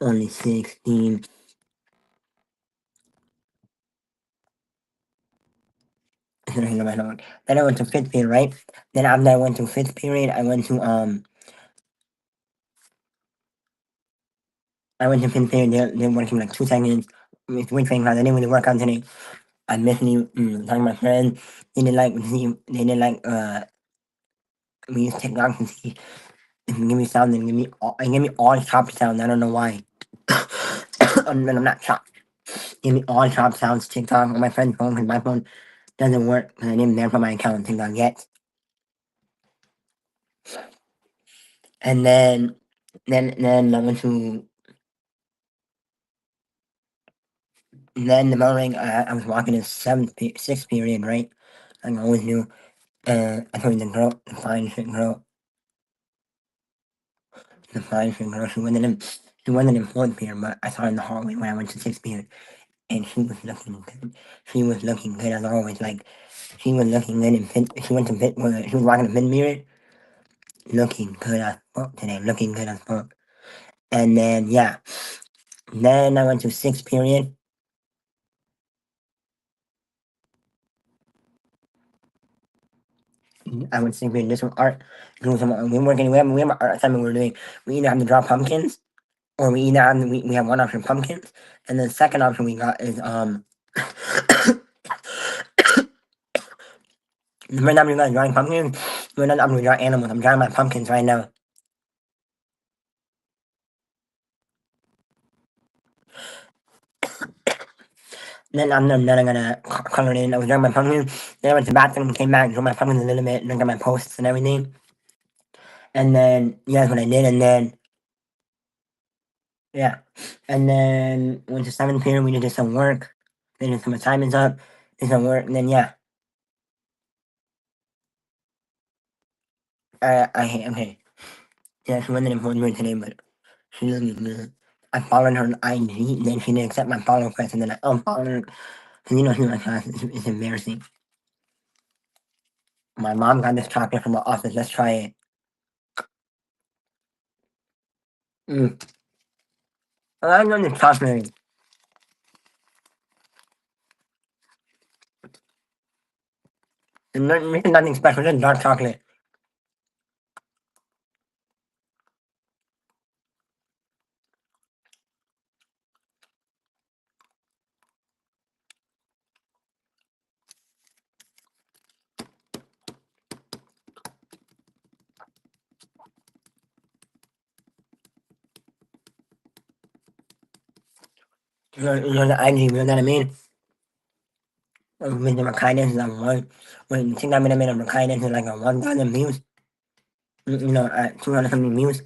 Only 16. Then I went to fifth period. Right. Then after I went to fifth period, I went to fifth period. They worked me like 2 seconds. It's weird thing class. I didn't really work on today. I miss you talking to my friends. They didn't like we use TikTok to see if you give me sound and give me all chop sounds. I don't know why. And I'm not chopped. Give me all chop sounds TikTok on my friend's phone because my phone doesn't work because I didn't verify my account on TikTok yet. And then I went to And then the bell rang. I was walking in sixth period, right? Like I always knew. I told the girl, the fine shit girl, the fine shit girl. She wasn't in fourth period, but I saw her in the hallway when I went to sixth period, and she was looking good. She was looking good as always. Like she was looking good and fit. She went to fit. She was walking to mid period, looking good as fuck today. Looking good as fuck. And then yeah, then I went to sixth period. I went to sixth period. This was art. Doing some. We weren't getting. We have an art assignment we were doing. We either have to draw pumpkins, or we either have we have one option pumpkins, and then the second option we got is right now we got drawing pumpkins. Right now I'm gonna draw animals. I'm drawing my pumpkins right now. Then I'm gonna color it in. I was drawing my pumpkins. Then I went to the bathroom, came back, drew my pumpkins a little bit, looked at my posts and everything. And then yeah, that's what I did. And then yeah, and then went to seventh period. We did some work. Then did some assignments up. Did some work. And then yeah, I hate okay. Yeah, she wasn't important for today, but she doesn't. I followed her on IG, and then she didn't accept my follow request, and then I unfollowed her. And she's in my class. It's embarrassing. My mom got this chocolate from the office. Let's try it. Mm. I know this chocolate. It's nothing special. Just dark chocolate. The IG, you know what I mean? With the kindness is like one. When you think I'm gonna make a kindness is like a 1,000 views. 200 something views.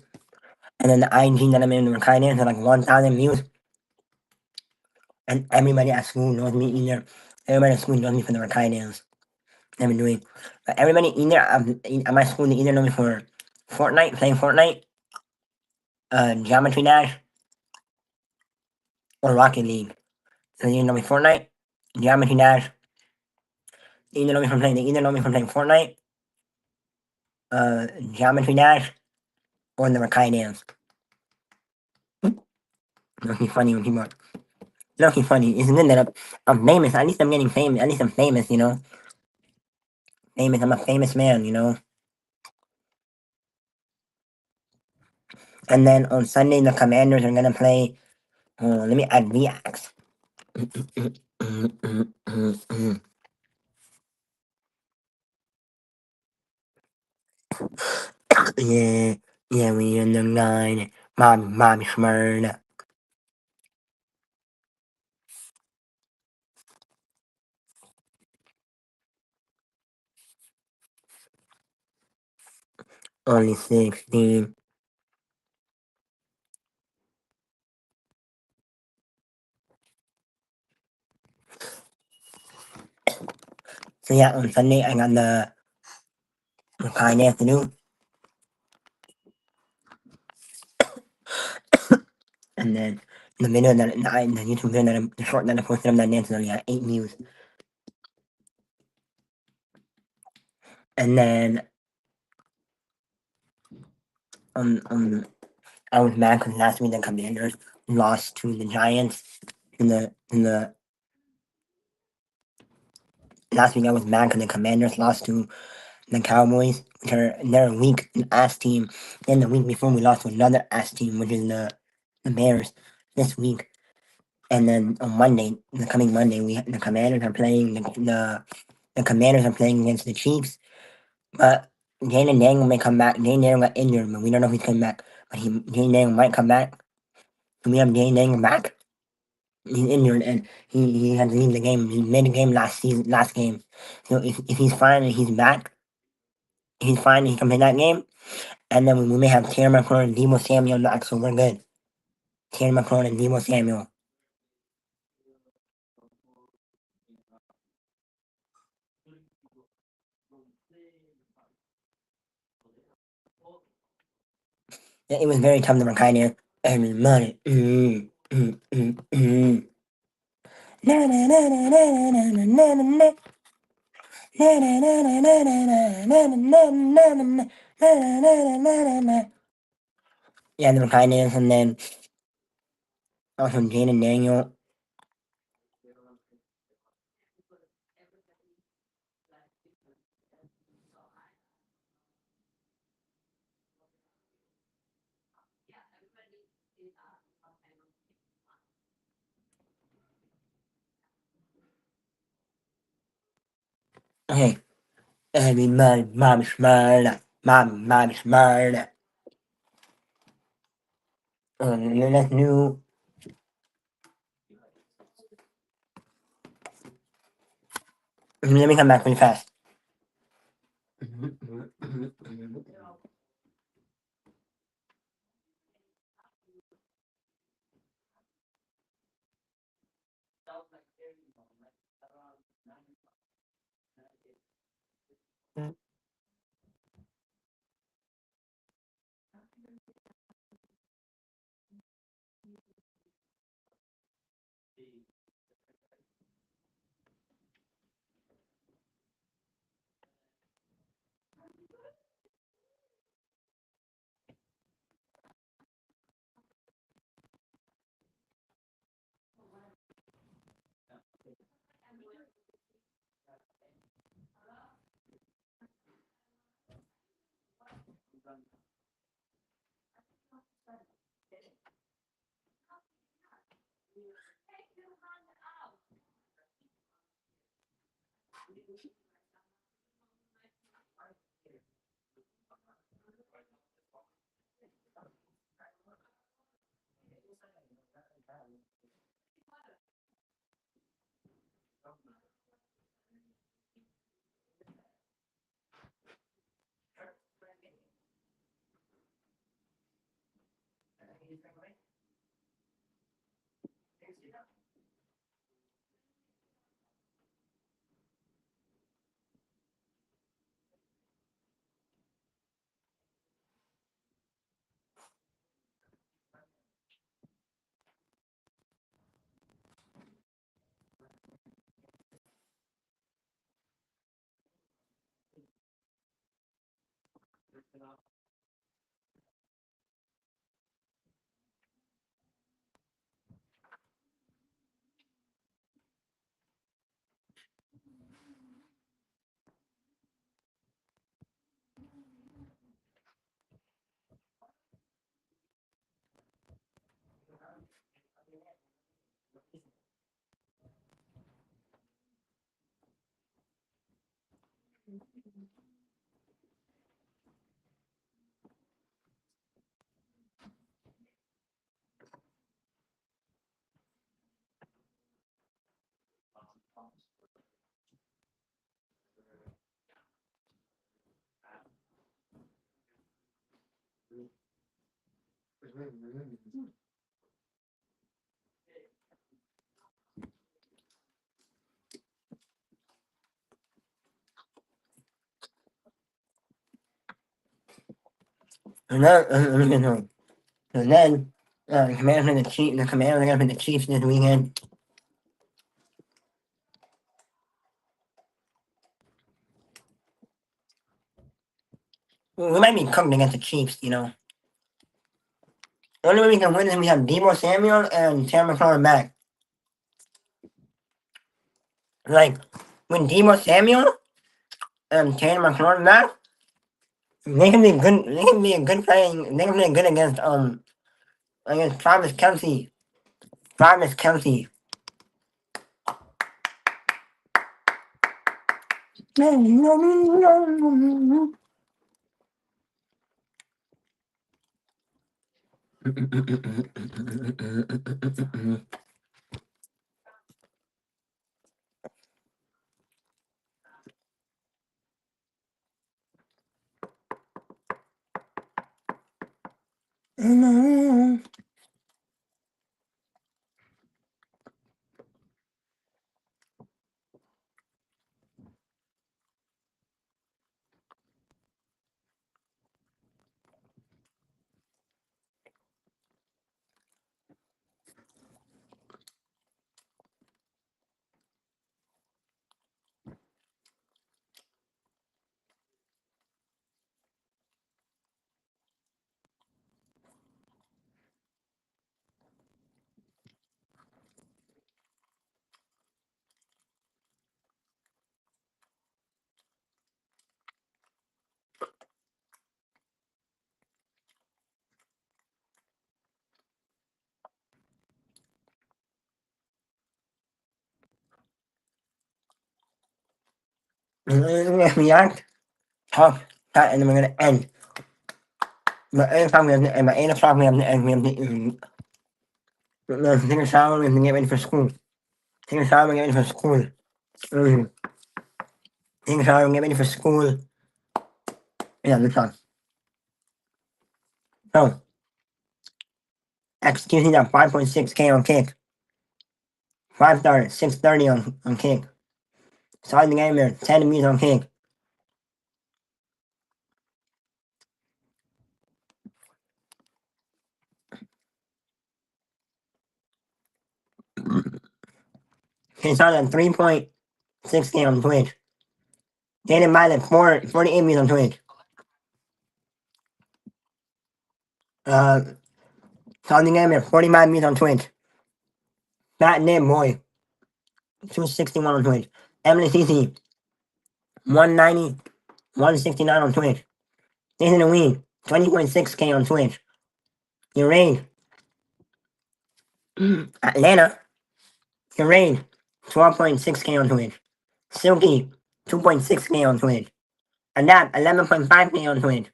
And then the IG that I'm in the kindness is like 1,000 views. And everybody at school knows me either. Everybody at school knows me for the Rakai nails I've been doing. But everybody either at my school they either know me for Fortnite, playing Fortnite, Geometry Dash, or Rocket League. So they either know me Fortnite, Geometry Dash. They either know me from playing Fortnite, Geometry Dash, or the Rakai nails. Looking funny when people. Looking funny. It's good that I'm famous. At least I'm getting famous. At least I'm famous. Famous. I'm a famous man. And then on Sunday the Commanders are gonna play. Let me add reacts. Yeah, yeah, we in the line. Mommy Smyrna. Only 16. So yeah, on Sunday I got the kind afternoon, and then the video the YouTube video the short that I posted of that dance only got 8 views. And then um I was mad because last week the Commanders lost to the Giants in the last week I was mad because the Commanders lost to the Cowboys, which they're a weak ass team. Then the week before we lost to another ass team, which is the Bears this week. And then on Monday, the coming Monday, the Commanders are playing the Commanders are playing against the Chiefs. But Jaden Daniel may come back. Jaden Daniel got injured, but we don't know if he's coming back. But Jaden Daniel might come back. So we have Jaden Daniel back. He's injured and he had to leave the game. He made the game last game. So if he's fine and he's fine and he can play that game. And then we may have Terry McLaurin and Debo Samuel back, so we're good. Terry McLaurin and Debo Samuel. it was very tough to kind of every money. Na na na na na na na na na na. Na na na na na na na na na na na na na. Na na na na na na na. Yeah, the kind of, and then also Jane and Daniel. Okay, everybody, mom smart, mom smart. That's new. Let me come back really fast. And then, the Commanders and the Chiefs. The Commanders are gonna play the Chiefs this weekend. We might be cooked against the Chiefs. The only way we can win is if we have Debo Samuel and Terry McLaurin back. Like when Debo Samuel and Terry McLaurin back, they can be good. They can be a good playing. They can play good against Travis Kelsey. Travis Kelsey. react, talk, chat, and then we're gonna end. But 8 o'clock we have to, and by 8 o'clock we have to end. We have to take a shower. We have to get ready for school. Take a shower and get ready for school. Mm. Take a shower and get ready for school. Yeah, let's talk. So, executing at 5.6K on kick. 5 star, 630 on kick. Starting the game there, 10 meters on kick. He started at 3.6K on Twitch. Getting by the 48 meters on Twitch. Uh, starting the game there, 45 meters on Twitch. Fat Nib Boy, 261 on Twitch. Emily CC, 190, 169 on Twitch. Jason the Ween, 20.6K on Twitch. Urain, Atlanta, Urain, 12.6K on Twitch. Silky, 2.6K on Twitch. Adapt, 11.5K on Twitch.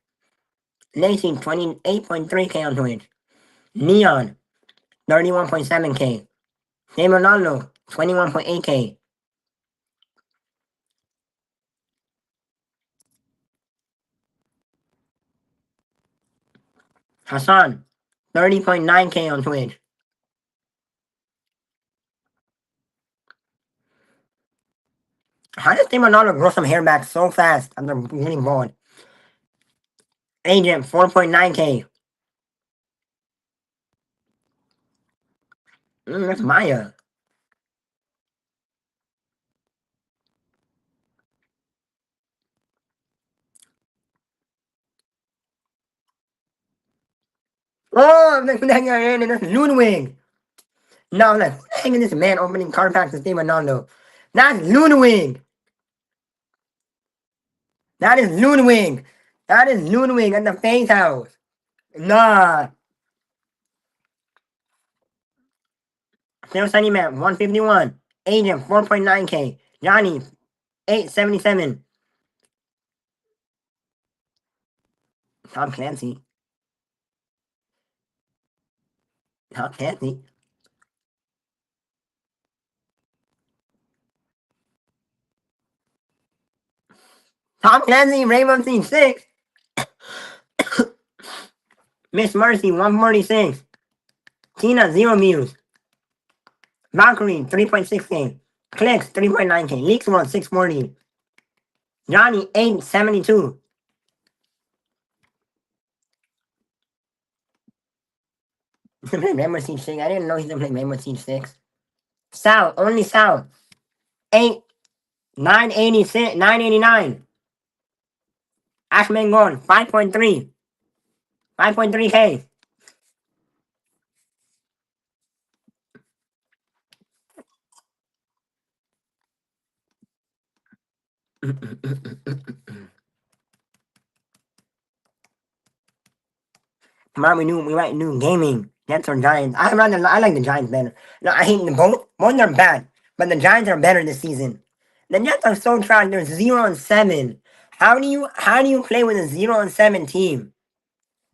Lacey, 28.3K on Twitch. Neon, 31.7K. Dave Ronaldo, 21.8K. Hassan, 30.9K on Twitch. How does Dave Ronaldo grow some hair back so fast? I'm getting bored. Agent, 4.9K. That's Maya. Oh, I'm like, who the heck are you in? That's Ludwig. No, I'm like, who the heck is this man opening card packs with Dave Ronaldo? That's Ludwig. That is Ludwig. That is Ludwig at the face house. Nah. Sales Sunny Man, 151. Agent, 4.9K. Johnny, 877. Tom Clancy. Tom Clancy. Tom Clancy, Rainbow Siege 6. Miss Mercy, 146. Tina, 0 views. Valkyrie, 3.6K. Clicks, 3.9K. Leaks World, 640. Johnny, 872. He's gonna play Rainbow Siege 6. I didn't know he's gonna play Rainbow Siege 6. Sal, only Sal. 8, 986, 989. Ashman Gone, 5.3. 5.3K. Tomorrow we might do gaming. Jets or Giants. I like the Giants better. No, I hate them both. Both are bad. But the Giants are better this season. The Jets are so trash. They're 0-7. How do you play with a 0-7 team?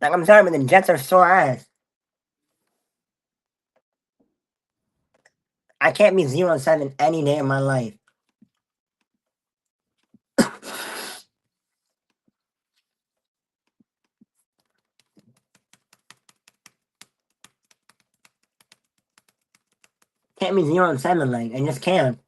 Like, I'm sorry, but the Jets are so ass. I can't be 0-7 any day of my life. Can't be 0-7, like, I just can't.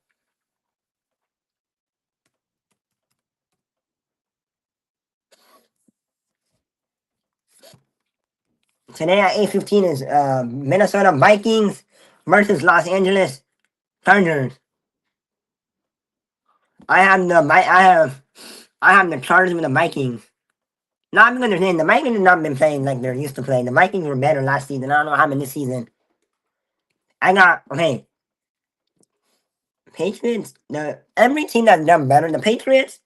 Today at 8:15 is Minnesota Vikings versus Los Angeles Chargers. I have the Chargers with the Vikings. Not because the Vikings have not been playing like they're used to playing. The Vikings were better last season. I don't know what happened this season. I got okay. Patriots. Every team that's done better. The Patriots.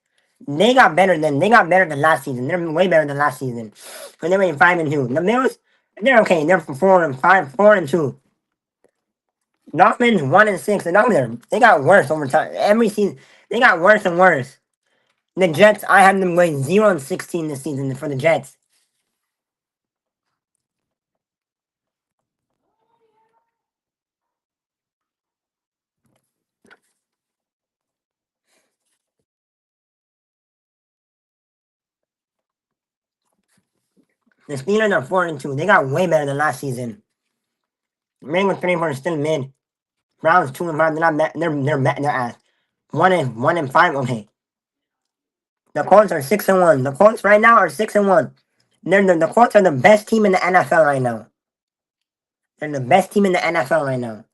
They got better than last season. They're way better than last season. So they went 5-2. The Bills. They're okay. They're 4-5, 4-2. Dolphins 1-6. The Dolphins they got worse over time. Every season they got worse and worse. The Jets, I have them going 0-16 this season for the Jets. The Steelers are 4-2. They got way better than last season. Ravens 3-4 is still mid. Browns 2-5. They're not bad. They're at 1-5. Okay. The Colts are 6-1. The Colts right now are 6-1. The Colts are the best team in the NFL right now. They're the best team in the NFL right now.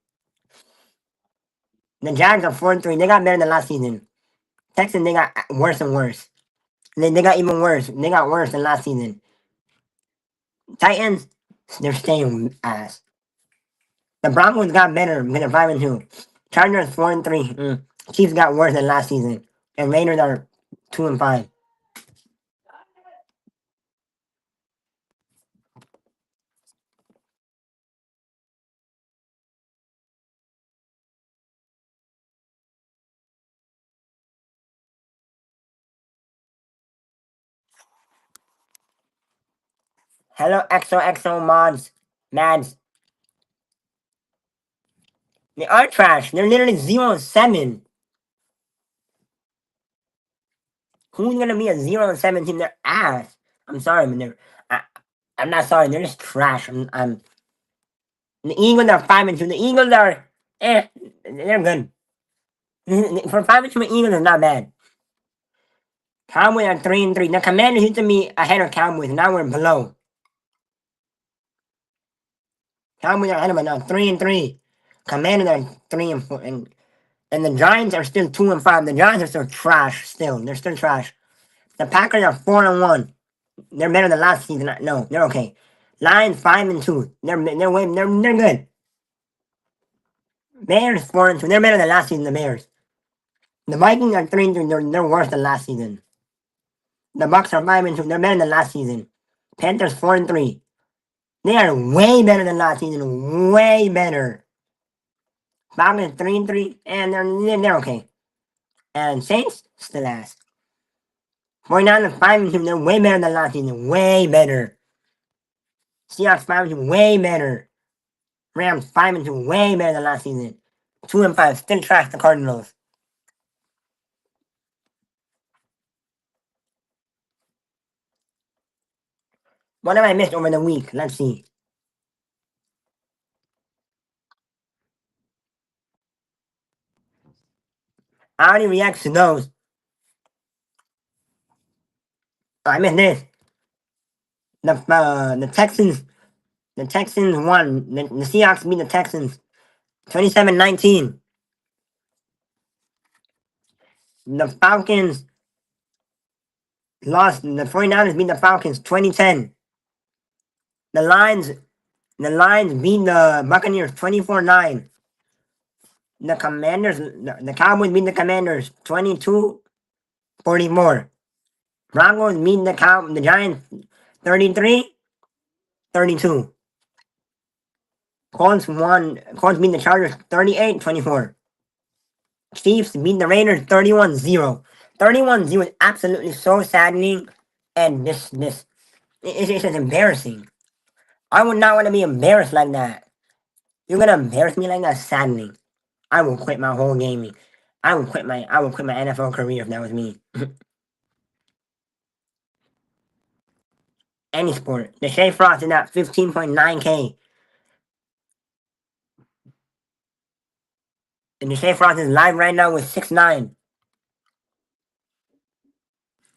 The Jags are 4-3. They got better than last season. Texans, they got worse and worse. They got even worse. They got worse than last season. Titans, they're staying ass. The Broncos got better because they're 5-2. Chargers 4-3. Chiefs got worse than last season. And Raiders are 2-5. Hello, XOXO mods. Mads. They are trash. They're literally 0-7. Who's gonna be a 0-7 team? They're ass. I'm sorry, but I'm not sorry. They're just trash. The Eagles are 5-2. The Eagles are they're good. For 5-2, the Eagles is not bad. Cowboys are 3-3. The Commanders used to be ahead of Cowboys. Now we're below. Cowboys are ahead of us now. 3-3. Commanders are 3-4. And the Giants are still 2-5. The Giants are still trash. Still, they're still trash. The Packers are 4-1. They're better than last season. No, they're okay. Lions 5-2. They're good. Bears 4-2. They're better than last season. The Bears. The Vikings are 3-3. They're worse than last season. The Bucks are 5-2. They're better than last season. Panthers 4-3. They are way better than last season. Way better. Falcons 3-3, and they're okay. And Saints still ass. 49ers 5-2. They're way better than last season. Way better. Seahawks 5-2. Way better. Rams 5-2. Way better than last season. 2-5. Still trash the Cardinals. What have I missed over the week? Let's see. I already react to those. I missed this. The Texans. The Texans won. The Seahawks beat the Texans 27-19. The Falcons lost. The 49ers beat the Falcons 2010. The Lions beat the Buccaneers 24-9. The Cowboys beat the Commanders 22-44. Broncos beat the Giants 33-32. Colts beat the Chargers 38-24. Chiefs beat the Raiders 31-0. 31-0 is absolutely so saddening, and it's just embarrassing. I would not want to be embarrassed like that. You're gonna embarrass me like that? Saddening. I will quit my whole gaming. I will quit my NFL career if that was me. Any sport. The Shea Frost is at 15.9K. And the Shea Frost is live right now with 6-9.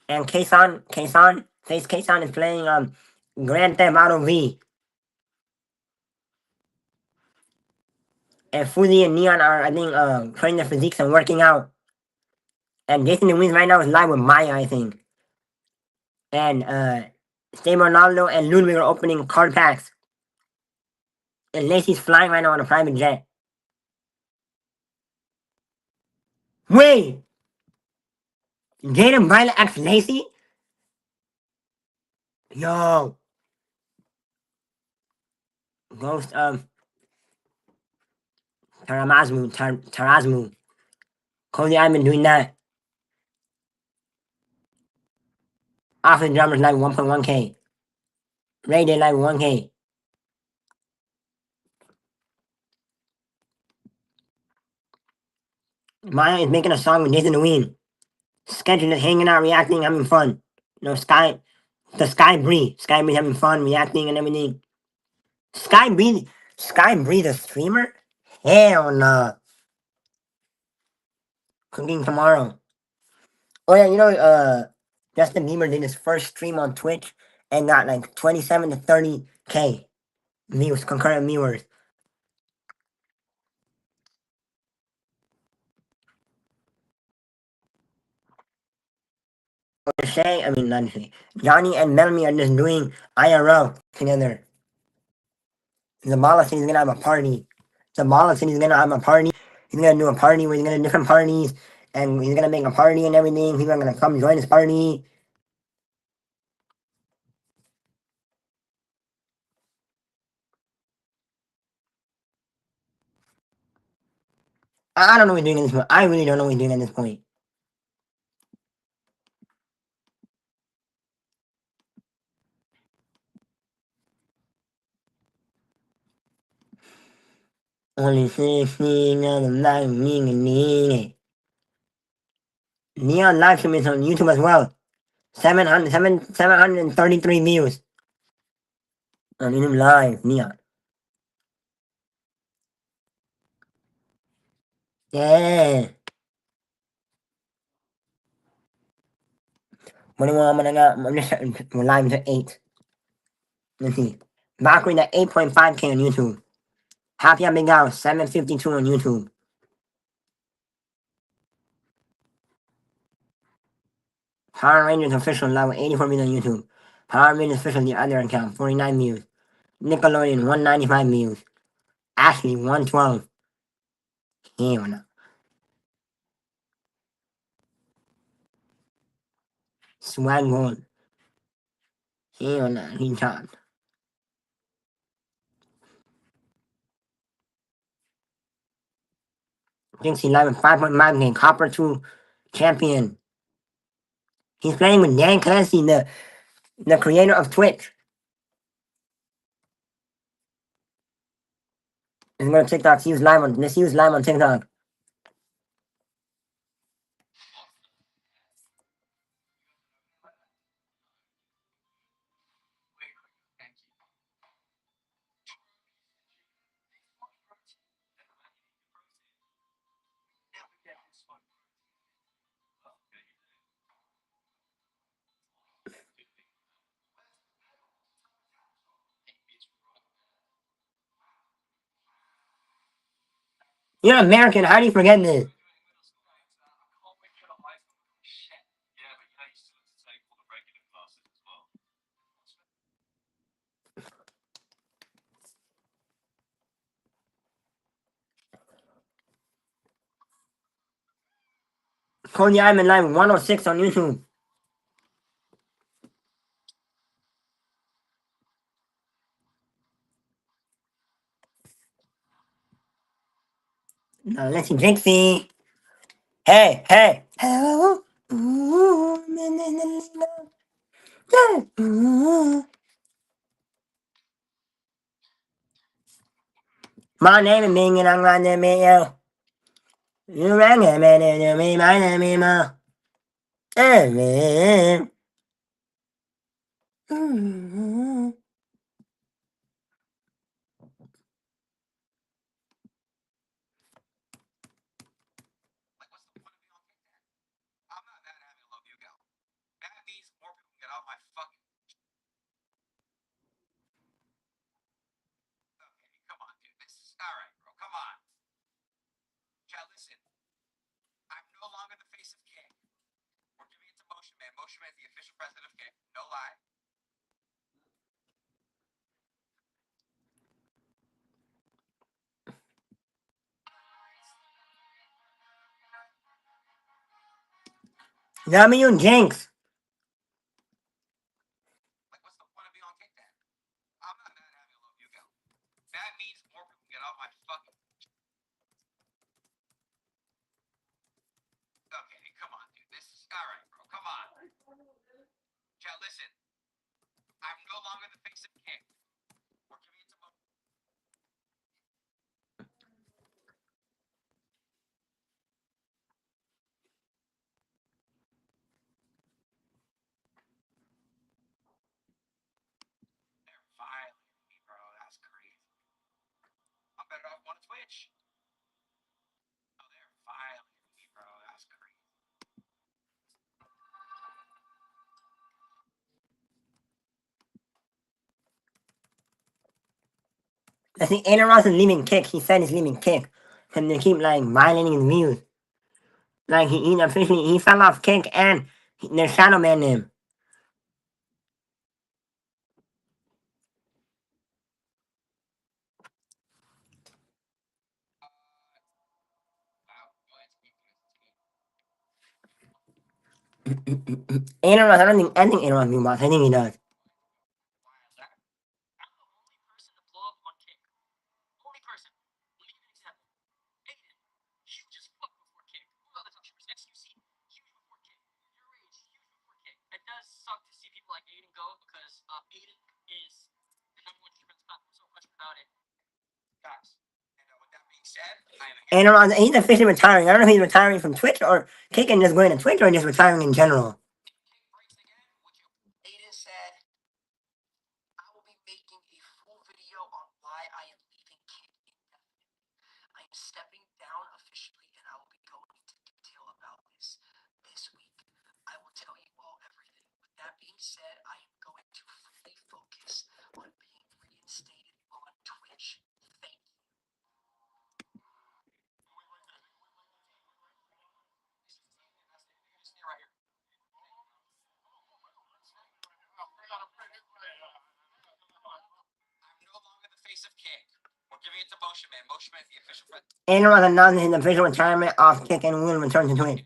And Kason is playing Grand Theft Auto V. And Fuzi and Neon are, I think, training their physiques and working out. And Jason Louise right now is live with Maya, I think. And Steve Ronaldo and Ludwig are opening card packs. And Lacey's flying right now on a private jet. Wait! Jaden Violet X Lacey? Yo! Ghost of Tarazmu. Cody, I've been doing that. Office Drummer's like 1.1K. Rated like 1K. Maya is making a song with Nathan Ween. Sketching it, hanging out, reacting, having fun. You know, Sky Bree. Sky Bree having fun, reacting and everything. Sky Bree, Sky Bree the streamer? Hell no. Cooking tomorrow. Oh yeah, Justin Bieber did his first stream on Twitch and got like 27 to 30K views, concurrent viewers. Not Shay, Johnny and Melanie are just doing IRL together. Zabala said he's gonna have a party. Zabala said he's gonna have a party. He's gonna do a party where he's gonna do different parties and he's gonna make a party and everything. People are gonna come join his party. I don't know what he's doing at this point. I really don't know what he's doing at this point. Only 16 of the live meaning. Neon live stream is on YouTube as well. 733 views on YouTube live. Neon. Yeah. 21, I'm just live to 8. Let's see. Valkyrie at 8.5K on YouTube. Happy Big House, 752 on YouTube. Power Rangers official live with 84 views on YouTube. Power Rangers official the other account, 49 views. Nickelodeon 195 views. Ashley 112. Hell no. Swag Gold. Hell no. He talked. Thinks he live with 5.5K. Copper 2 champion. He's playing with Dan Clancy, the creator of Twitch. He's going to TikTok. Let's see who's live on TikTok. You're American. How do you forget this? Cody Iman live 106 on YouTube. Now let's see Jinxie. Hey, hey. Hello. Ooh, my name is Ming and I'm gonna meet you. You rang a minute to me, my name is Ma. W Jinx. I think Aaron Ross is leaving Kick. He said he's leaving Kick. And they keep like violating his views. Like he officially he fell off Kick and they're shadow banned him. Aaron Ross, I think Aaron Ross being boss. I think he does. Aaron Ross, he's officially retiring. I don't know if he's retiring from Twitch or Kick and just going to Twitch or just retiring in general. Aaron Ross announced his official retirement off Kick and will return to Twitch.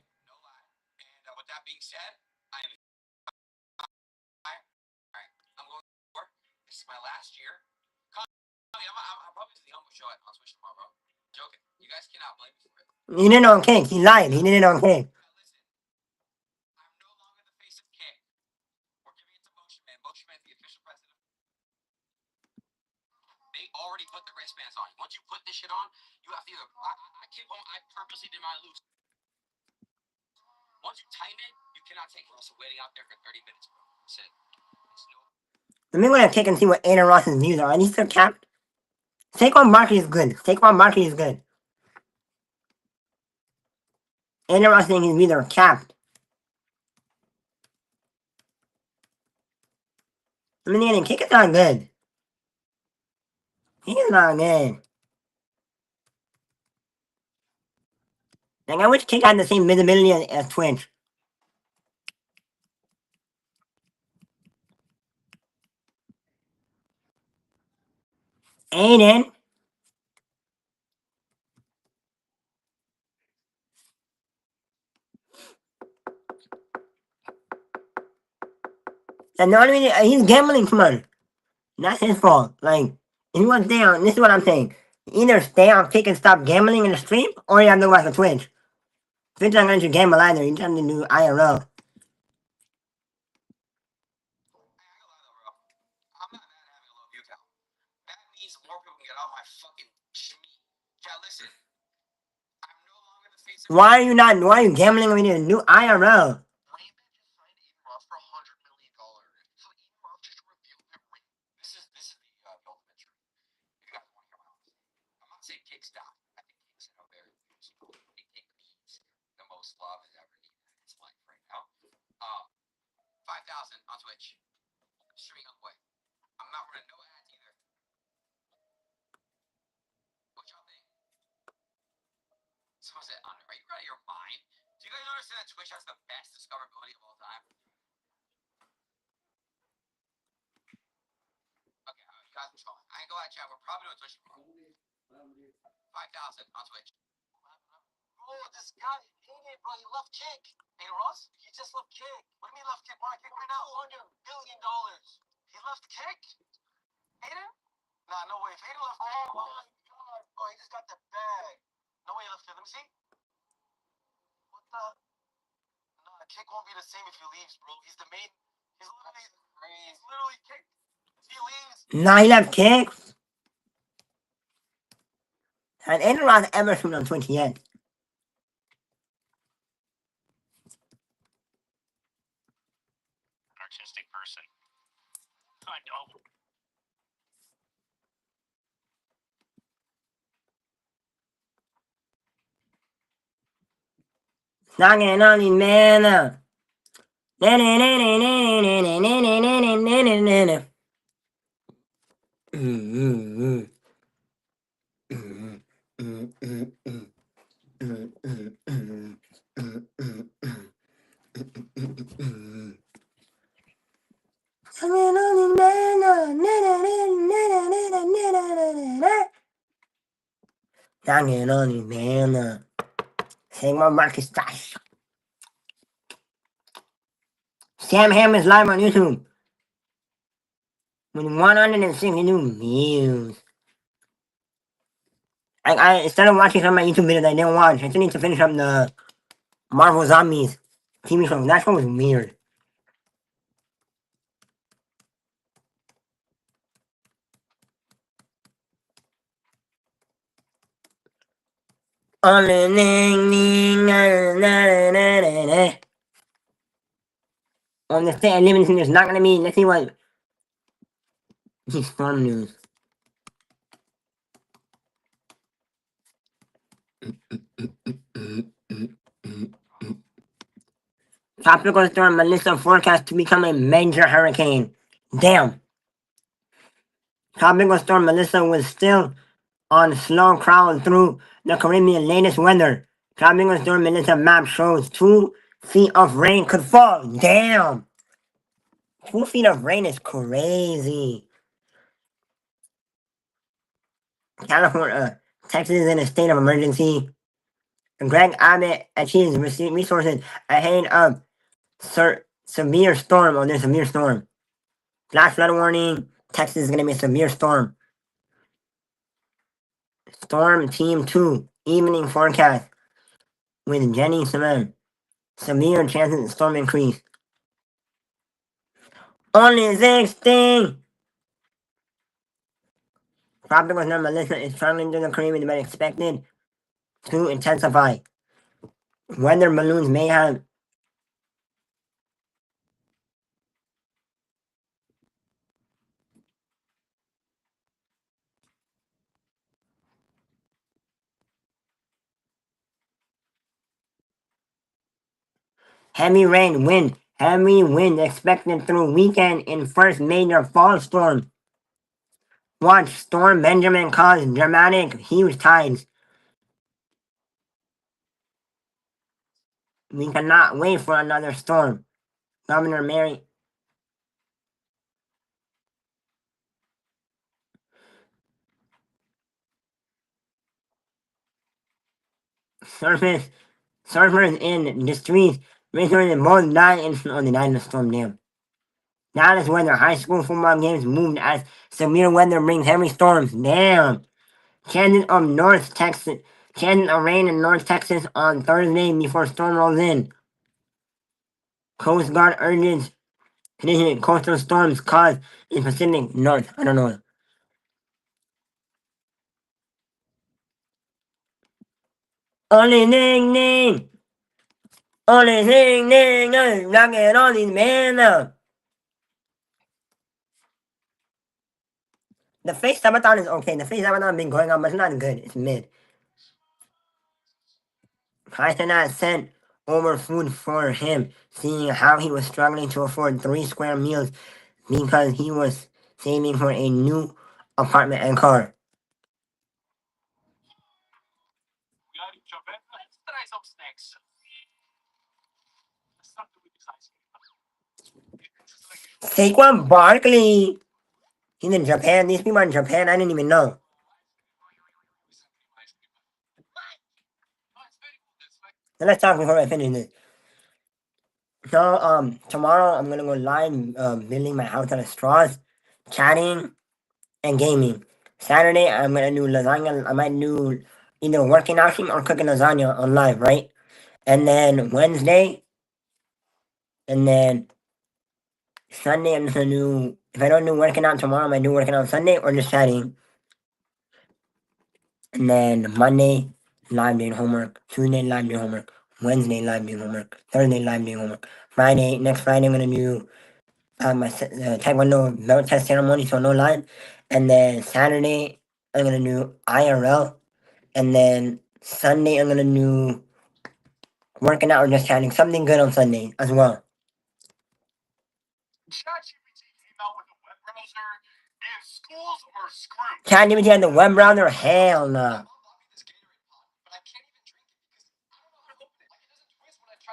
He didn't on Kick. He lied. He didn't on Kick. Let me go to Kick and see what Aaron Ross's views are. Are these still capped? Saquon Barkley is good. Saquon Barkley is good. Aaron Ross saying his views are capped. I mean, Kick is not good. He is not good. Like, I wish Kick had the same visibility as Twitch. Aiden. And the only reason he's gambling too much. That's his fault. Like, if you want to stay on, this is what I'm saying. Either stay on Kick and stop gambling in the stream, or you have to watch the Twitch. Twitch not going to gamble either. You just have to do IRL. Why are you gambling when you need to do IRL? Nah, he left Kick. And Aaron Ross ever streamed on Twitch yet. Knocking on these man. Knocking on these man. Say my Marcus Stash. Sam Ham is live on YouTube with 160 new views. I instead of watching some of my YouTube videos I didn't watch, I still need to finish up the Marvel Zombies TV show. That show was weird. On the state I live in, there's not gonna be. Let's see what. This is storm news. Tropical storm Melissa forecast to become a major hurricane. Damn. Tropical storm Melissa was still on slow crawl through the Caribbean. Latest weather. Tropical storm Melissa map shows 2 feet of rain could fall. Damn. 2 feet of rain is crazy. California, Texas is in a state of emergency. Greg Abbott achieves resources ahead of severe storm. Oh, there's a severe storm. Flash flood warning. Texas is going to be a severe storm. Storm Team 2. Evening forecast. With Jenny Simon. Severe chances of storm increase. Only 16. Tropical storm Melissa is traveling through the Caribbean but expected to intensify. Weather balloons may have heavy rain, wind. Heavy wind expected through weekend in first major fall storm. Watch Storm Benjamin cause dramatic huge tides. We cannot wait for another storm. Governor Mary. Surfers in the streets recently both died on the night of the storm. Damn. Dallas weather. High school football games moved as severe weather brings heavy storms. Damn. Chances of North Texas. Chances of rain in North Texas on Thursday before storm rolls in. Coast Guard urges conditioning coastal storms cause in Pacific North. I don't know. Only ding ding. Only ding ding. Knocking on these men. The face sabaton is okay. The face sabaton been going on, but it's not good. It's mid. Kaitanat sent over food for him, seeing how he was struggling to afford 3 square meals because he was saving for a new apartment and car. Saquon Barkley. He's in Japan. These people are in Japan. I didn't even know. So let's talk before I finish this. So tomorrow I'm gonna go live building my house out of straws, chatting and gaming. Saturday I'm gonna do lasagna. I might do either working out or cooking lasagna on live, right? And then Wednesday, and then Sunday I'm just gonna do. If I don't do working out tomorrow, I might do working out Sunday or just chatting. And then Monday live doing homework. Tuesday live doing homework. Wednesday live doing homework. Thursday live doing homework. Next Friday I'm gonna do my Taekwondo belt test ceremony, so no line. And then Saturday, I'm gonna do IRL. And then Sunday, I'm gonna do working out or just chatting. Something good on Sunday as well. ChatGPT had the web browser? Hell no.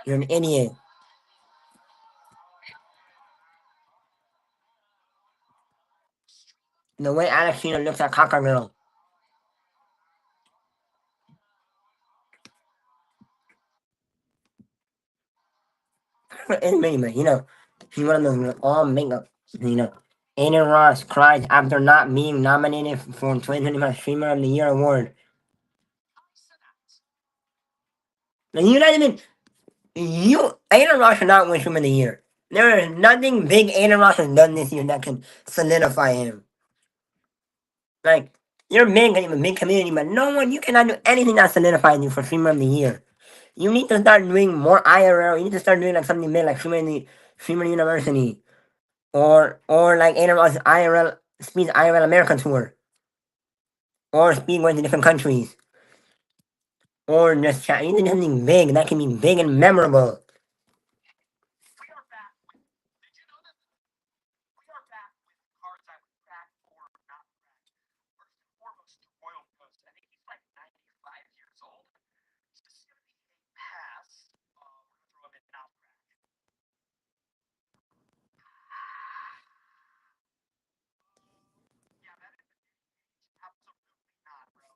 You're an idiot. The way Alex Sheena looks at Caca Girl. It's me, man. She's one of those with all makeup. You know, Aiden Ross cries after not being nominated for 2025 Streamer of the Year award. And you're not even Aiden Ross should not win Streamer of the Year. There is nothing big Aiden Ross has done this year that can solidify him. Like you're big, you have a big community, but no one you cannot do anything that solidifies you for Streamer of the Year. You need to start doing more IRL. You need to start doing like something big, like Streamer University, or like Aiden Ross IRL Speeds IRL America tour, or Speed going to different countries, or just chat. You need to do something big that can be big and memorable.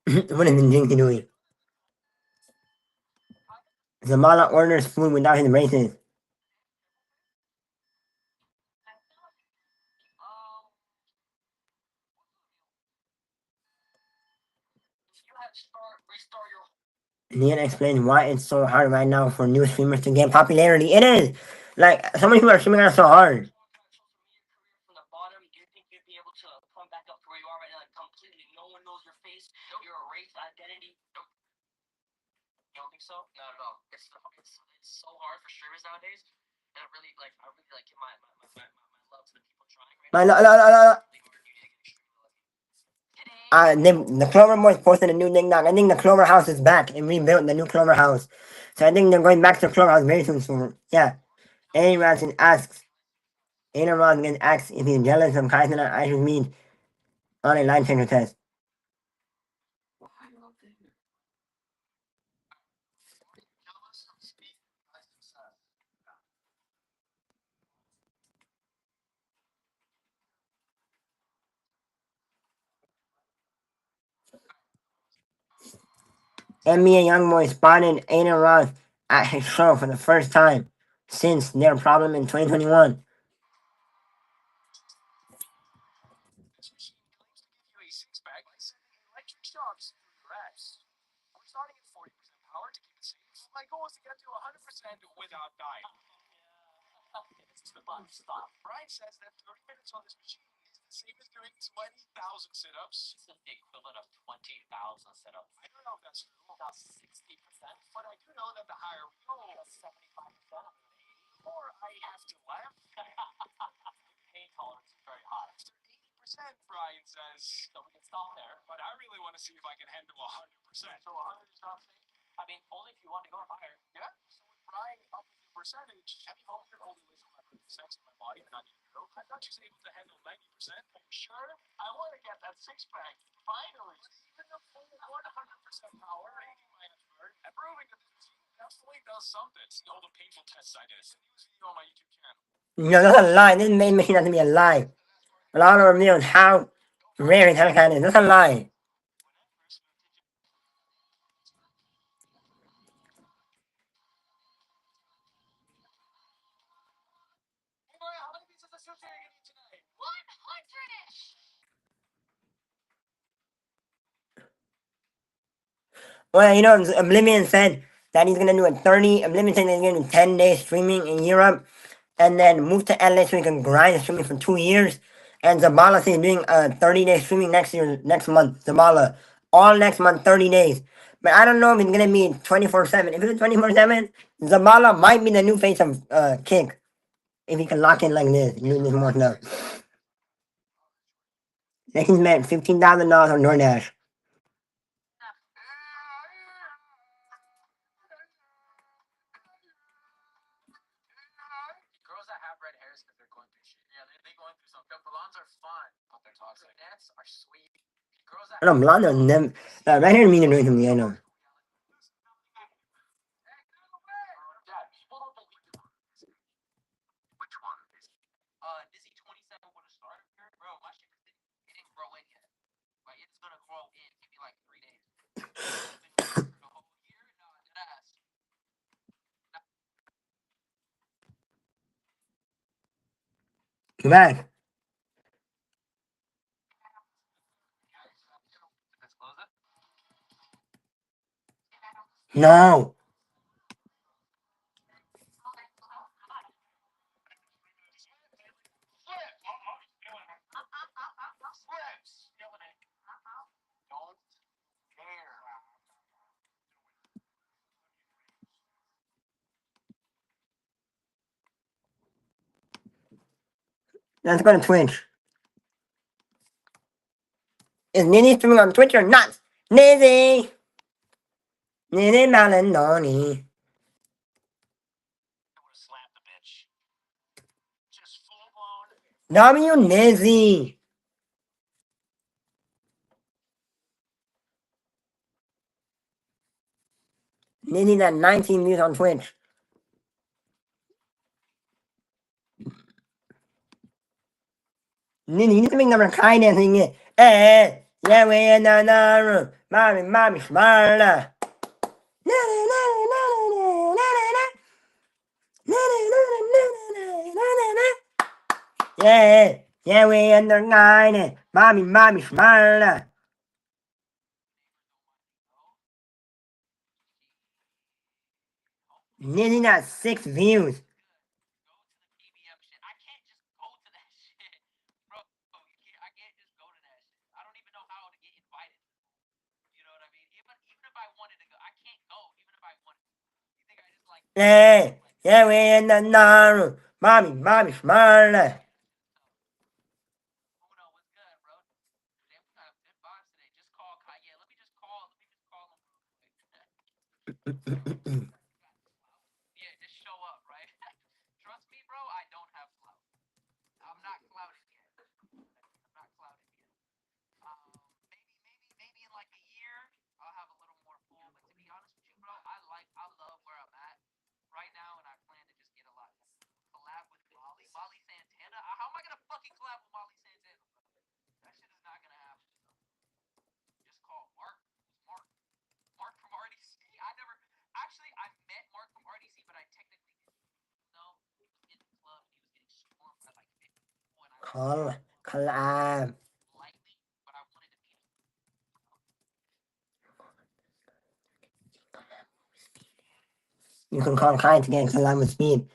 What is Jinky doing? Zamala orders food without his braces. Lian explains why it's so hard right now for new streamers to get popularity. It is! Like, so many people are streaming are so hard. The Clover Boys posted a new TikTok. I think the Clover House is back and rebuilt the new Clover House. So I think they're going back to Clover House very soon. So yeah, Aaron Rodgers asks, Aaron Rodgers asks if he's jealous of Kyson and I should meet on a line changer test. NBA YoungBoy spotted Aiden Ross at his show for the first time since their problem in 2021. No, that's a lie. This made machine has to be a lie. A lot of reveals how rare his haircut is. That's a lie. Well, Oblivion said that he's gonna do a 30. Oblivion said that he's gonna do 10 days streaming in Europe, and then move to LA so he can grind streaming for 2 years. And Zabala said he's doing a 30-day streaming next month. Zabala, all next month, 30 days. But I don't know if it's gonna be 24/7. If it's 24/7, Zabala might be the new face of Kick if he can lock in like this. You do this more stuff. Then he's made $15,000 on DoorDash. Ano, blonde or nem, red hair mean anything to me, I know. Too bad. No. Let's go to Twitch. Is Nini streaming on Twitch or not? Nizzy! Nini Malinoni. W Nizzy. Nini got 19 views on Twitch. Nini, you need to make number kind dancing it. Yeah, we in the room. Mommy, smarter. Yeah, we in the nine. Mommy, smarter. Nini got 6 views. Yeah, we in the room. Mommy, smarter. Collab. You can call Kai to get collab with Speed.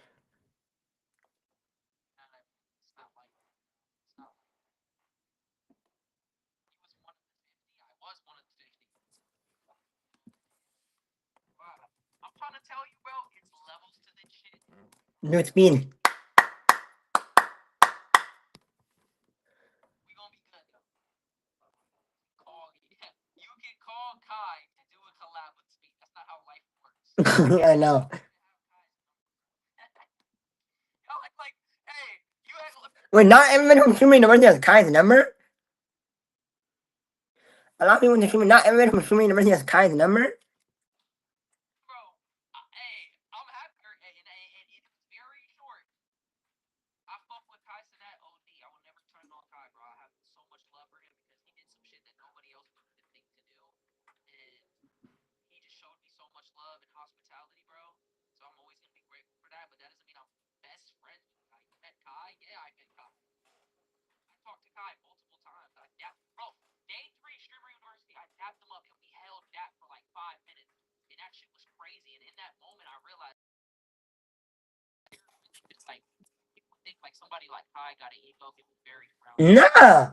Do it Speed. I know. Wait, not everybody from Streaming University has Kai's number? A lot of people in the Streaming, not everybody from Streaming University has Kai's number? Nah.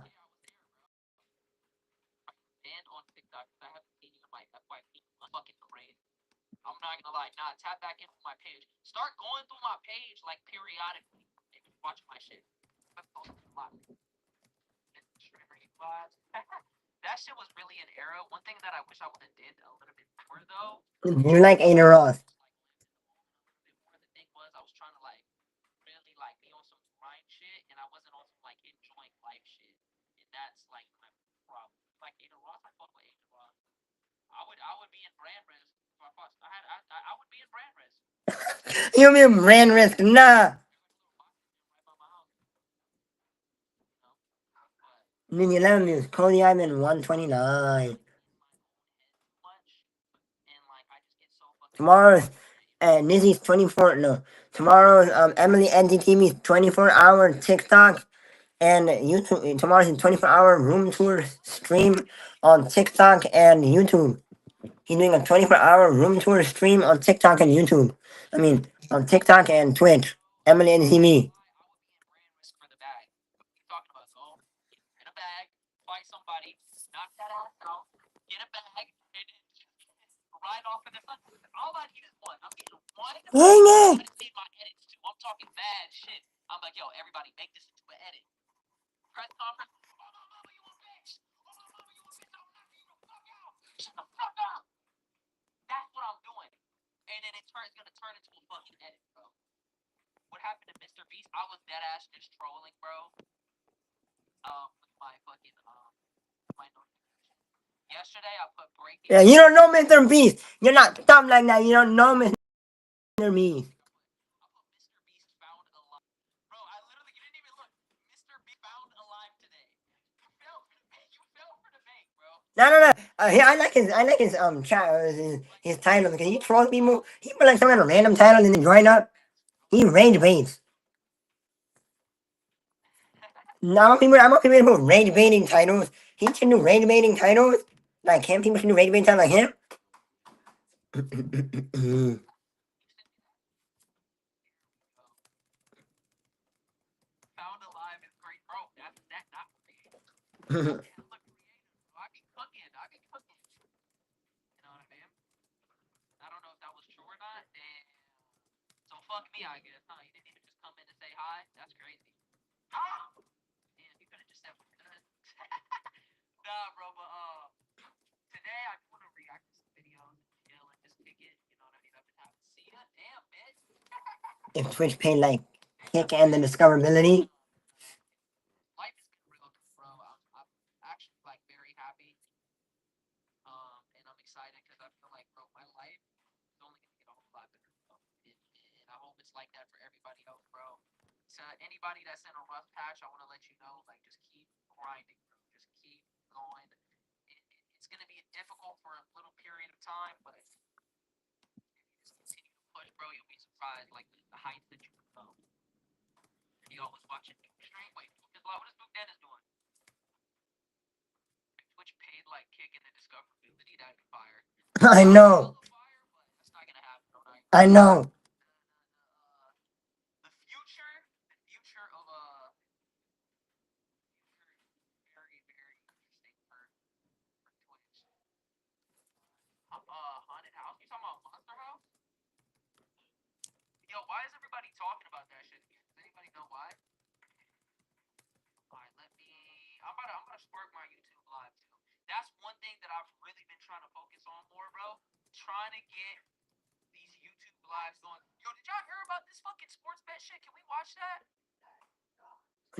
You like Ada Ross. You mean brand risk? Nah. Mini lemons, Coney Island 129. Tomorrow's Nizzy's 24. No, tomorrow's Emily NDTV's 24-hour TikTok and YouTube. Tomorrow's 24-hour room tour stream on TikTok and YouTube. He's doing a 24-hour room tour stream on TikTok and YouTube. I mean, on TikTok and Twitch. Emily NDTV. Dang it! Yeah, you don't know Mr. Beast. You're not dumb like that. You don't know Mr. Beast. No, no, no. I like his his title because he trolls people. He put like some kind of random title and then join up. He rage baits. No, I'm not people who put rage baiting titles. He should do rage baiting titles. Like him, people should do rage baiting titles like him. If Twitch paid like kick and the discoverability. I know. I know.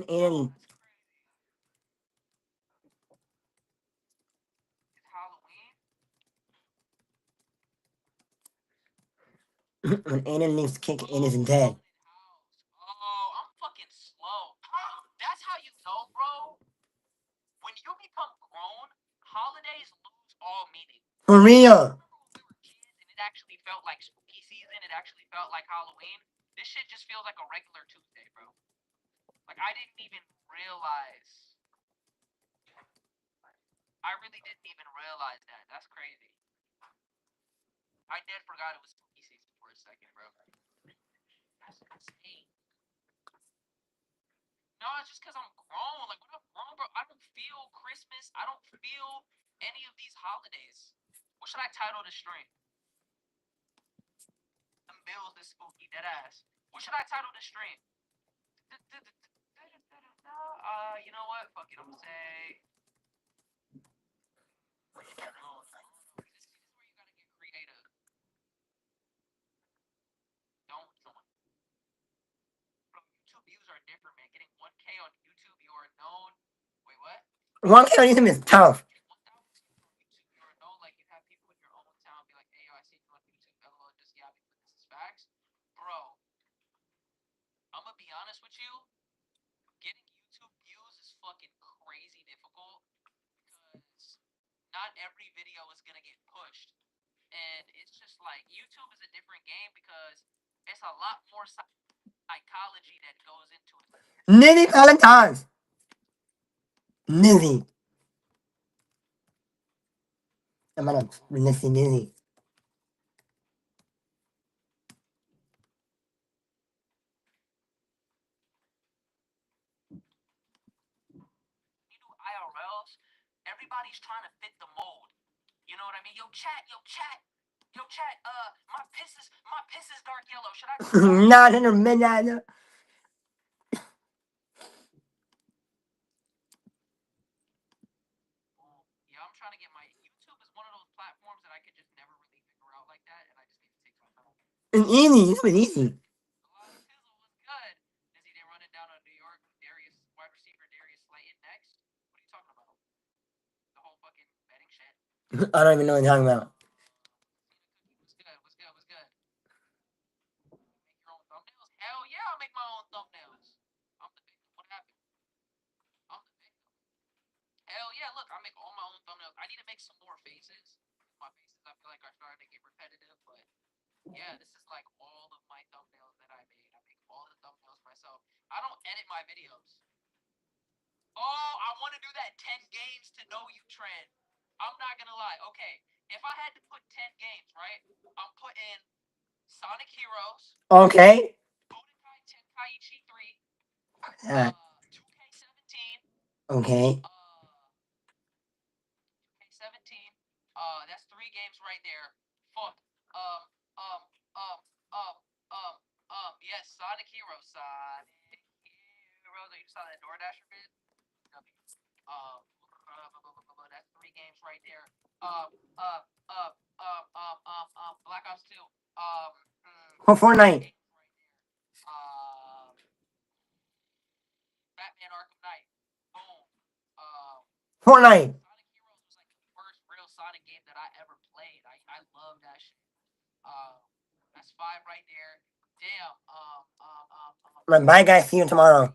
And when Aiden needs kick, it is dead. For real. One K on YouTube is tough. Nizzy Valentine's. Nizzy. I'm gonna Nizzy. Not in a minute. It's easy. It's easy. I don't even know what you're talking about. Okay. Uh, okay. For Fortnite. Fortnite. Bye, guys. See you tomorrow.